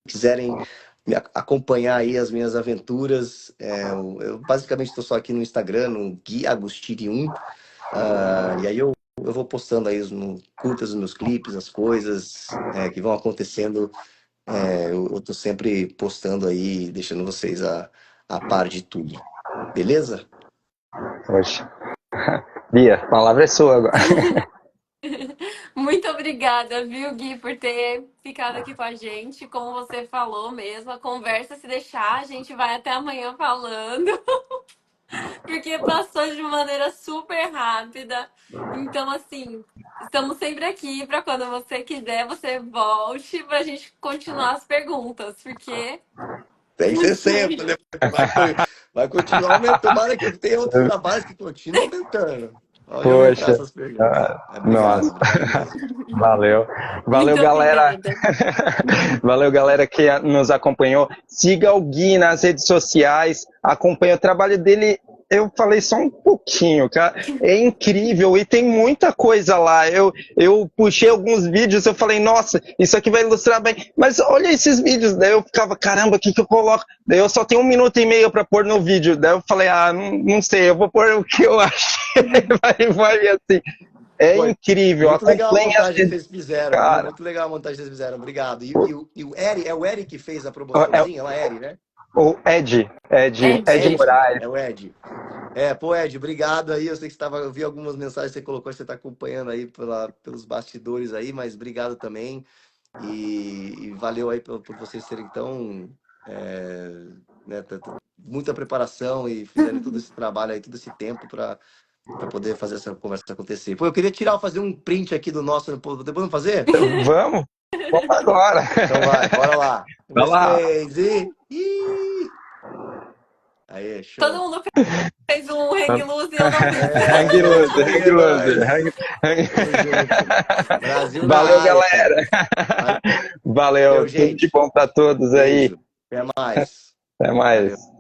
quiserem acompanhar aí as minhas aventuras, eu basicamente estou só aqui no Instagram, no Gui Agostini 1, e aí eu vou postando aí curtas os meus clipes, as coisas que vão acontecendo. Eu tô sempre postando aí, deixando vocês a par de tudo. Beleza? Poxa. Bia, a palavra é sua agora. Muito obrigada, viu, Gui, por ter ficado aqui com a gente. Como você falou mesmo, a conversa, se deixar, a gente vai até amanhã falando, porque passou de maneira super rápida. Então, assim, estamos sempre aqui para quando você quiser, você volte para a gente continuar as perguntas, porque. Tem 60, né? Vai continuar aumentando. Tomara que eu tenha outros trabalhos que continuem aumentando. Pode aumentar Poxa. essas perguntas. Nossa. Obrigado mesmo. Valeu. Valeu, Muito galera. obrigada. Valeu, galera, que nos acompanhou. Siga o Gui nas redes sociais. Acompanhe o trabalho dele. eu falei só um pouquinho, cara. É incrível e tem muita coisa lá. Eu puxei alguns vídeos, eu falei, nossa, isso aqui vai ilustrar bem. Mas olha esses vídeos. Daí eu ficava, caramba, o que eu coloco? Daí eu só tenho 1 minuto e meio para pôr no vídeo. Daí eu falei, não sei, eu vou pôr o que eu acho. Vai assim. É Foi incrível, muito legal a acompanhe as montagem que vocês fizeram. cara. Muito legal a montagem que vocês fizeram. Obrigado. E o Eri, é o Eri que fez a promoçãozinha? É o Eri, né? O Ed Ed. Moraes. É o Ed. Pô, Ed, obrigado aí. Eu sei que eu vi algumas mensagens que você colocou, você está acompanhando aí pelos bastidores aí, mas obrigado também. E valeu aí por vocês serem tão. Né, muita preparação e fizeram todo esse trabalho aí, todo esse tempo para poder fazer essa conversa acontecer. Pô, eu queria fazer um print aqui do nosso. Podemos fazer? Vamos agora. Então vai, bora lá. Um, Vai dois, lá. três e. Ih! Aí, Todo show. mundo fez um hang loose e eu não vi. Hang loose, Aí, hang loose. nóis. Tamo junto. Brasil na Valeu, área, galera. cara. Valeu, tudo de gente. bom pra todos aí. Beijo. Até mais. Até mais. Valeu.